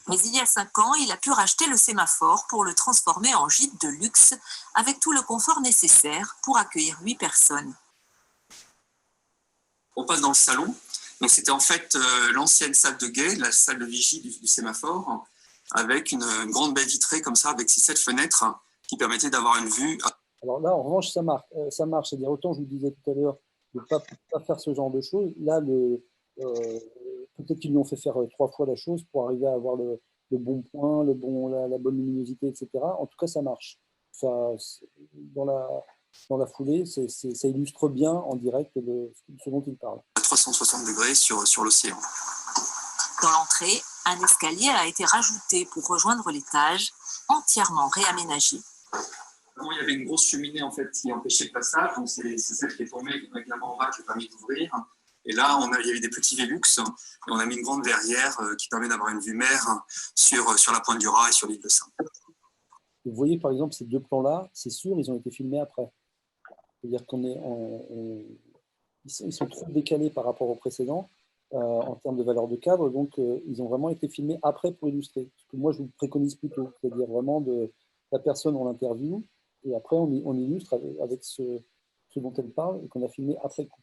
Mais il y a 5 ans, il a pu racheter le sémaphore pour le transformer en gîte de luxe, avec tout le confort nécessaire pour accueillir 8 personnes. On passe dans le salon. Donc, c'était en fait l'ancienne salle de guet, la salle de vigie du sémaphore, avec une grande baie vitrée comme ça, avec 6-7 fenêtres qui permettaient d'avoir une vue. Alors là, en revanche, ça marche. C'est-à-dire, autant je vous disais tout à l'heure de ne pas faire ce genre de choses, là, peut-être qu'ils lui ont fait faire 3 fois la chose pour arriver à avoir le bon point, la bonne luminosité, etc. En tout cas, ça marche. Ça, dans la foulée, ça illustre bien en direct ce dont il parle. À 360 degrés sur l'océan. Dans l'entrée, un escalier a été rajouté pour rejoindre l'étage, entièrement réaménagé. Avant, il y avait une grosse cheminée en fait, qui empêchait le passage, donc c'est celle qui est tombée avec la main en bas qui a permis d'ouvrir. Et là, il y avait des petits Velux et on a mis une grande verrière qui permet d'avoir une vue mer sur la pointe du Raz et sur l'île de Sein. Vous voyez par exemple ces 2 plans-là, c'est sûr, ils ont été filmés après. C'est-à-dire ils sont trop décalés par rapport au précédent en termes de valeur de cadre, donc ils ont vraiment été filmés après pour illustrer. Ce que moi je vous préconise plutôt, c'est-à-dire vraiment de la personne en interview et après on illustre avec ce dont elle parle et qu'on a filmé après coup.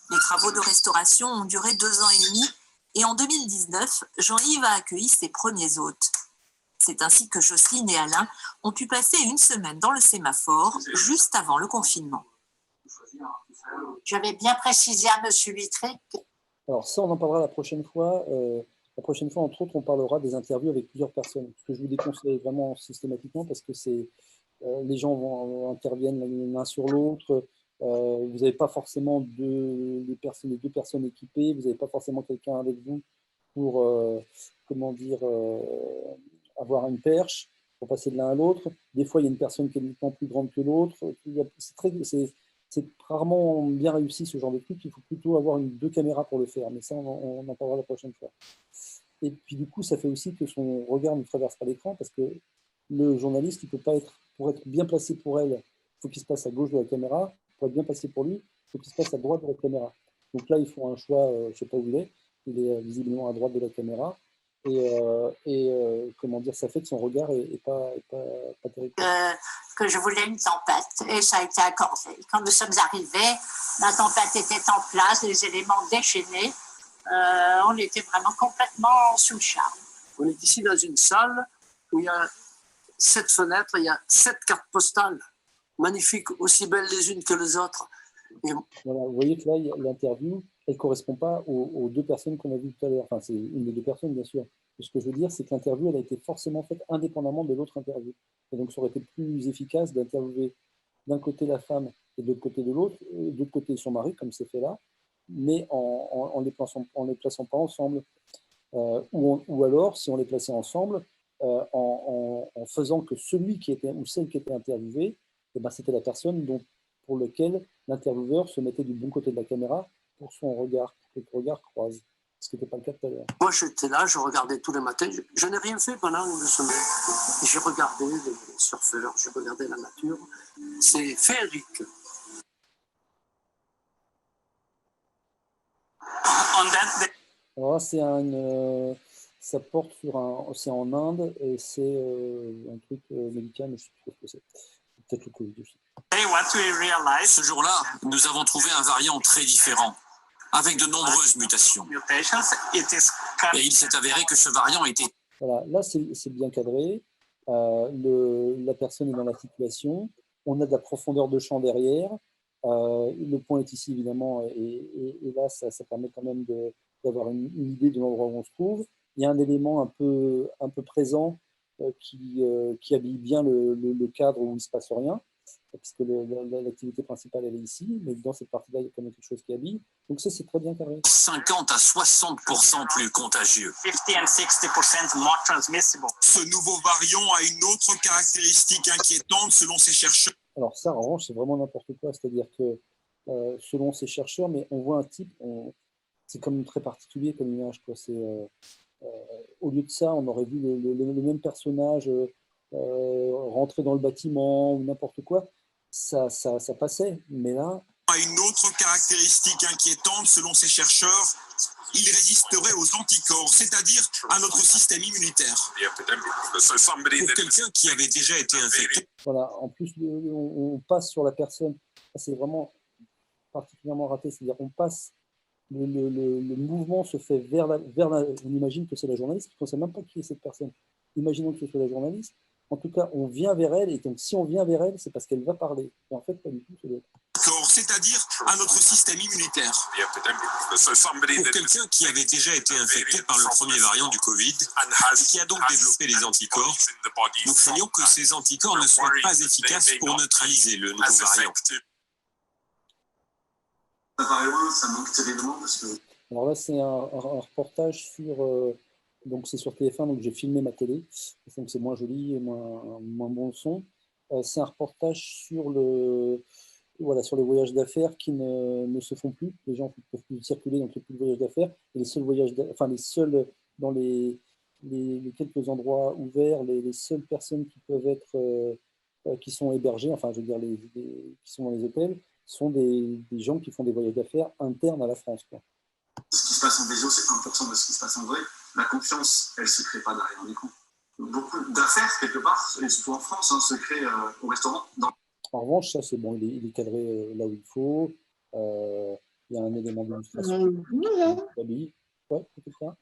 Les travaux de restauration ont duré 2 ans et demi et en 2019, Jean-Yves a accueilli ses premiers hôtes. C'est ainsi que Jocelyne et Alain ont pu passer une semaine dans le sémaphore juste avant le confinement. J'avais bien précisé à M. Littré. Alors ça, on en parlera la prochaine fois. La prochaine fois, entre autres, on parlera des interviews avec plusieurs personnes. Ce que je vous déconseille vraiment systématiquement parce que les gens interviennent l'un sur l'autre. Vous n'avez pas forcément les 2 personnes équipées. Vous n'avez pas forcément quelqu'un avec vous pour, avoir une perche, pour passer de l'un à l'autre. Des fois, il y a une personne qui est nettement plus grande que l'autre. C'est rarement bien réussi ce genre de truc. Il faut plutôt avoir 2 caméras pour le faire. Mais ça, on en parlera la prochaine fois. Et puis du coup, ça fait aussi que son regard ne traverse pas l'écran parce que le journaliste, il peut pas pour être bien placé pour elle, il faut qu'il se passe à gauche de la caméra. Pour être bien placé pour lui, il faut qu'il se passe à droite de la caméra. Donc là, ils font un choix, je ne sais pas où il est visiblement à droite de la caméra. Ça fait que son regard n'est pas terrible. Que je voulais une tempête et ça a été accordé. Quand nous sommes arrivés, la tempête était en place, les éléments déchaînés. On était vraiment complètement sous le charme. On est ici dans une salle où il y a 7 fenêtres, il y a 7 cartes postales magnifiques, aussi belles les unes que les autres. Voilà, vous voyez que là, l'interview, elle ne correspond pas aux 2 personnes qu'on a vues tout à l'heure. Enfin, c'est une des 2 personnes, bien sûr. Et ce que je veux dire, c'est que l'interview, elle a été forcément faite indépendamment de l'autre interview. Et donc, ça aurait été plus efficace d'interviewer d'un côté la femme et de l'autre côté de l'autre, de l'autre côté son mari, comme c'est fait là, mais en les plaçant pas ensemble. Ou alors, si on les plaçait ensemble, en faisant que celui qui était ou celle qui était interviewée, c'était la personne pour laquelle l'intervieweur se mettait du bon côté de la caméra pour son regard, pour que le regard croise, ce qui n'était pas le cas tout à l'heure. Moi, j'étais là, je regardais tous les matins. Je n'ai rien fait pendant une semaine. J'ai regardé les surfeurs, j'ai regardé la nature. C'est féerique. Alors là, ça porte c'est en Inde et c'est un truc médical, mais je ne sais pas ce que c'est. Peut-être le Covid aussi. Ce jour-là, nous avons trouvé un variant très différent, avec de nombreuses mutations. Et il s'est avéré que ce variant était... Voilà, là, c'est bien cadré. La personne est dans la situation. On a de la profondeur de champ derrière. Le point est ici, évidemment, et là, ça permet quand même d'avoir une idée de l'endroit où on se trouve. Il y a un élément un peu présent qui habille bien le cadre où il ne se passe rien, puisque l'activité principale, elle est ici, mais dans cette partie-là, il y a quand même quelque chose qui habille. Donc ça, c'est très bien cadré. 50 à 60% plus contagieux. 50 and 60% more transmissible. Ce nouveau variant a une autre caractéristique inquiétante selon ces chercheurs. Alors ça, en revanche, c'est vraiment n'importe quoi. C'est-à-dire que selon ces chercheurs, mais on voit un type, c'est comme très particulier comme image, quoi. Au lieu de ça, on aurait vu le même personnage rentrer dans le bâtiment ou n'importe quoi. Ça passait, mais là... Une autre caractéristique inquiétante selon ces chercheurs, il résisterait aux anticorps, c'est-à-dire à notre système immunitaire. Pour quelqu'un qui avait déjà été infecté. Voilà, en plus, on passe sur la personne. C'est vraiment particulièrement raté, c'est-à-dire qu'on passe... Le mouvement se fait vers la... On imagine que c'est la journaliste, parce qu'on ne sait même pas qui est cette personne. Imaginons que ce soit la journaliste. En tout cas, on vient vers elle, et donc si on vient vers elle, c'est parce qu'elle va parler. Et en fait, pas du tout, c'est l'autre. C'est-à-dire à notre système immunitaire. Pour quelqu'un qui avait déjà été infecté par le premier variant du Covid, qui a donc développé des anticorps, nous craignons que ces anticorps ne soient pas efficaces pour neutraliser le nouveau variant. Ça paraît loin, ça manque d'éléments parce que... Alors là, c'est un reportage sur... donc c'est sur TF1, donc j'ai filmé ma télé, donc c'est moins joli et moins bon son. C'est un reportage sur sur les voyages d'affaires qui ne se font plus. Les gens ne peuvent plus circuler, donc il n'y a plus de voyages d'affaires. Et les seuls dans les quelques endroits ouverts, les seules personnes qui peuvent être, qui sont hébergées, enfin je veux dire qui sont dans les hôtels, sont des gens qui font des voyages d'affaires internes à la France, quoi. Ce qui se passe en visio, c'est 1% de ce qui se passe en vrai. La confiance, elle ne se crée pas derrière l'écran. Beaucoup d'affaires, quelque part, et surtout en France, se créent au restaurant. En revanche, ça, c'est bon, il est cadré là où il faut. Il y a un élément d'illustration. Ouais, c'est ça.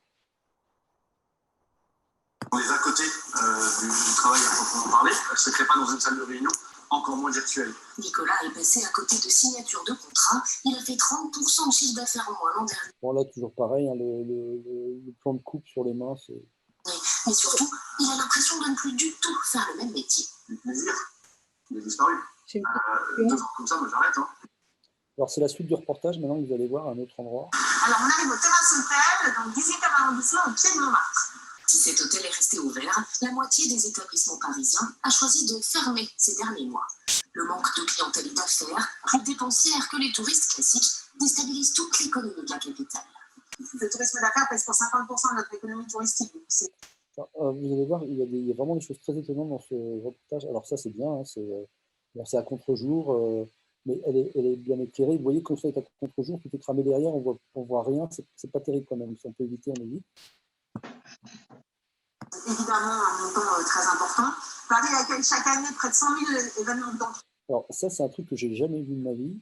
On est à côté du travail à proprement parler. Elle ne se crée pas dans une salle de réunion, encore moins virtuelle. Nicolas est passé à côté de signatures de contrat. Il a fait 30% de chiffre d'affaires en moins l'an dernier. Bon, là, toujours pareil, hein, le plan de coupe sur les mains, c'est... Mais surtout, il a l'impression de ne plus du tout faire le même métier. Du plaisir, il a disparu. 2 ans comme ça, moi j'arrête. Hein. Alors, c'est la suite du reportage. Maintenant, vous allez voir un autre endroit. Alors, on arrive au Terrasse Hôtel, dans le 18e arrondissement, au pied de Montmartre. Si cet hôtel est resté ouvert, la moitié des établissements parisiens a choisi de fermer ces derniers mois. Le manque de clientèle et d'affaires, plus dépensière que les touristes classiques, déstabilise toute l'économie de la capitale. Le tourisme d'affaires pèse pour 50% de notre économie touristique. Vous allez voir, il y a vraiment des choses très étonnantes dans ce reportage. Alors ça, c'est bien, hein, c'est à contre-jour, mais elle est bien éclairée. Vous voyez, quand ça est à contre-jour, tout est cramé derrière, on voit rien, c'est pas terrible quand même. Si on peut éviter, on évite. Évidemment, un montant très important. Paris accueille chaque année près de 100 000 événements d'entrée. Alors ça, c'est un truc que j'ai jamais vu de ma vie.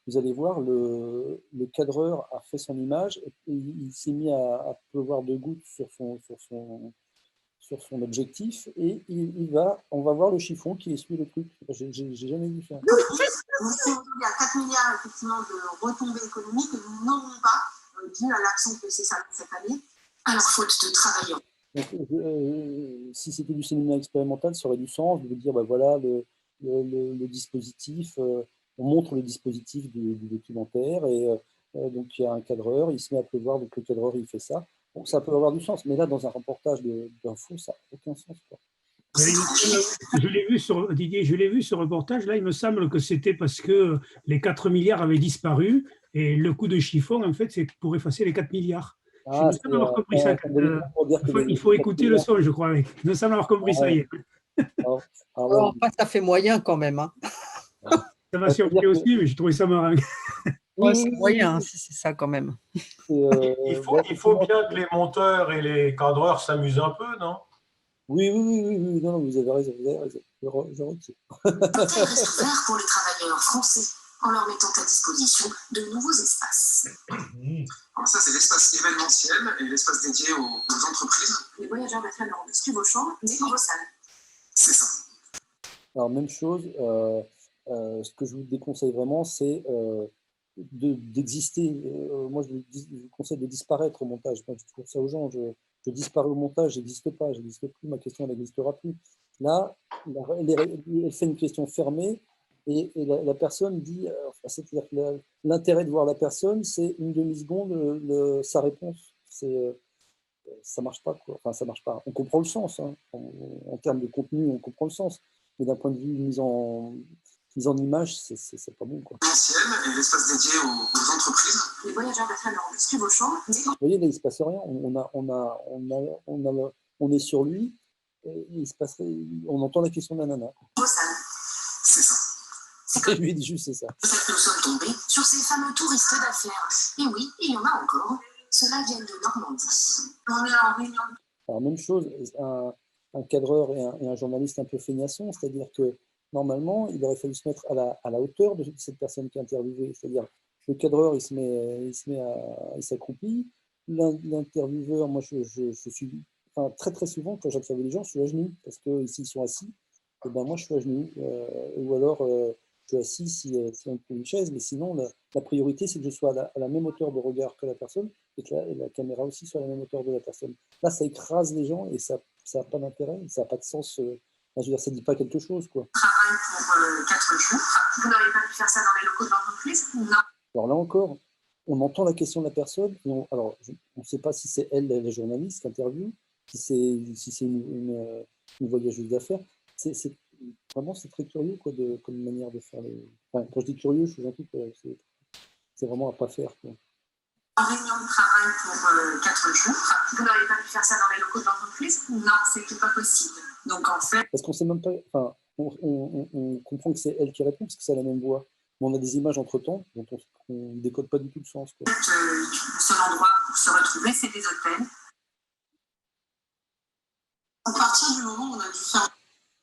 Vous allez voir, le cadreur a fait son image et il s'est mis à pleuvoir de gouttes sur son objectif et on va voir le chiffon qui essuie le truc. J'ai jamais vu ça. Il y a 4 milliards effectivement de retombées économiques que nous n'aurons pas dû à l'absence de ces salles cette année. Alors, faute de travailleurs. Donc, si c'était du cinéma expérimental, ça aurait du sens de dire, voilà, le dispositif, on montre le dispositif du documentaire et donc il y a un cadreur, il se met à pleuvoir, donc le cadreur il fait ça. Bon, ça peut avoir du sens, mais là dans un reportage d'info, ça n'a aucun sens, quoi. Je l'ai vu sur Didier, je l'ai vu ce reportage. Là, il me semble que c'était parce que les 4 milliards avaient disparu et le coup de chiffon, en fait, c'est pour effacer les 4 milliards. Il me semble avoir compris ça. Il faut écouter le son, je crois. Il me semble avoir compris ça hier. Enfin, ça fait moyen quand même. Hein. Ça m'a surpris aussi, mais j'ai trouvé ça marrant. Ouais, c'est moyen, c'est ça quand même. Il faut bien que les monteurs et les cadreurs s'amusent un peu, non? Oui, non, vous avez raison. Le hôtel reste ouvert pour les travailleurs français en leur mettant à disposition de nouveaux espaces. Alors ça, c'est l'espace événementiel et l'espace dédié aux entreprises. Les voyageurs d'affaires n'auront plus vos chambres, mais vos salles. C'est ça. Alors, même chose, ce que je vous déconseille vraiment, c'est d'exister. Moi, je vous conseille de disparaître au montage. Moi, je trouve ça aux gens. Je disparais au montage, je n'existe pas, je n'existe plus, ma question n'existera plus. Là, elle fait une question fermée et la personne dit, c'est-à-dire que l'intérêt de voir la personne, c'est une demi-seconde sa réponse. Ça marche pas, quoi. Enfin, ça marche pas. On comprend le sens, hein. En termes de contenu, on comprend le sens, mais d'un point de vue mise en image, c'est pas bon, quoi. Et l'espace dédié aux entreprises. Les voyageurs d'affaires n'auront plus vos chambres. Vous voyez, là, il se passe rien. On est sur lui. Et on entend la question de la nana. C'est ça. Et lui, il dit juste c'est ça. Nous sommes tombés sur ces fameux touristes d'affaires. Et oui, il y en a encore. Ceux-là viennent de Normandie. On est en réunion. Alors, même chose, un cadreur et un journaliste un peu feignasson, c'est-à-dire que normalement, il aurait fallu se mettre à la hauteur de cette personne qui est interviewée. C'est-à-dire, le cadreur, il s'accroupit. L'intervieweur, moi, très très souvent, quand j'observe les gens, je suis à genoux, parce que s'ils sont assis, et ben moi je suis à genoux. Ou alors je suis assis si on me trouve une chaise, mais sinon la priorité c'est que je sois à la même hauteur de regard que la personne et que la caméra aussi soit à la même hauteur de la personne. Là, ça écrase les gens et ça n'a pas d'intérêt, ça n'a pas de sens. Je veux dire, ça ne dit pas quelque chose, quoi. Travail pour 4 jours. Vous n'auriez pas pu faire ça dans les locaux de l'entreprise? Non. Alors là encore, on entend la question de la personne. Alors, on ne sait pas si c'est elle, la journaliste, qui interviewe, si c'est une voyageuse d'affaires. Vraiment, c'est très curieux quoi, comme manière de faire les. Enfin, quand je dis curieux, je suis gentil, c'est vraiment à pas faire. Quoi. En réunion de travail pour 4 jours, vous n'auriez pas pu faire ça dans les locaux de l'entreprise? Non, c'est pas possible. Donc en fait. Parce qu'on sait même pas. Enfin, on comprend que c'est elle qui répond parce que c'est la même voix. Mais on a des images entre-temps dont on ne décode pas du tout le sens. Quoi. Le seul endroit pour se retrouver, c'est des hôtels. À partir du moment où on a dû faire.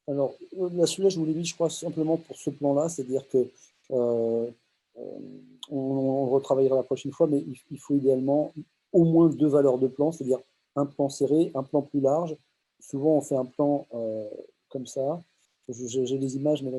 Alors, celui-là, je vous l'ai mis, je crois, simplement pour ce plan-là, c'est-à-dire que on retravaillera la prochaine fois, mais il faut idéalement au moins 2 valeurs de plan, c'est-à-dire un plan serré, un plan plus large. Souvent, on fait un plan comme ça. J'ai les images, mais là,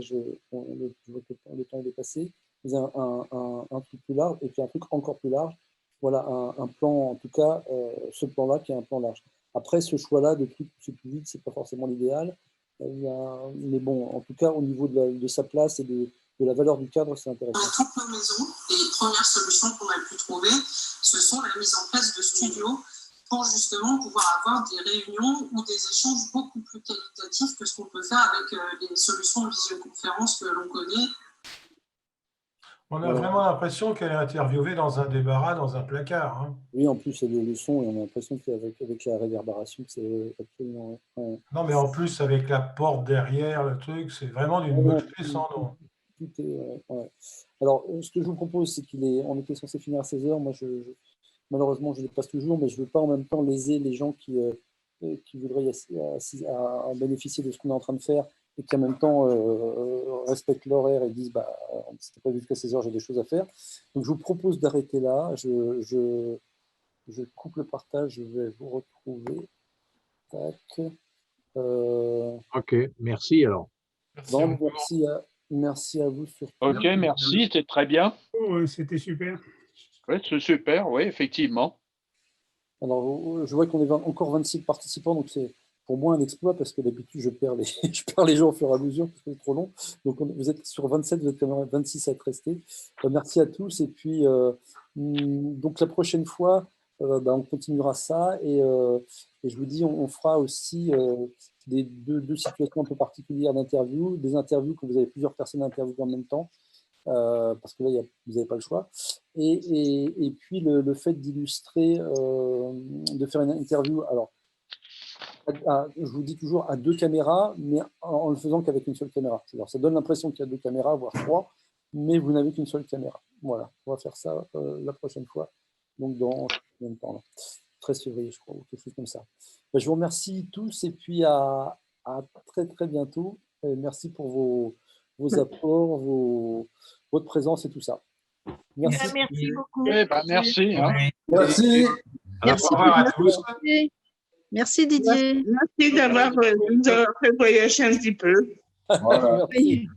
le temps est dépassé. Un truc plus large et puis un truc encore plus large. Voilà, un plan, en tout cas, ce plan-là qui est un plan large. Après, ce choix-là de trucs c'est plus vite, c'est pas forcément l'idéal. Mais bon, en tout cas, au niveau de sa place et de la valeur du cadre, c'est intéressant. Dans toutes nos maisons, les premières solutions qu'on a pu trouver, ce sont la mise en place de studios pour justement pouvoir avoir des réunions ou des échanges beaucoup plus qualitatifs que ce qu'on peut faire avec les solutions de visioconférence que l'on connaît. On a vraiment l'impression qu'elle est interviewée dans un débarras, dans un placard. Hein. Oui, en plus, c'est le son, et on a l'impression qu'avec la réverbération, c'est absolument... Ouais. Non, mais en plus, avec la porte derrière, le truc, c'est vraiment d'une beauté sans nom. Tout est, ouais. Alors, ce que je vous propose, c'est on était censé finir à 16h. Moi, malheureusement, je les passe toujours, mais je ne veux pas en même temps léser les gens qui voudraient bénéficier de ce qu'on est en train de faire et qui en même temps respectent l'horaire et disent c'était pas jusqu'à 16h, j'ai des choses à faire. Donc je vous propose d'arrêter là. Je coupe le partage, je vais vous retrouver. Tac. Ok, merci alors. Merci à vous surtout. Ok, merci, c'était très bien. Oh, c'était super. Oui, c'est super, oui, effectivement. Alors, je vois qu'on est encore 26 participants, donc c'est pour moi un exploit parce que d'habitude je perds les gens au fur et à mesure parce que c'est trop long. Donc vous êtes sur 27, vous êtes quand même 26 à être restés. Merci à tous et puis donc la prochaine fois on continuera ça et je vous dis on fera aussi deux situations un peu particulières d'interview, des interviews que vous avez plusieurs personnes à interviewer en même temps. Parce que là, vous n'avez pas le choix. Et puis, le fait d'illustrer, de faire une interview, alors, je vous dis toujours à 2 caméras, mais en le faisant qu'avec une seule caméra. Alors, ça donne l'impression qu'il y a 2 caméras, voire 3, mais vous n'avez qu'une seule caméra. Voilà, on va faire ça la prochaine fois. Donc, dans combien de temps là 13 février, je crois, ou quelque chose comme ça. Je vous remercie tous et puis à très, très bientôt. Et merci pour vos apports, votre présence et tout ça. Merci. Merci beaucoup. Merci. Hein. Merci. Au revoir à tous. Merci Didier. Merci d'avoir fait voyager un petit peu. Voilà. Merci.